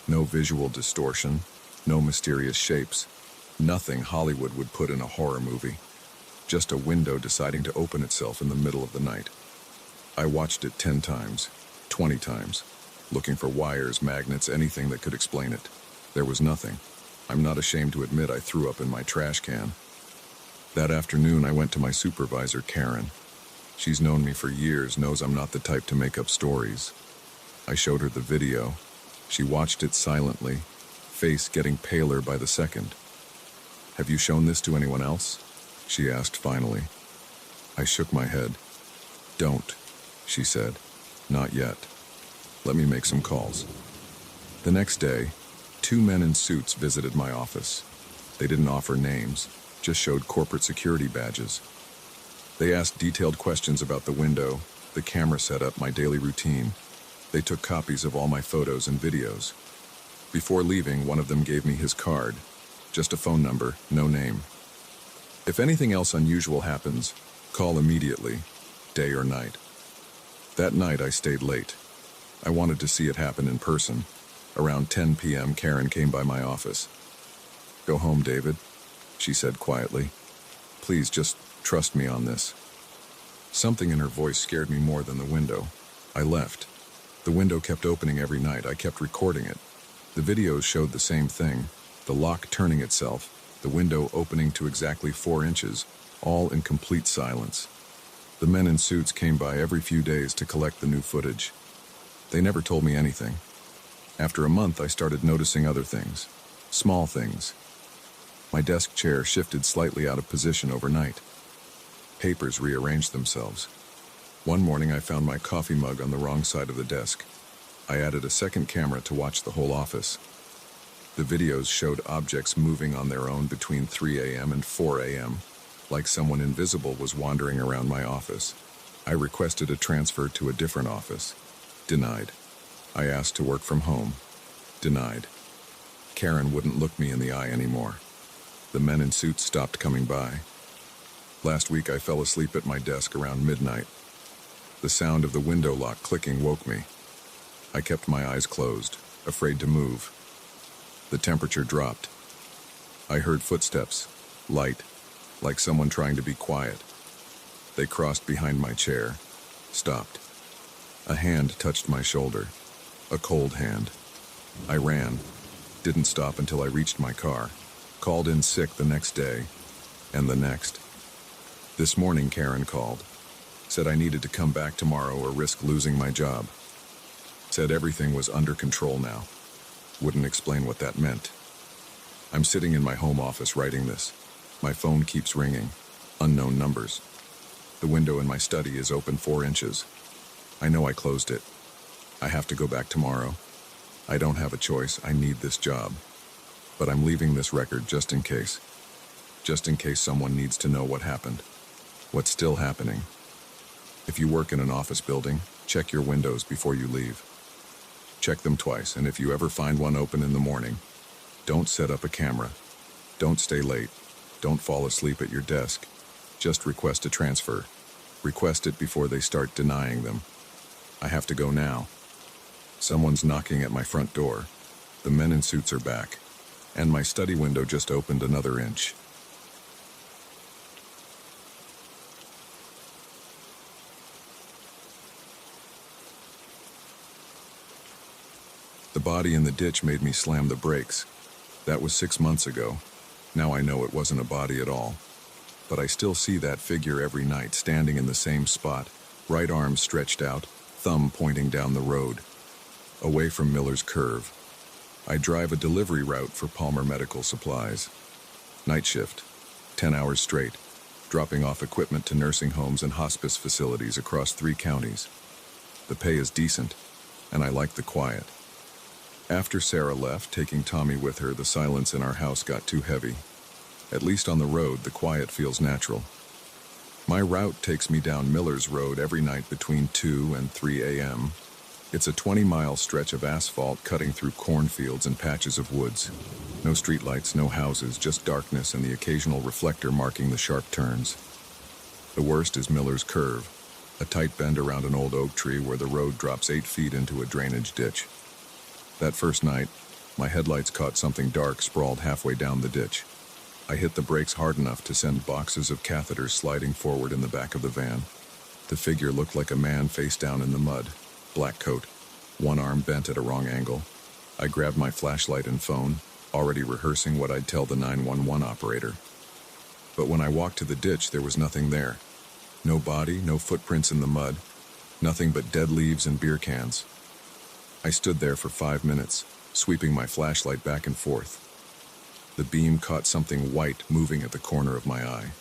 No visual distortion, no mysterious shapes. Nothing Hollywood would put in a horror movie. Just a window deciding to open itself in the middle of the night. I watched it 10 times, 20 times, looking for wires, magnets, anything that could explain it. There was nothing. I'm not ashamed to admit I threw up in my trash can. That afternoon, I went to my supervisor, Karen. She's known me for years, knows I'm not the type to make up stories. I showed her the video. She watched it silently, face getting paler by the second. "Have you shown this to anyone else?" she asked finally. I shook my head. "Don't," she said. "Not yet. Let me make some calls." The next day, 2 men in suits visited my office. They didn't offer names, just showed corporate security badges. They asked detailed questions about the window, the camera setup, my daily routine. They took copies of all my photos and videos. Before leaving, one of them gave me his card. Just a phone number, no name. If anything else unusual happens, call immediately, day or night. That night I stayed late. I wanted to see it happen in person. Around 10 p.m., Karen came by my office. "Go home, David," she said quietly. "Please just trust me on this." Something in her voice scared me more than the window. I left. The window kept opening every night. I kept recording it. The videos showed the same thing, the lock turning itself, the window opening to exactly 4 inches, all in complete silence. The men in suits came by every few days to collect the new footage. They never told me anything. After a month, I started noticing other things, small things. My desk chair shifted slightly out of position overnight. Papers rearranged themselves. One morning, I found my coffee mug on the wrong side of the desk. I added a second camera to watch the whole office. The videos showed objects moving on their own between 3 a.m. and 4 a.m., like someone invisible was wandering around my office. I requested a transfer to a different office. Denied. I asked to work from home. Denied. Karen wouldn't look me in the eye anymore. The men in suits stopped coming by. Last week, I fell asleep at my desk around midnight. The sound of the window lock clicking woke me. I kept my eyes closed, afraid to move. The temperature dropped. I heard footsteps, light, like someone trying to be quiet. They crossed behind my chair, stopped. A hand touched my shoulder, a cold hand. I ran, didn't stop until I reached my car, called in sick the next day, and the next. This morning, Karen called, said I needed to come back tomorrow or risk losing my job. Said everything was under control now. Wouldn't explain what that meant. I'm sitting in my home office writing this. My phone keeps ringing. Unknown numbers. The window in my study is open 4 inches. I know I closed it. I have to go back tomorrow. I don't have a choice. I need this job. But I'm leaving this record just in case. Just in case someone needs to know what happened. What's still happening. If you work in an office building, check your windows before you leave. Check them twice, and if you ever find one open in the morning, don't set up a camera. Don't stay late. Don't fall asleep at your desk. Just request a transfer. Request it before they start denying them. I have to go now. Someone's knocking at my front door. The men in suits are back. And my study window just opened another inch. The body in the ditch made me slam the brakes. That was 6 months ago. Now I know it wasn't a body at all. But I still see that figure every night, standing in the same spot, right arm stretched out, thumb pointing down the road, away from Miller's Curve. I drive a delivery route for Palmer Medical Supplies. Night shift, 10 hours straight, dropping off equipment to nursing homes and hospice facilities across 3 counties. The pay is decent, and I like the quiet. After Sarah left, taking Tommy with her, the silence in our house got too heavy. At least on the road, the quiet feels natural. My route takes me down Miller's Road every night between 2 and 3 a.m. It's a 20-mile stretch of asphalt cutting through cornfields and patches of woods. No streetlights, no houses, just darkness and the occasional reflector marking the sharp turns. The worst is Miller's Curve, a tight bend around an old oak tree where the road drops 8 feet into a drainage ditch. That first night, my headlights caught something dark sprawled halfway down the ditch. I hit the brakes hard enough to send boxes of catheters sliding forward in the back of the van. The figure looked like a man face down in the mud, black coat, one arm bent at a wrong angle. I grabbed my flashlight and phone, already rehearsing what I'd tell the 911 operator. But when I walked to the ditch, there was nothing there. No body, no footprints in the mud, nothing but dead leaves and beer cans. I stood there for 5 minutes, sweeping my flashlight back and forth. The beam caught something white moving at the corner of my eye.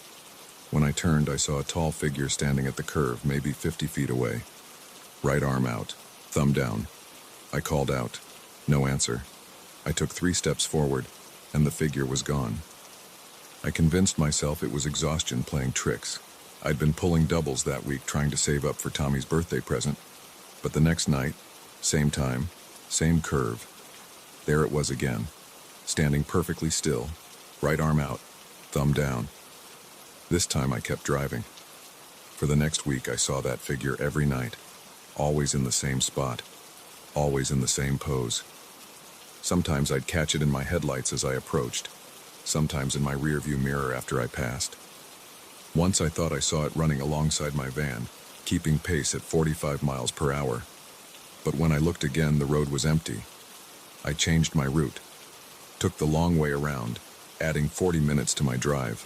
When I turned, I saw a tall figure standing at the curve, maybe 50 feet away. Right arm out, thumb down. I called out. No answer. I took 3 steps forward, and the figure was gone. I convinced myself it was exhaustion playing tricks. I'd been pulling doubles that week trying to save up for Tommy's birthday present. But the next night, same time, same curve. There it was again, standing perfectly still, right arm out, thumb down. This time I kept driving. For the next week I saw that figure every night, always in the same spot, always in the same pose. Sometimes I'd catch it in my headlights as I approached, sometimes in my rearview mirror after I passed. Once I thought I saw it running alongside my van, keeping pace at 45 miles per hour. But when I looked again, the road was empty. I changed my route, took the long way around, adding 40 minutes to my drive.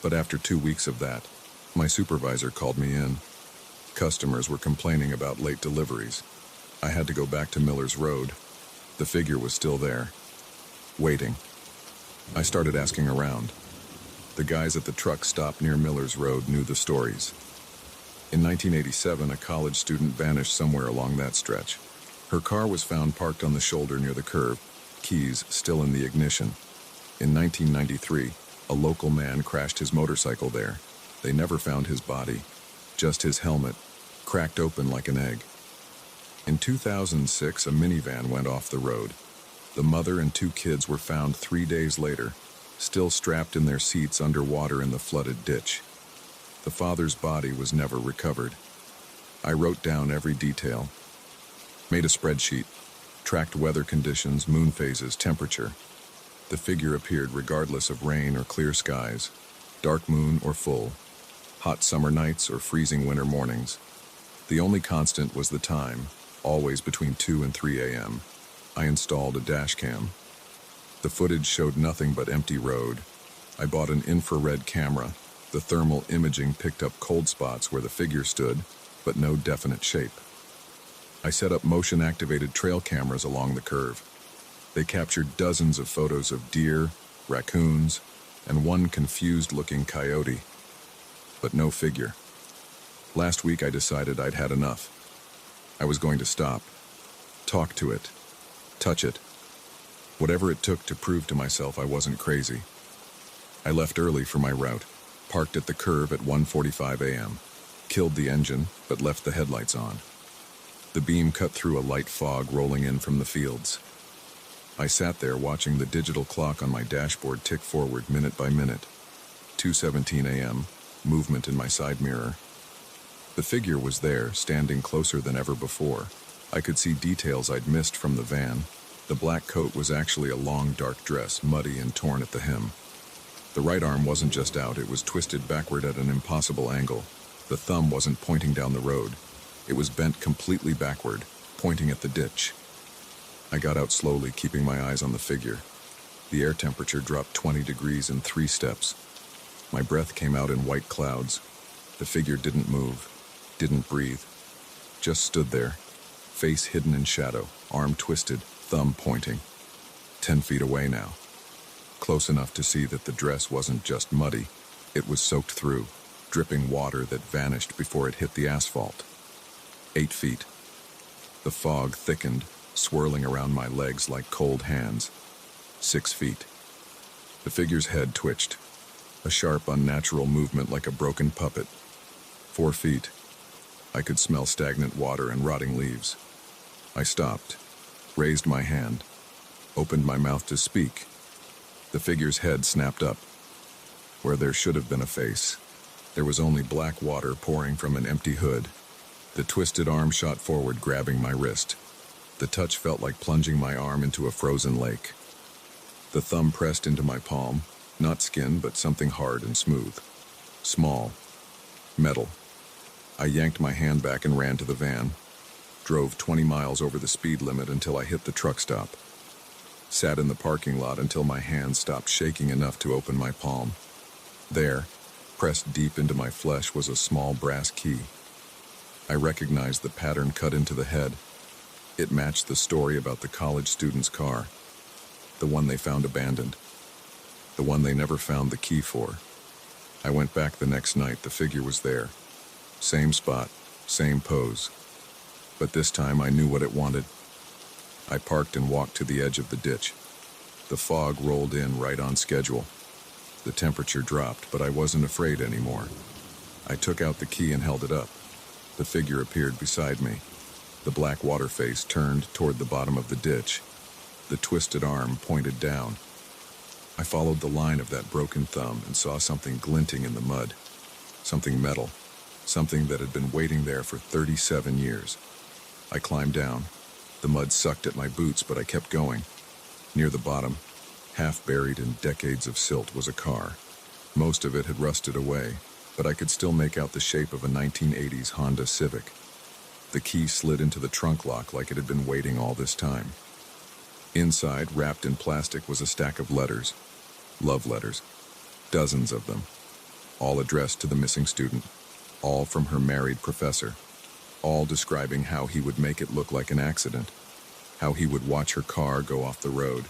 But after 2 weeks of that, my supervisor called me in. Customers were complaining about late deliveries. I had to go back to Miller's Road. The figure was still there, waiting. I started asking around. The guys at the truck stop near Miller's Road knew the stories. In 1987, a college student vanished somewhere along that stretch. Her car was found parked on the shoulder near the curb, keys still in the ignition. In 1993, a local man crashed his motorcycle there. They never found his body, just his helmet, cracked open like an egg. In 2006, a minivan went off the road. The mother and 2 kids were found 3 days later, still strapped in their seats underwater in the flooded ditch. The father's body was never recovered. I wrote down every detail, made a spreadsheet, tracked weather conditions, moon phases, temperature. The figure appeared regardless of rain or clear skies, dark moon or full, hot summer nights or freezing winter mornings. The only constant was the time, always between 2 and 3 a.m. I installed a dash cam. The footage showed nothing but empty road. I bought an infrared camera. The thermal imaging picked up cold spots where the figure stood, but no definite shape. I set up motion-activated trail cameras along the curve. They captured dozens of photos of deer, raccoons, and one confused-looking coyote, but no figure. Last week I decided I'd had enough. I was going to stop, talk to it, touch it, whatever it took to prove to myself I wasn't crazy. I left early for my route, parked at the curve at 1:45 a.m., killed the engine, but left the headlights on. The beam cut through a light fog rolling in from the fields. I sat there watching the digital clock on my dashboard tick forward minute by minute. 2:17 a.m., movement in my side mirror. The figure was there, standing closer than ever before. I could see details I'd missed from the van. The black coat was actually a long, dark dress, muddy and torn at the hem. The right arm wasn't just out, it was twisted backward at an impossible angle. The thumb wasn't pointing down the road. It was bent completely backward, pointing at the ditch. I got out slowly, keeping my eyes on the figure. The air temperature dropped 20 degrees in 3 steps. My breath came out in white clouds. The figure didn't move, didn't breathe, just stood there, face hidden in shadow, arm twisted, thumb pointing. 10 feet away now. Close enough to see that the dress wasn't just muddy, it was soaked through, dripping water that vanished before it hit the asphalt. 8 feet. The fog thickened, swirling around my legs like cold hands. 6 feet. The figure's head twitched, a sharp, unnatural movement like a broken puppet. 4 feet. I could smell stagnant water and rotting leaves. I stopped, raised my hand, opened my mouth to speak. The figure's head snapped up. Where there should have been a face, there was only black water pouring from an empty hood. The twisted arm shot forward, grabbing my wrist. The touch felt like plunging my arm into a frozen lake. The thumb pressed into my palm, not skin, but something hard and smooth. Small. Metal. I yanked my hand back and ran to the van. Drove 20 miles over the speed limit until I hit the truck stop. Sat in the parking lot until my hand stopped shaking enough to open my palm. There, pressed deep into my flesh, was a small brass key. I recognized the pattern cut into the head. It matched the story about the college student's car. The one they found abandoned. The one they never found the key for. I went back the next night. The figure was there. Same spot, same pose. But this time I knew what it wanted. I parked and walked to the edge of the ditch. The fog rolled in right on schedule. The temperature dropped, but I wasn't afraid anymore. I took out the key and held it up. The figure appeared beside me. The black water face turned toward the bottom of the ditch. the twisted arm pointed down. I followed the line of that broken thumb and saw something glinting in the mud. Something metal. Something that had been waiting there for 37 years. I climbed down. The mud sucked at my boots, but I kept going. Near the bottom, half buried in decades of silt, was a car. Most of it had rusted away, but I could still make out the shape of a 1980s Honda Civic. The key slid into the trunk lock like it had been waiting all this time. Inside, wrapped in plastic, was a stack of letters. Love letters. Dozens of them. All addressed to the missing student. All from her married professor. All describing how he would make it look like an accident. How he would watch her car go off the road.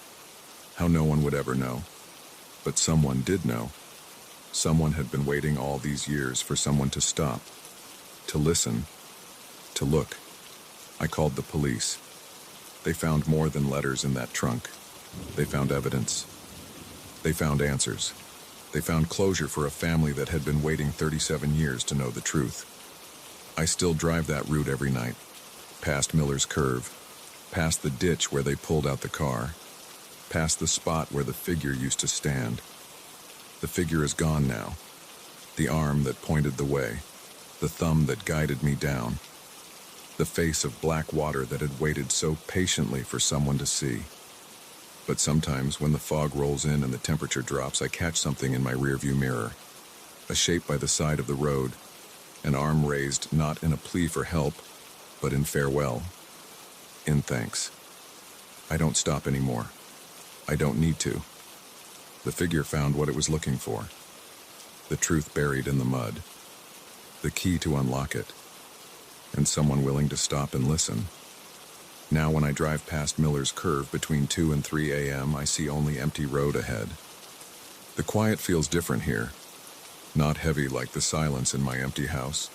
How no one would ever know. But someone did know. Someone had been waiting all these years for someone to stop. To listen. To look. I called the police. They found more than letters in that trunk. They found evidence. They found answers. They found closure for a family that had been waiting 37 years to know the truth. I still drive that route every night. Past Miller's Curve. Past the ditch where they pulled out the car. Past the spot where the figure used to stand. The figure is gone now. The arm that pointed the way. The thumb that guided me down. The face of black water that had waited so patiently for someone to see. But sometimes when the fog rolls in and the temperature drops, I catch something in my rearview mirror. A shape by the side of the road. An arm raised not in a plea for help, but in farewell. In thanks. I don't stop anymore. I don't need to. The figure found what it was looking for. The truth buried in the mud. The key to unlock it. And someone willing to stop and listen. Now when I drive past Miller's Curve between 2 and 3 a.m., I see only empty road ahead. The quiet feels different here. Not heavy like the silence in my empty house.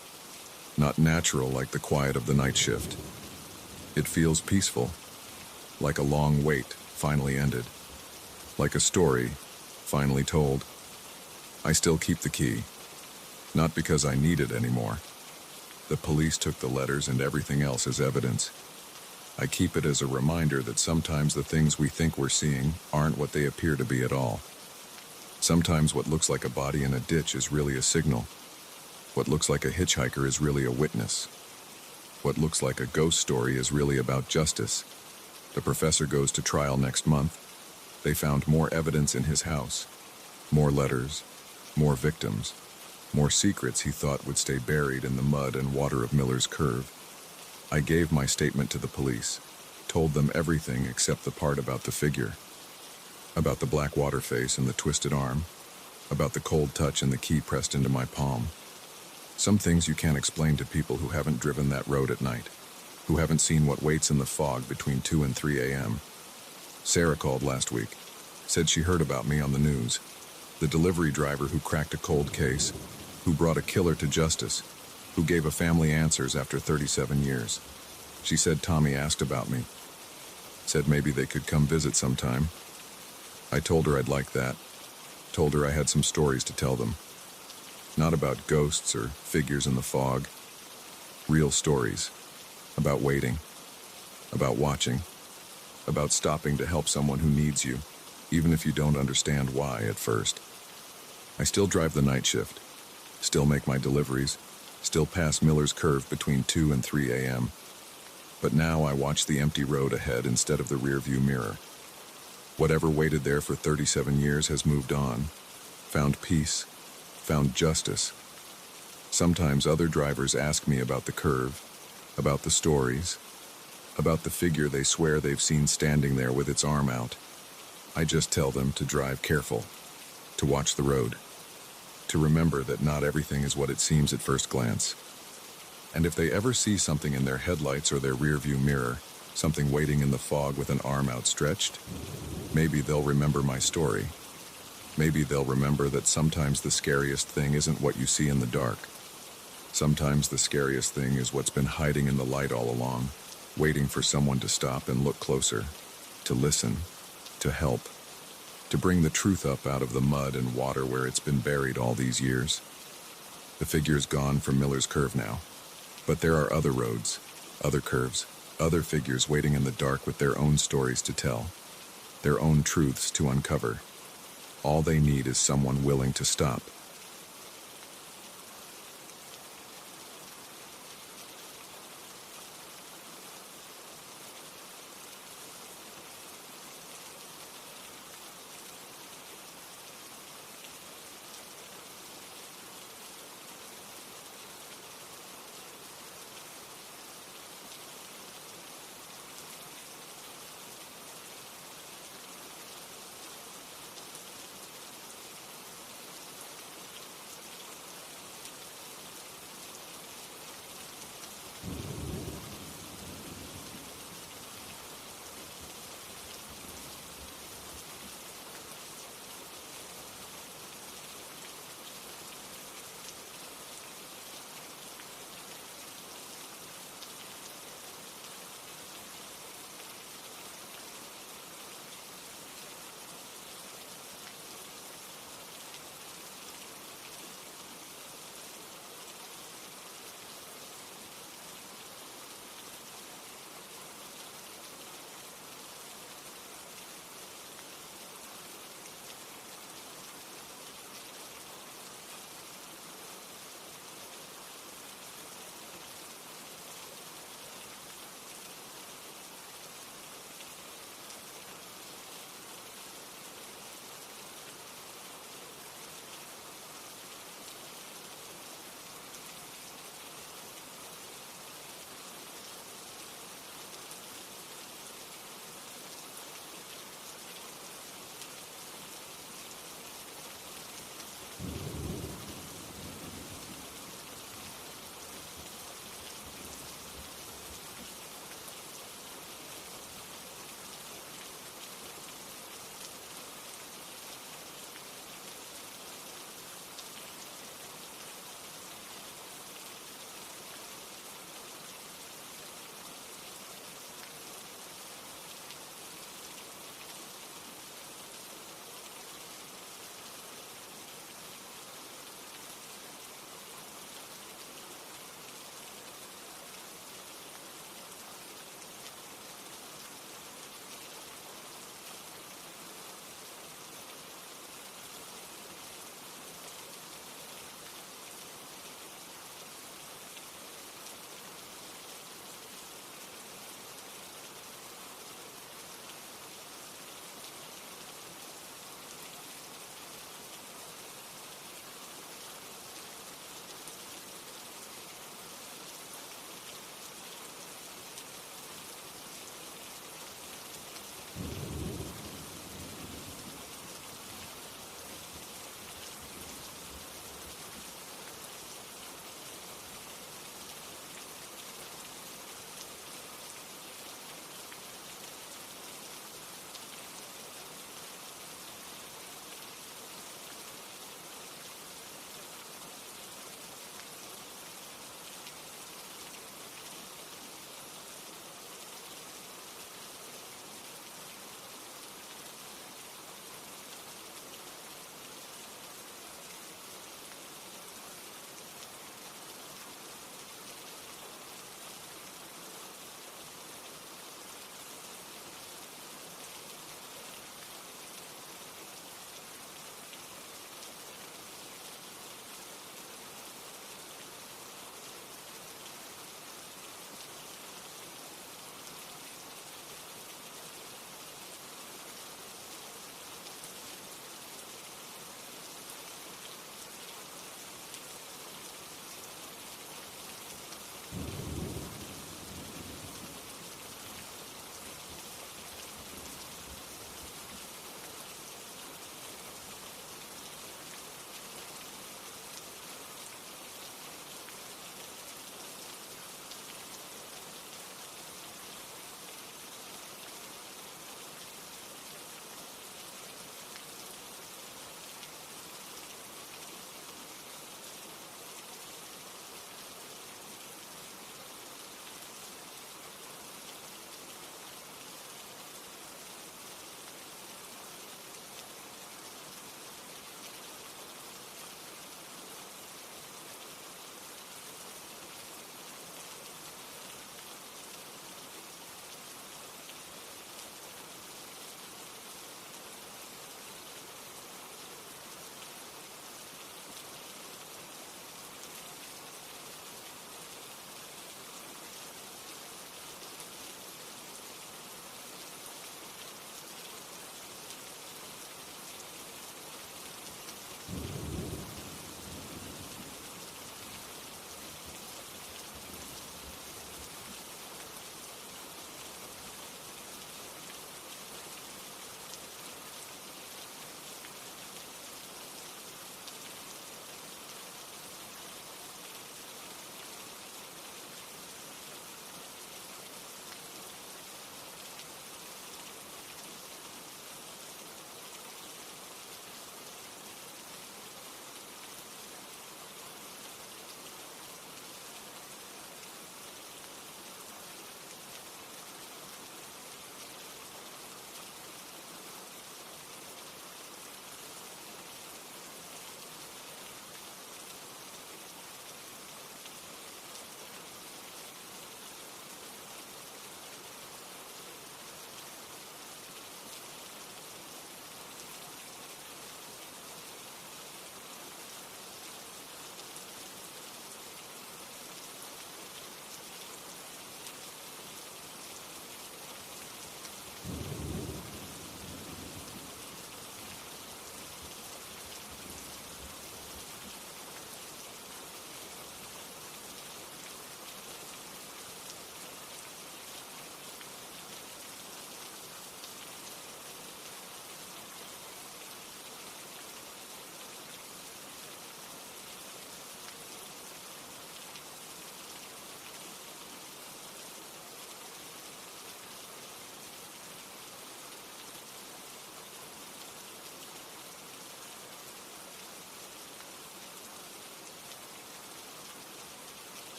Not natural like the quiet of the night shift. It feels peaceful. Like a long wait finally ended. Like a story finally told. I still keep the key. Not because I need it anymore. The police took the letters and everything else as evidence. I keep it as a reminder that sometimes the things we think we're seeing aren't what they appear to be at all. Sometimes what looks like a body in a ditch is really a signal. What looks like a hitchhiker is really a witness. What looks like a ghost story is really about justice. The professor goes to trial next month. They found more evidence in his house. More letters. More victims. More secrets he thought would stay buried in the mud and water of Miller's Curve. I gave my statement to the police, told them everything except the part about the figure, about the black water face and the twisted arm, about the cold touch and the key pressed into my palm. Some things you can't explain to people who haven't driven that road at night, who haven't seen what waits in the fog between 2 and 3 a.m. Sarah called last week, said she heard about me on the news, the delivery driver who cracked a cold case, who brought a killer to justice, who gave a family answers after 37 years. She said Tommy asked about me. Said maybe they could come visit sometime. I told her I'd like that. Told her I had some stories to tell them. Not about ghosts or figures in the fog. Real stories. About waiting. About watching. About stopping to help someone who needs you, even if you don't understand why at first. I still drive the night shift. Still make my deliveries. Still pass Miller's Curve between 2 and 3 a.m. But now I watch the empty road ahead instead of the rearview mirror. Whatever waited there for 37 years has moved on, found peace, found justice. Sometimes other drivers ask me about the curve, about the stories, about the figure they swear they've seen standing there with its arm out. I just tell them to drive careful, to watch the road, to remember that not everything is what it seems at first glance. And if they ever see something in their headlights or their rearview mirror, something waiting in the fog with an arm outstretched, maybe they'll remember my story. Maybe they'll remember that sometimes the scariest thing isn't what you see in the dark. Sometimes the scariest thing is what's been hiding in the light all along, waiting for someone to stop and look closer, to listen, to help, to bring the truth up out of the mud and water where it's been buried all these years. The figure's gone from Miller's Curve now, but there are other roads, other curves, other figures waiting in the dark with their own stories to tell. their own truths to uncover. All they need is someone willing to stop.